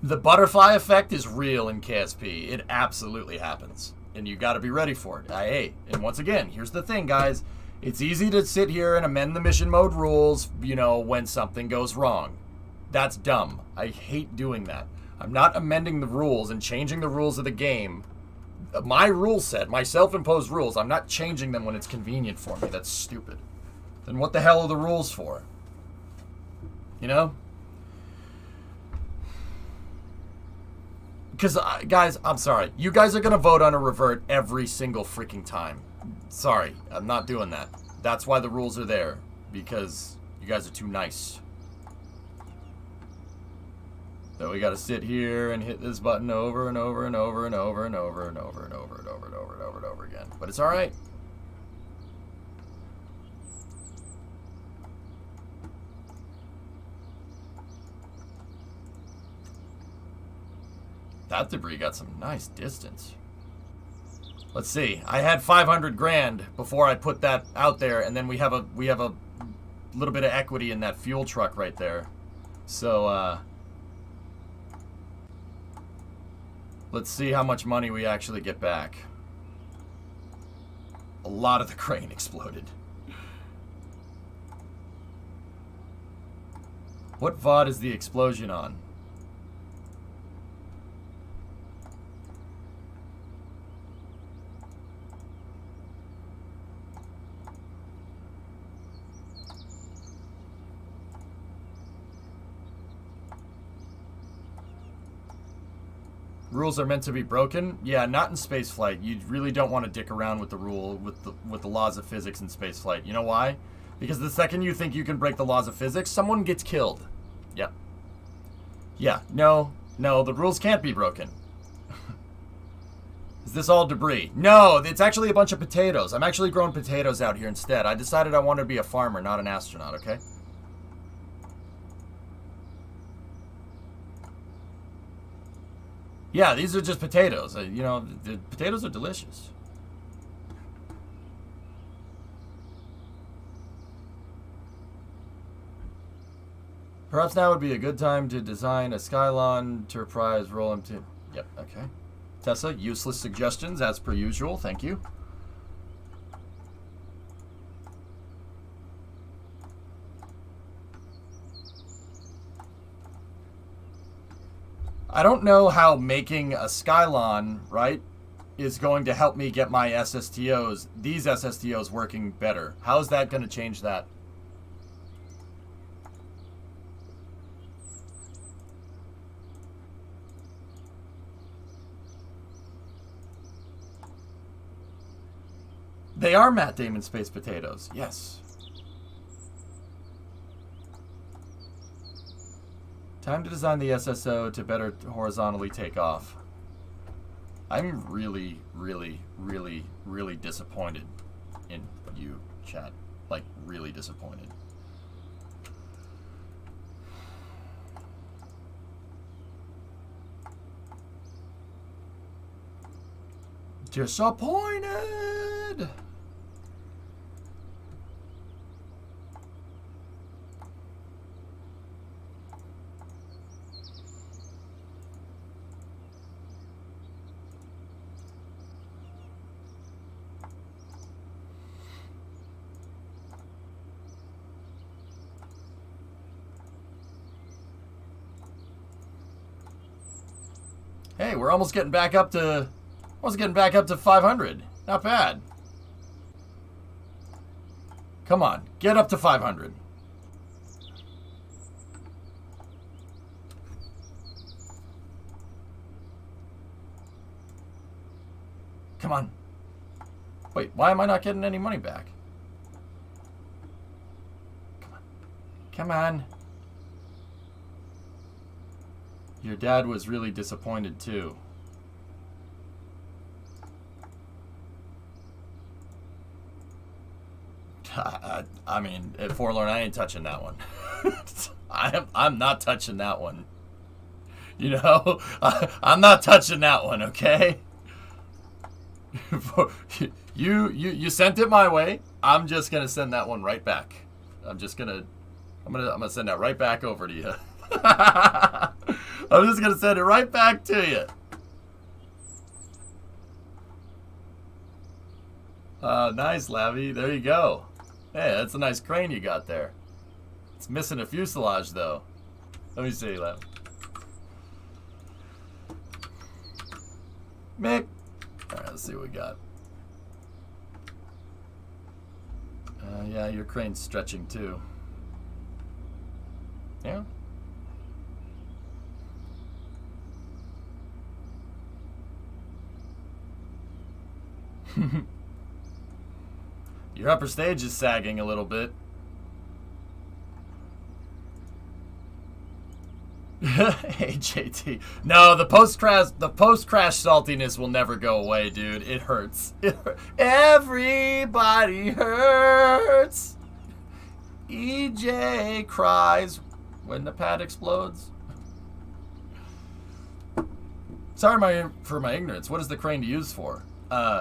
The butterfly effect is real in KSP. It absolutely happens. And you got to be ready for it. Hey, and once again, here's the thing, guys. It's easy to sit here and amend the mission mode rules, you know, when something goes wrong. That's dumb. I hate doing that. I'm not amending the rules and changing the rules of the game. My rule set, my self-imposed rules, I'm not changing them when it's convenient for me. That's stupid. Then what the hell are the rules for? You know? Because, guys, I'm sorry. You guys are going to vote on a revert every single freaking time. Sorry, I'm not doing that. That's why the rules are there. Because you guys are too nice. So we got to sit here and hit this button over and over and over and over and over and over and over and over and over and over and over again. But it's all right. That debris got some nice distance. Let's see. I had 500 grand before I put that out there, and then we have a little bit of equity in that fuel truck right there. So let's see how much money we actually get back. A lot of the crane exploded. What VOD is the explosion on? Rules are meant to be broken? Yeah, not in spaceflight. You really don't want to dick around with the rule, with the laws of physics in spaceflight. You know why? Because the second you think you can break the laws of physics, someone gets killed. Yep. Yeah, no, the rules can't be broken. Is this all debris? No, it's actually a bunch of potatoes. I'm actually growing potatoes out here instead. I decided I wanted to be a farmer, not an astronaut, okay? Yeah, these are just potatoes. You know, the potatoes are delicious. Perhaps now would be a good time to design a Skylon Enterprise roll into... Yep, okay. Tessa, useless suggestions as per usual. Thank you. I don't know how making a Skylon, right, is going to help me get my SSTOs, these SSTOs working better. How is that going to change that? They are Matt Damon space potatoes, yes. Time to design the SSO to better horizontally take off. I'm really, really, really, really disappointed in you, chat. Like, really disappointed. Disappointed! Hey, we're almost getting back up to 500. Not bad. Come on, get up to 500. Come on. Wait, why am I not getting any money back? Come on. Come on. Your dad was really disappointed too. I mean, at Forlorn, I ain't touching that one. I'm not touching that one. You know, I'm not touching that one, okay? you sent it my way. I'm just gonna send that one right back. I'm gonna send that right back over to you. I'm just gonna send it right back to you. Nice, Lavi. There you go. Hey, that's a nice crane you got there. It's missing a fuselage, though. Let me see, Lavi. Mick. Alright, let's see what we got. Yeah, your crane's stretching, too. Yeah. Your upper stage is sagging a little bit. Hey, JT. No, the post-crash saltiness will never go away, dude. It hurts. Everybody hurts. EJ cries when the pad explodes. Sorry for my ignorance. What is the crane used for?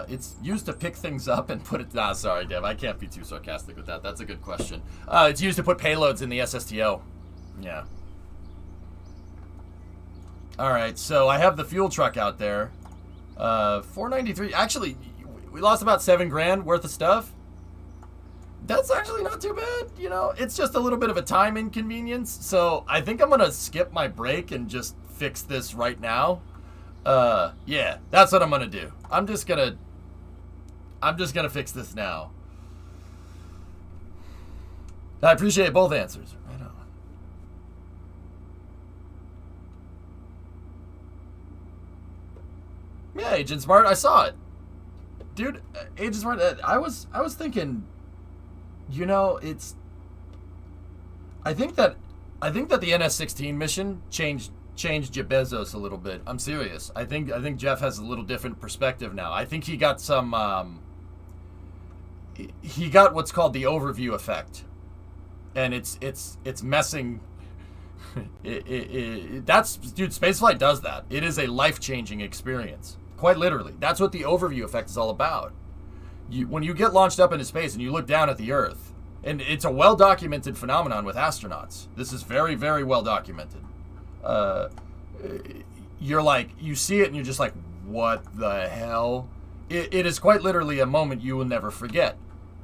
It's used to pick things up and put it... Nah, sorry, Dev. I can't be too sarcastic with that. That's a good question. It's used to put payloads in the SSTO. Yeah. Alright, so I have the fuel truck out there. 493. Actually, we lost about $7,000 worth of stuff. That's actually not too bad, you know. It's just a little bit of a time inconvenience. So I think I'm going to skip my break and just fix this right now. Yeah, that's what I'm going to do. I'm just going to fix this now. I appreciate both answers. Right on. Yeah, Agent Smart, I saw it. Dude, Agent Smart, I was thinking, you know, it's... I think that the NS-16 mission changed Jeff Bezos a little bit. I'm serious. I think Jeff has a little different perspective now. I think he got some... he got what's called the overview effect. And it's messing... that's... Dude, spaceflight does that. It is a life-changing experience. Quite literally. That's what the overview effect is all about. When you get launched up into space and you look down at the Earth, and it's a well-documented phenomenon with astronauts. This is very, very well documented. You're like, you see it and you're just like, what the hell? It is quite literally a moment you will never forget.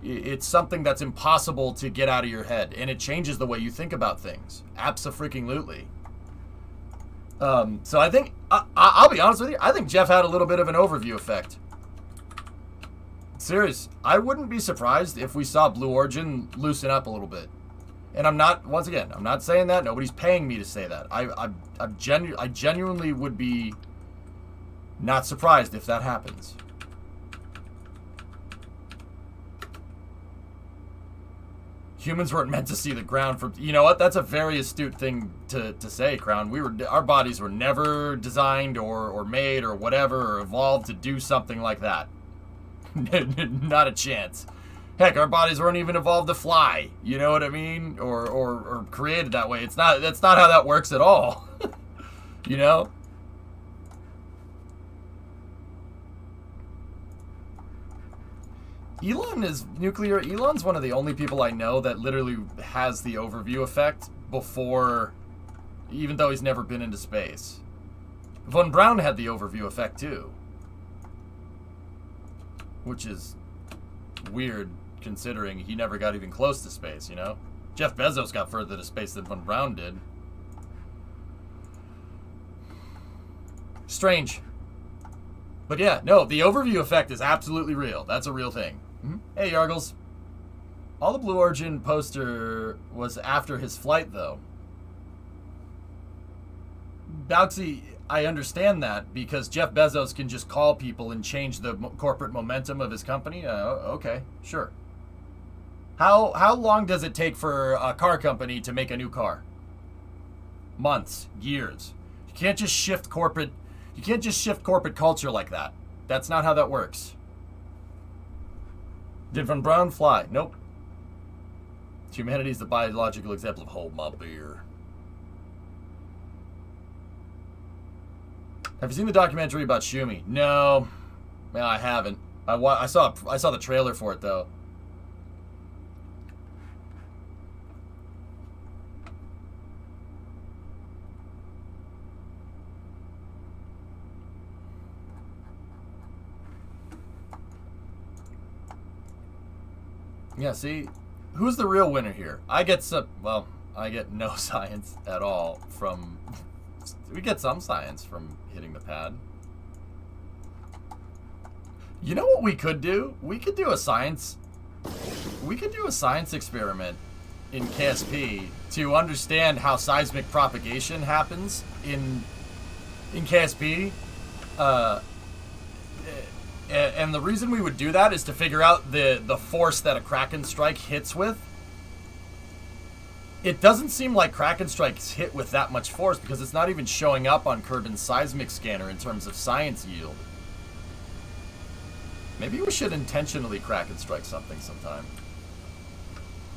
It's something that's impossible to get out of your head, and it changes the way you think about things. Abso-freaking-lutely. So I think, I'll be honest with you, I think Jeff had a little bit of an overview effect. Serious. I wouldn't be surprised if we saw Blue Origin loosen up a little bit. And I'm not, once again, I'm not saying that. Nobody's paying me to say that. I genuinely would be not surprised if that happens. Humans weren't meant to see the ground from... You know what? That's a very astute thing to say, Crown. Our bodies were never designed or made or whatever or evolved to do something like that. Not a chance. Heck, our bodies weren't even evolved to fly. You know what I mean? Or created that way. That's not how that works at all. You know? Elon is nuclear. Elon's one of the only people I know that literally has the overview effect before, even though he's never been into space. Von Braun had the overview effect too. Which is weird considering he never got even close to space, you know? Jeff Bezos got further to space than Von Braun did. Strange. But yeah, no, the overview effect is absolutely real. That's a real thing. Mm-hmm. Hey, Yargles. All the Blue Origin poster was after his flight, though. Bauxy, I understand that because Jeff Bezos can just call people and change the corporate momentum of his company. Okay, sure. How long does it take for a car company to make a new car? Months, years. You can't just shift corporate. You can't just shift corporate culture like that. That's not how that works. Did Von Braun fly? Nope. Humanity is the biological example of hold my beer. Have you seen the documentary about Shumi? No, I haven't. I saw the trailer for it though. Yeah, see, who's the real winner here? I get no science at all from. We get some science from hitting the pad. You know what we could do? We could do a science experiment in KSP to understand how seismic propagation happens in KSP. And the reason we would do that is to figure out the force that a Kraken strike hits with. It doesn't seem like Kraken strikes hit with that much force because it's not even showing up on Kerbin's seismic scanner in terms of science yield. Maybe we should intentionally Kraken strike something sometime.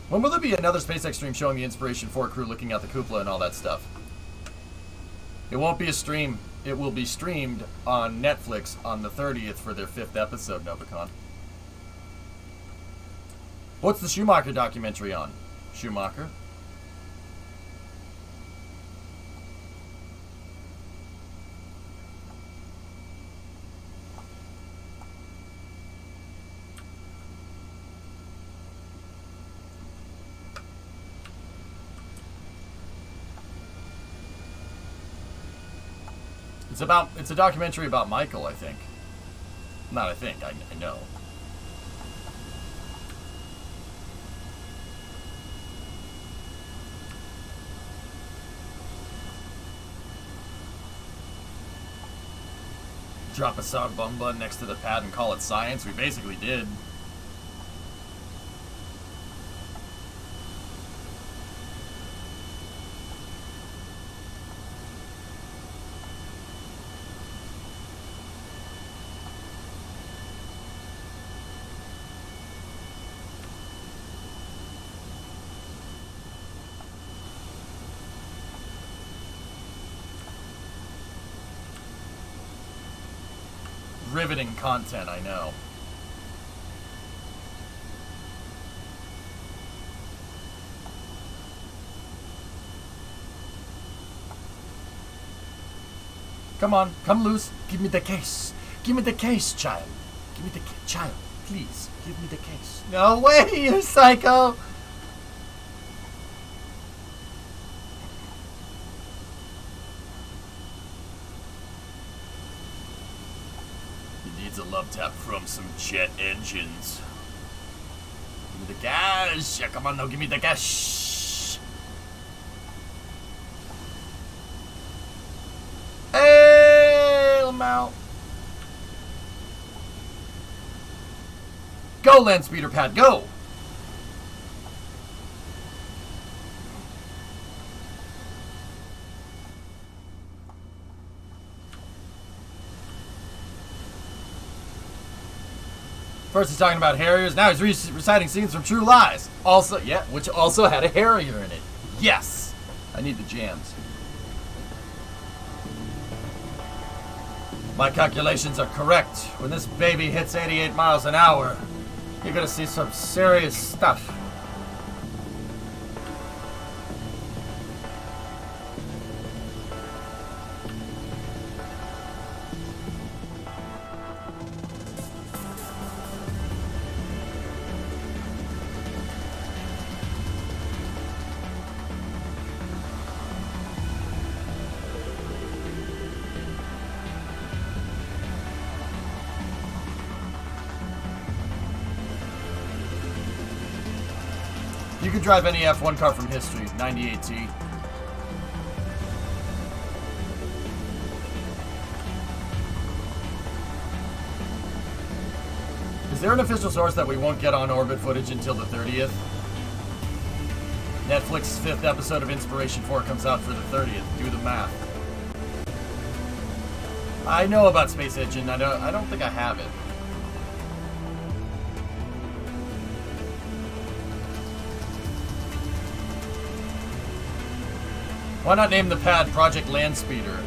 When will there be another SpaceX stream showing the Inspiration 4 crew looking at the cupola and all that stuff? It won't be a stream. It will be streamed on Netflix on the 30th for their 5th episode, Novacon. What's the Schumacher documentary on? Schumacher? It's a documentary about Michael, I think. Not I think, I know. Drop a sound bum button next to the pad and call it science? We basically did. Riveting content, I know. Come on, come loose. Give me the case. Give me the case, child. Give me the child. Please, give me the case. No way, you psycho. A love tap from some jet engines. Give me the gas. Yeah, come on now, give me the gas. Hey, Lamau. Go, land speeder pad, go. First he's talking about Harriers, now he's reciting scenes from True Lies. Also, yeah, which also had a Harrier in it. Yes! I need the jams. My calculations are correct. When this baby hits 88 miles an hour, you're gonna see some serious stuff. You could drive any F1 car from history, 98T. Is there an official source that we won't get on orbit footage until the 30th? Netflix's 5th episode of Inspiration 4 comes out for the 30th. Do the math. I know about Space Engine. I don't think I have it. Why not name the pad Project Landspeeder?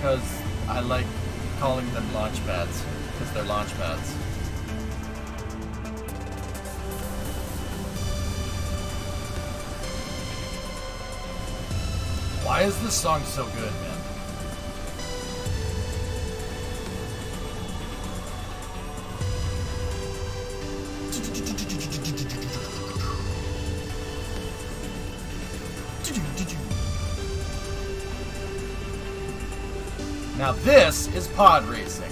because I like calling them launch pads, because they're launch pads. Why is this song so good, man? Now this is pod racing.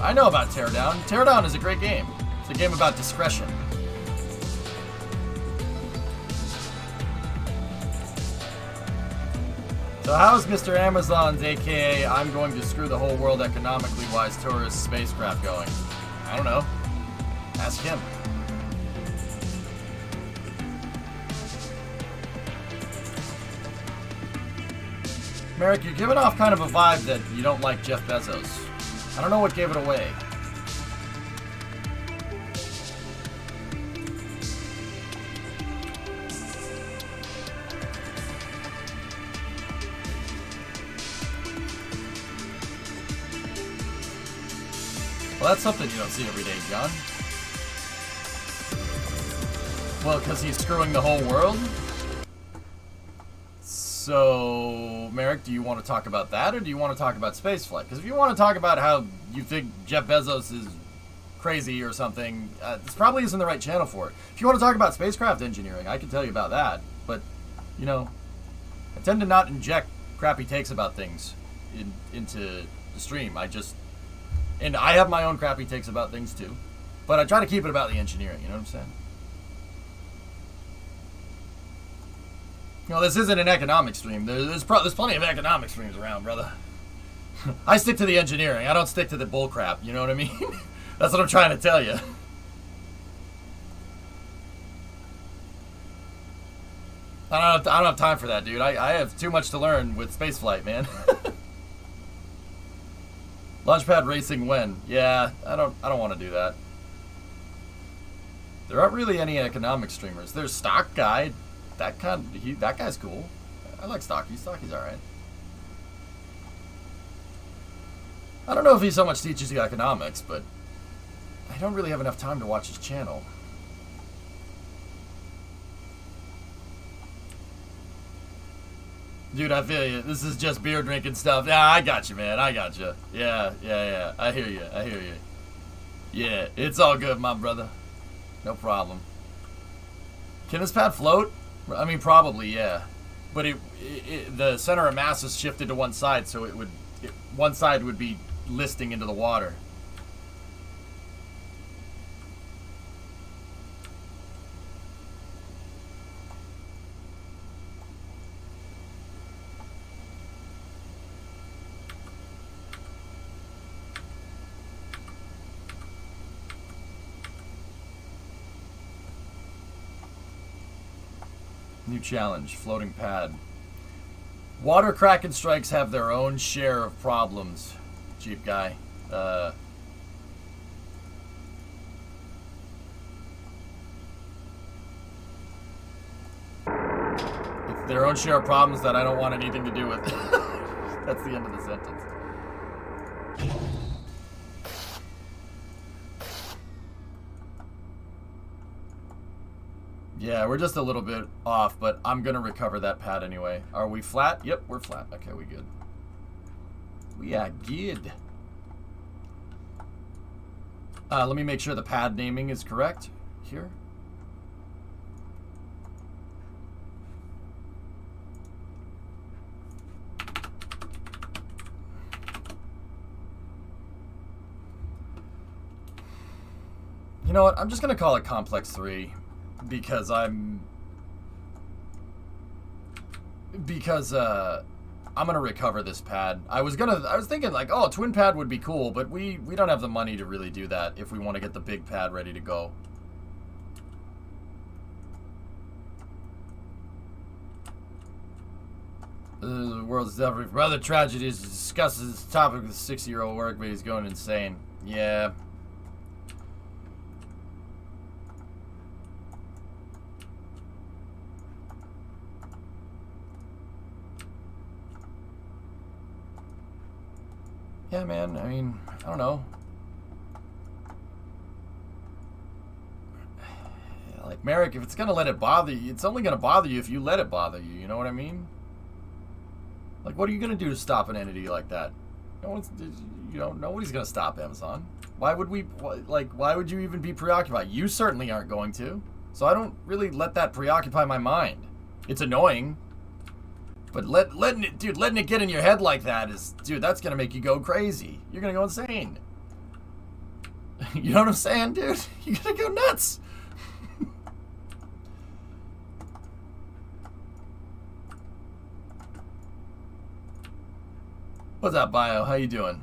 I know about Teardown. Teardown is a great game. It's a game about discretion. So how's Mr. Amazon's aka I'm going to screw the whole world economically wise tourist spacecraft going? I don't know. Ask him. Merrick, you're giving off kind of a vibe that you don't like Jeff Bezos. I don't know what gave it away. Well, that's something you don't see every day, John. Well, because he's screwing the whole world? So, Merrick, do you want to talk about that, or do you want to talk about spaceflight? Because if you want to talk about how you think Jeff Bezos is crazy or something, this probably isn't the right channel for it. If you want to talk about spacecraft engineering, I can tell you about that. But, you know, I tend to not inject crappy takes about things into the stream. And I have my own crappy takes about things too. But I try to keep it about the engineering, you know what I'm saying? You know, this isn't an economic stream. There's plenty of economic streams around, brother. I stick to the engineering. I don't stick to the bull crap, you know what I mean? That's what I'm trying to tell you. I don't have time for that, dude. I have too much to learn with spaceflight, man. Launchpad racing when? Yeah, I don't want to do that. There aren't really any economic streamers. There's Stock Guy. That guy's cool. I like Stocky. Stocky's alright. I don't know if he so much teaches you economics, but I don't really have enough time to watch his channel. Dude, I feel you. This is just beer drinking stuff. Yeah, I got you, man. I got you. Yeah. I hear you. Yeah, it's all good, my brother. No problem. Can this pad float? I mean, probably, yeah. But the center of mass is shifted to one side, so one side would be listing into the water. New challenge, floating pad. Water Kraken strikes have their own share of problems, Jeep guy. It's their own share of problems that I don't want anything to do with. That's the end of the sentence. Yeah, we're just a little bit off, but I'm going to recover that pad anyway. Are we flat? Yep, we're flat. Okay, we good. We are good. Let me make sure the pad naming is correct here. You know what? I'm just going to call it Complex 3. Because I'm gonna recover this pad. I was thinking like, oh, twin pad would be cool, but we don't have the money to really do that if we want to get the big pad ready to go. The world's suffering from other tragedies. Discusses this topic with a 60-year-old workmate. He's going insane. Yeah. Yeah, man. I mean, I don't know. Like, Merrick, if it's gonna let it bother you, it's only gonna bother you if you let it bother you. You know what I mean? Like, what are you gonna do to stop an entity like that? No one's, nobody's gonna stop Amazon. Why would we? Why would you even be preoccupied? You certainly aren't going to. So I don't really let that preoccupy my mind. It's annoying, but letting it get in your head like that is, dude, that's gonna make you go crazy. You're gonna go insane. You know what I'm saying, dude? You're gonna go nuts. What's up, Bio? How you doing?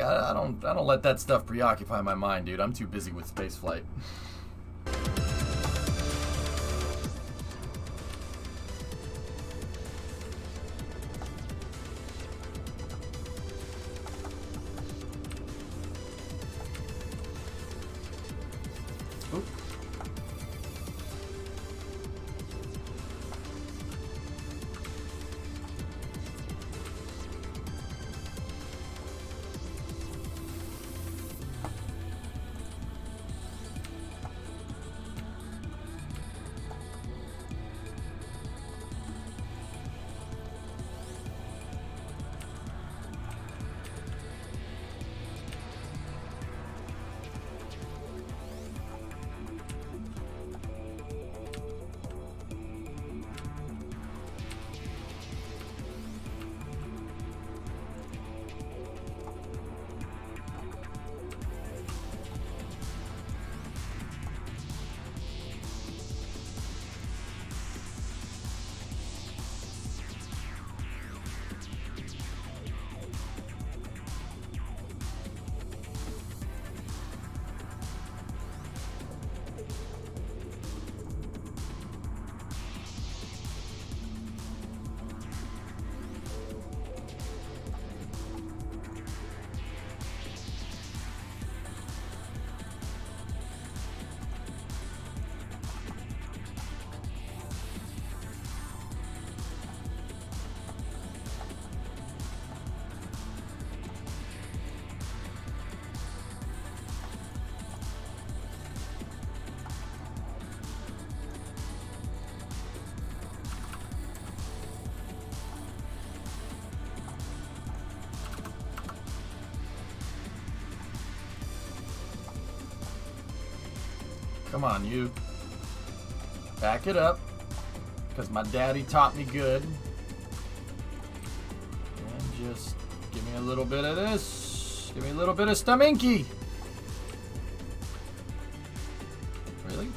I don't let that stuff preoccupy my mind, dude. I'm too busy with spaceflight. Come on, you. Back it up. Because my daddy taught me good. And just give me a little bit of this. Give me a little bit of staminky. Really?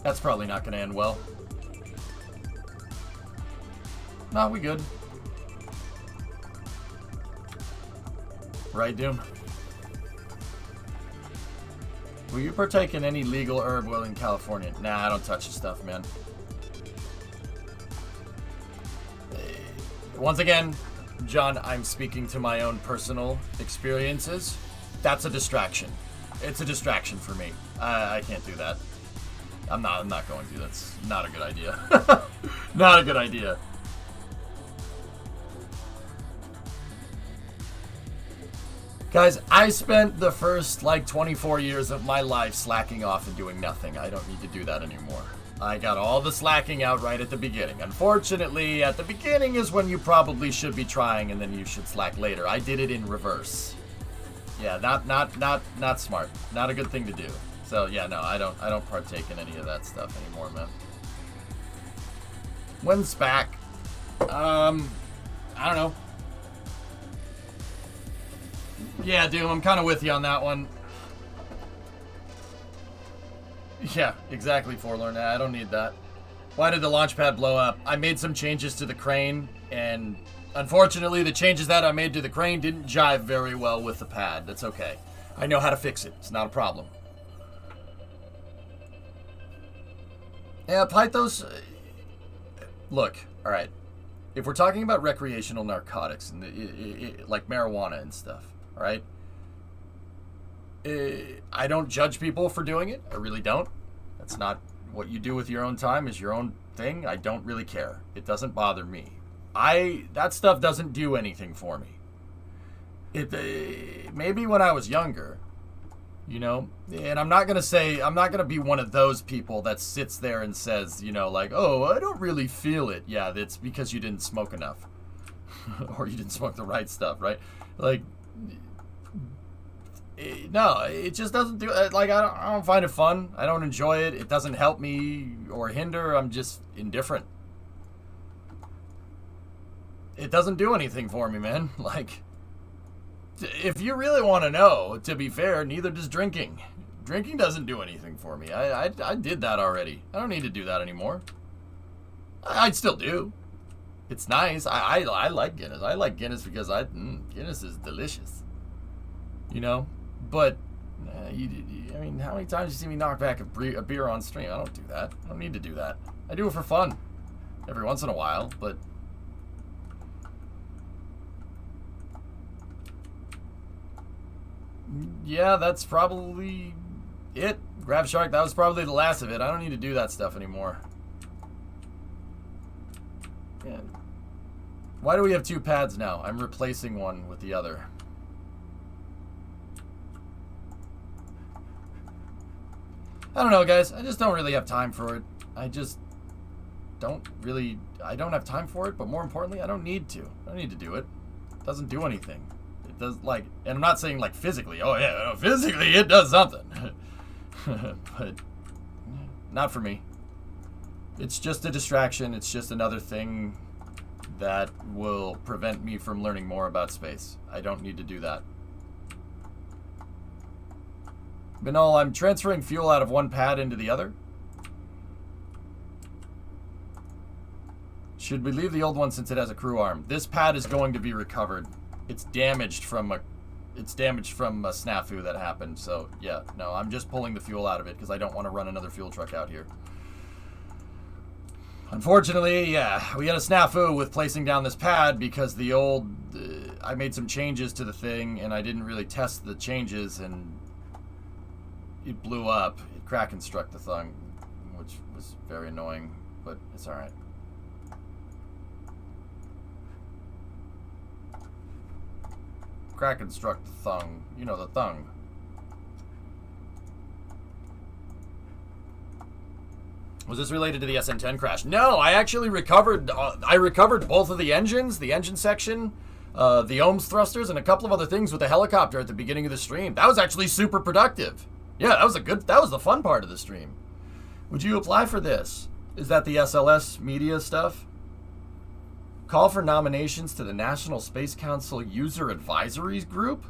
That's probably not going to end well. No, we good. Right, Doom? Will you partake in any legal herb oil in California? Nah, I don't touch the stuff, man. Once again, John, I'm speaking to my own personal experiences. That's a distraction. It's a distraction for me. I can't do that. I'm not going to. That's not a good idea. Not a good idea. Guys, I spent the first, 24 years of my life slacking off and doing nothing. I don't need to do that anymore. I got all the slacking out right at the beginning. Unfortunately, at the beginning is when you probably should be trying, and then you should slack later. I did it in reverse. Yeah, not smart. Not a good thing to do. So yeah, no, I don't partake in any of that stuff anymore, man. When's back? I don't know. Yeah, Doom, I'm kind of with you on that one. Yeah, exactly, Forlorn. I don't need that. Why did the launch pad blow up? I made some changes to the crane, and unfortunately, the changes that I made to the crane didn't jive very well with the pad. That's okay. I know how to fix it. It's not a problem. Yeah, Pythos... Look, alright. If we're talking about recreational narcotics, and like marijuana and stuff, alright? I don't judge people for doing it. I really don't. That's not what you do with your own time is your own thing. I don't really care. It doesn't bother me. That stuff doesn't do anything for me. Maybe when I was younger, you know, and I'm not gonna be one of those people that sits there and says, you know, like, oh, I don't really feel it. Yeah, that's because you didn't smoke enough. Or you didn't smoke the right stuff, right? Like, no, it just doesn't do it. Like, I don't find it fun. I don't enjoy it. It doesn't help me or hinder. I'm just indifferent. It doesn't do anything for me, man. Like, if you really want to know, to be fair, neither does drinking. Drinking doesn't do anything for me. I did that already. I don't need to do that anymore. I still do. It's nice. I like Guinness. I like Guinness because Guinness is delicious. You know? But, I mean, how many times do you see me knock back a beer on stream? I don't do that. I don't need to do that. I do it for fun. Every once in a while, but... Yeah, that's probably it. Grab Shark, that was probably the last of it. I don't need to do that stuff anymore. Yeah. Why do we have two pads now? I'm replacing one with the other. I don't know, guys. I just don't really have time for it. I don't have time for it, but more importantly, I don't need to. I don't need to do it. It doesn't do anything. It does, like, and I'm not saying, like, physically. Oh, yeah, no, physically it does something. But not for me. It's just a distraction. It's just another thing that will prevent me from learning more about space. I don't need to do that. Binal, I'm transferring fuel out of one pad into the other. Should we leave the old one since it has a crew arm? This pad is going to be recovered. It's damaged from a snafu that happened. So yeah, no, I'm just pulling the fuel out of it because I don't want to run another fuel truck out here. Unfortunately, yeah, we had a snafu with placing down this pad because the old, I made some changes to the thing and I didn't really test the changes and it blew up. It crack and struck the thing, which was very annoying, but it's all right. Crack and struck the thung. You know, the thung. Was this related to the SN10 crash? No, I actually recovered. I recovered both of the engines, the engine section, the ohms thrusters, and a couple of other things with the helicopter at the beginning of the stream. That was actually super productive. Yeah, that was the fun part of the stream. Would you apply for this? Is that the SLS media stuff? Call for nominations to the National Space Council User Advisories Group?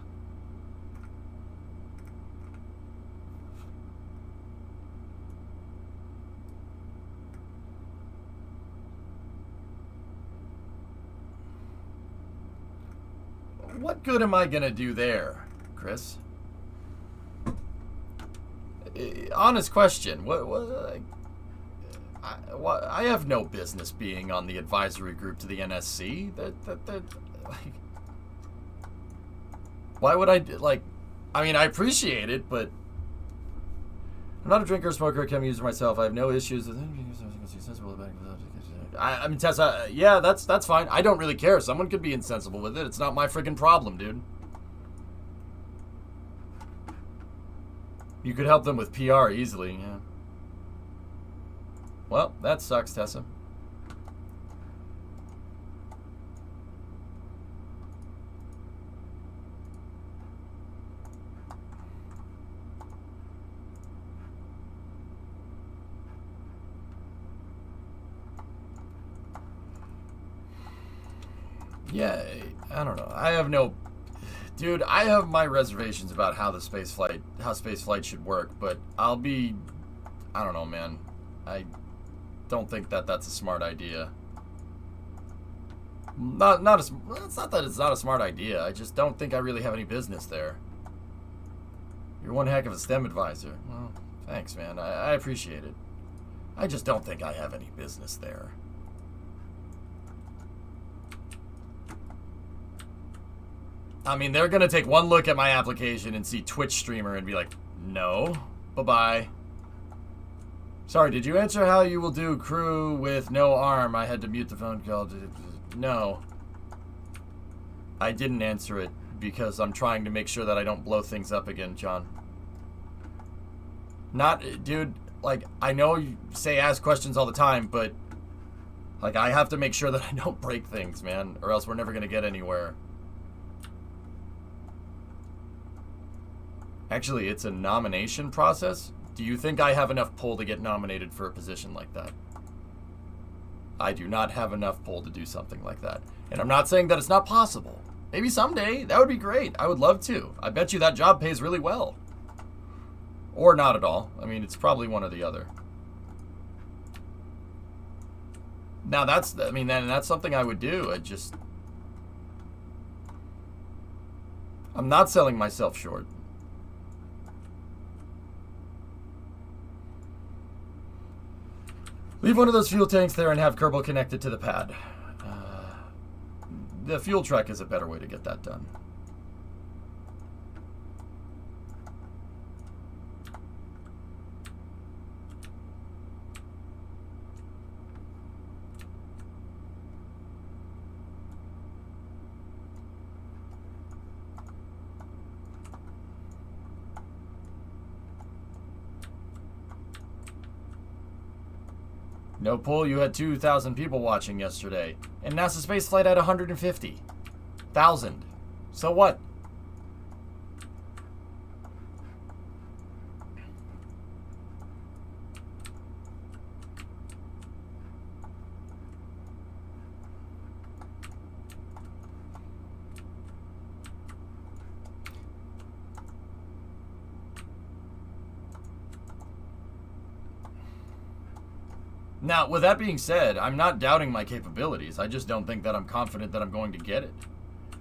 What good am I gonna do there, Chris? Honest question. I have no business being on the advisory group to the NSC. Like, why would I, like, I mean, I appreciate it, but I'm not a drinker or smoker. I can use myself. I have no issues with I mean, Tessa, yeah, that's fine. I don't really care. Someone could be insensible with it. It's not my freaking problem, dude. You could help them with PR easily, yeah. Well, that sucks, Tessa. Yeah, I don't know. I have no... Dude, I have my reservations about how space flight should work, but I don't know, man. I don't think that's a smart idea. It's not that it's not a smart idea. I just don't think I really have any business there. You're one heck of a STEM advisor. Well, thanks, man. I appreciate it. I just don't think I have any business there. I mean, they're going to take one look at my application and see Twitch streamer and be like, no, bye-bye. Sorry, did you answer how you will do crew with no arm? I had to mute the phone call. No. I didn't answer it because I'm trying to make sure that I don't blow things up again, John. Dude, like, I know you say ask questions all the time, but, like, I have to make sure that I don't break things, man, or else we're never going to get anywhere. Actually, it's a nomination process. Do you think I have enough pull to get nominated for a position like that? I do not have enough pull to do something like that. And I'm not saying that it's not possible. Maybe someday. That would be great. I would love to. I bet you that job pays really well. Or not at all. I mean, it's probably one or the other. Now that's something I would do. I'm not selling myself short. Leave one of those fuel tanks there and have Kerbal connected to the pad. The fuel truck is a better way to get that done. No pull, you had 2,000 people watching yesterday. And NASA spaceflight had 150,000. So what? Now, with that being said, I'm not doubting my capabilities. I just don't think that I'm confident that I'm going to get it.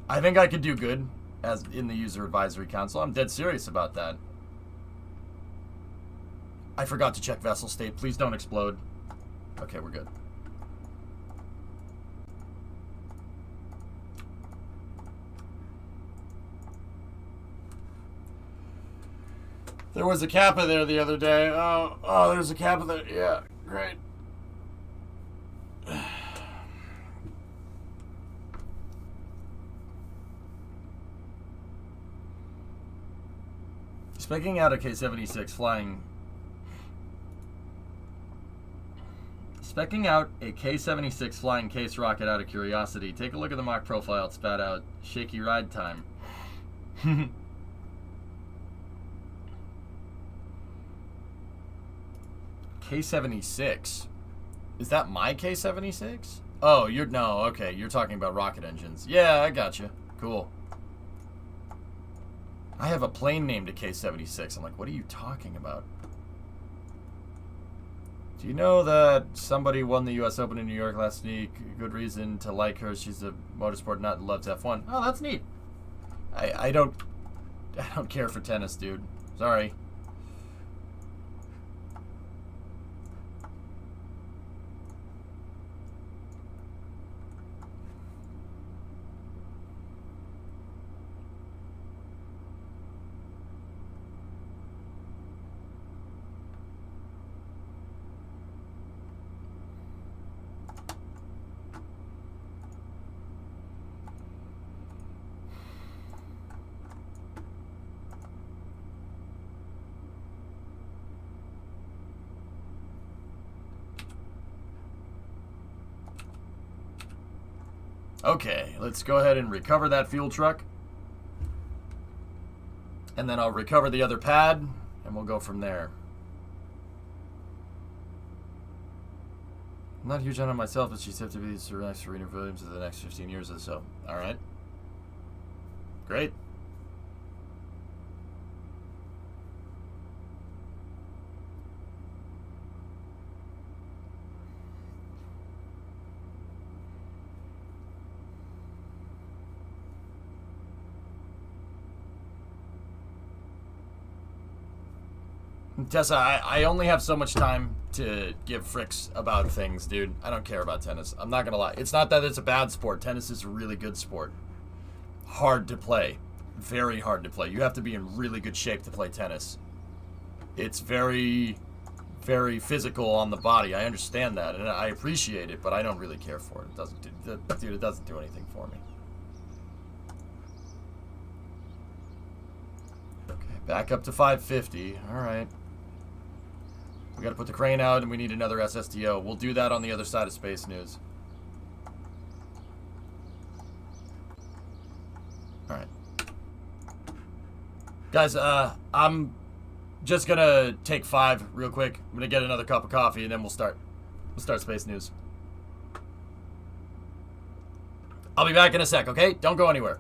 I think I could do good as in the User Advisory Council. I'm dead serious about that. I forgot to check vessel state. Please don't explode. Okay, we're good. There was a Kappa there the other day. Oh, there's a Kappa there. Yeah, great. Specking out a K-76 flying... Specking out a K-76 flying case rocket out of curiosity. Take a look at the mock profile it spat out. Shaky ride time. K-76. Is that my K-76? Oh, no, okay, you're talking about rocket engines. Yeah, I gotcha. Cool. I have a plane named a K-76. I'm like, what are you talking about? Do you know that somebody won the U.S. Open in New York last week? Good reason to like her. She's a motorsport nut and loves F1. Oh, that's neat. I don't care for tennis, dude. Sorry. Okay, let's go ahead and recover that fuel truck. And then I'll recover the other pad, and we'll go from there. I'm not a huge on myself, but she's have to be the next Serena Williams of the next 15 years or so. All right. Great. Tessa, I only have so much time to give fricks about things, dude. I don't care about tennis. I'm not gonna lie. It's not that it's a bad sport. Tennis is a really good sport. Hard to play. Very hard to play. You have to be in really good shape to play tennis. It's very, very physical on the body. I understand that, and I appreciate it, but I don't really care for it. It doesn't do, dude, it doesn't do anything for me. Okay, back up to 550. All right. We got to put the crane out, and we need another SSTO. We'll do that on the other side of Space News. All right. Guys, I'm just going to take 5 real quick. I'm going to get another cup of coffee, and then we'll start Space News. I'll be back in a sec, okay? Don't go anywhere.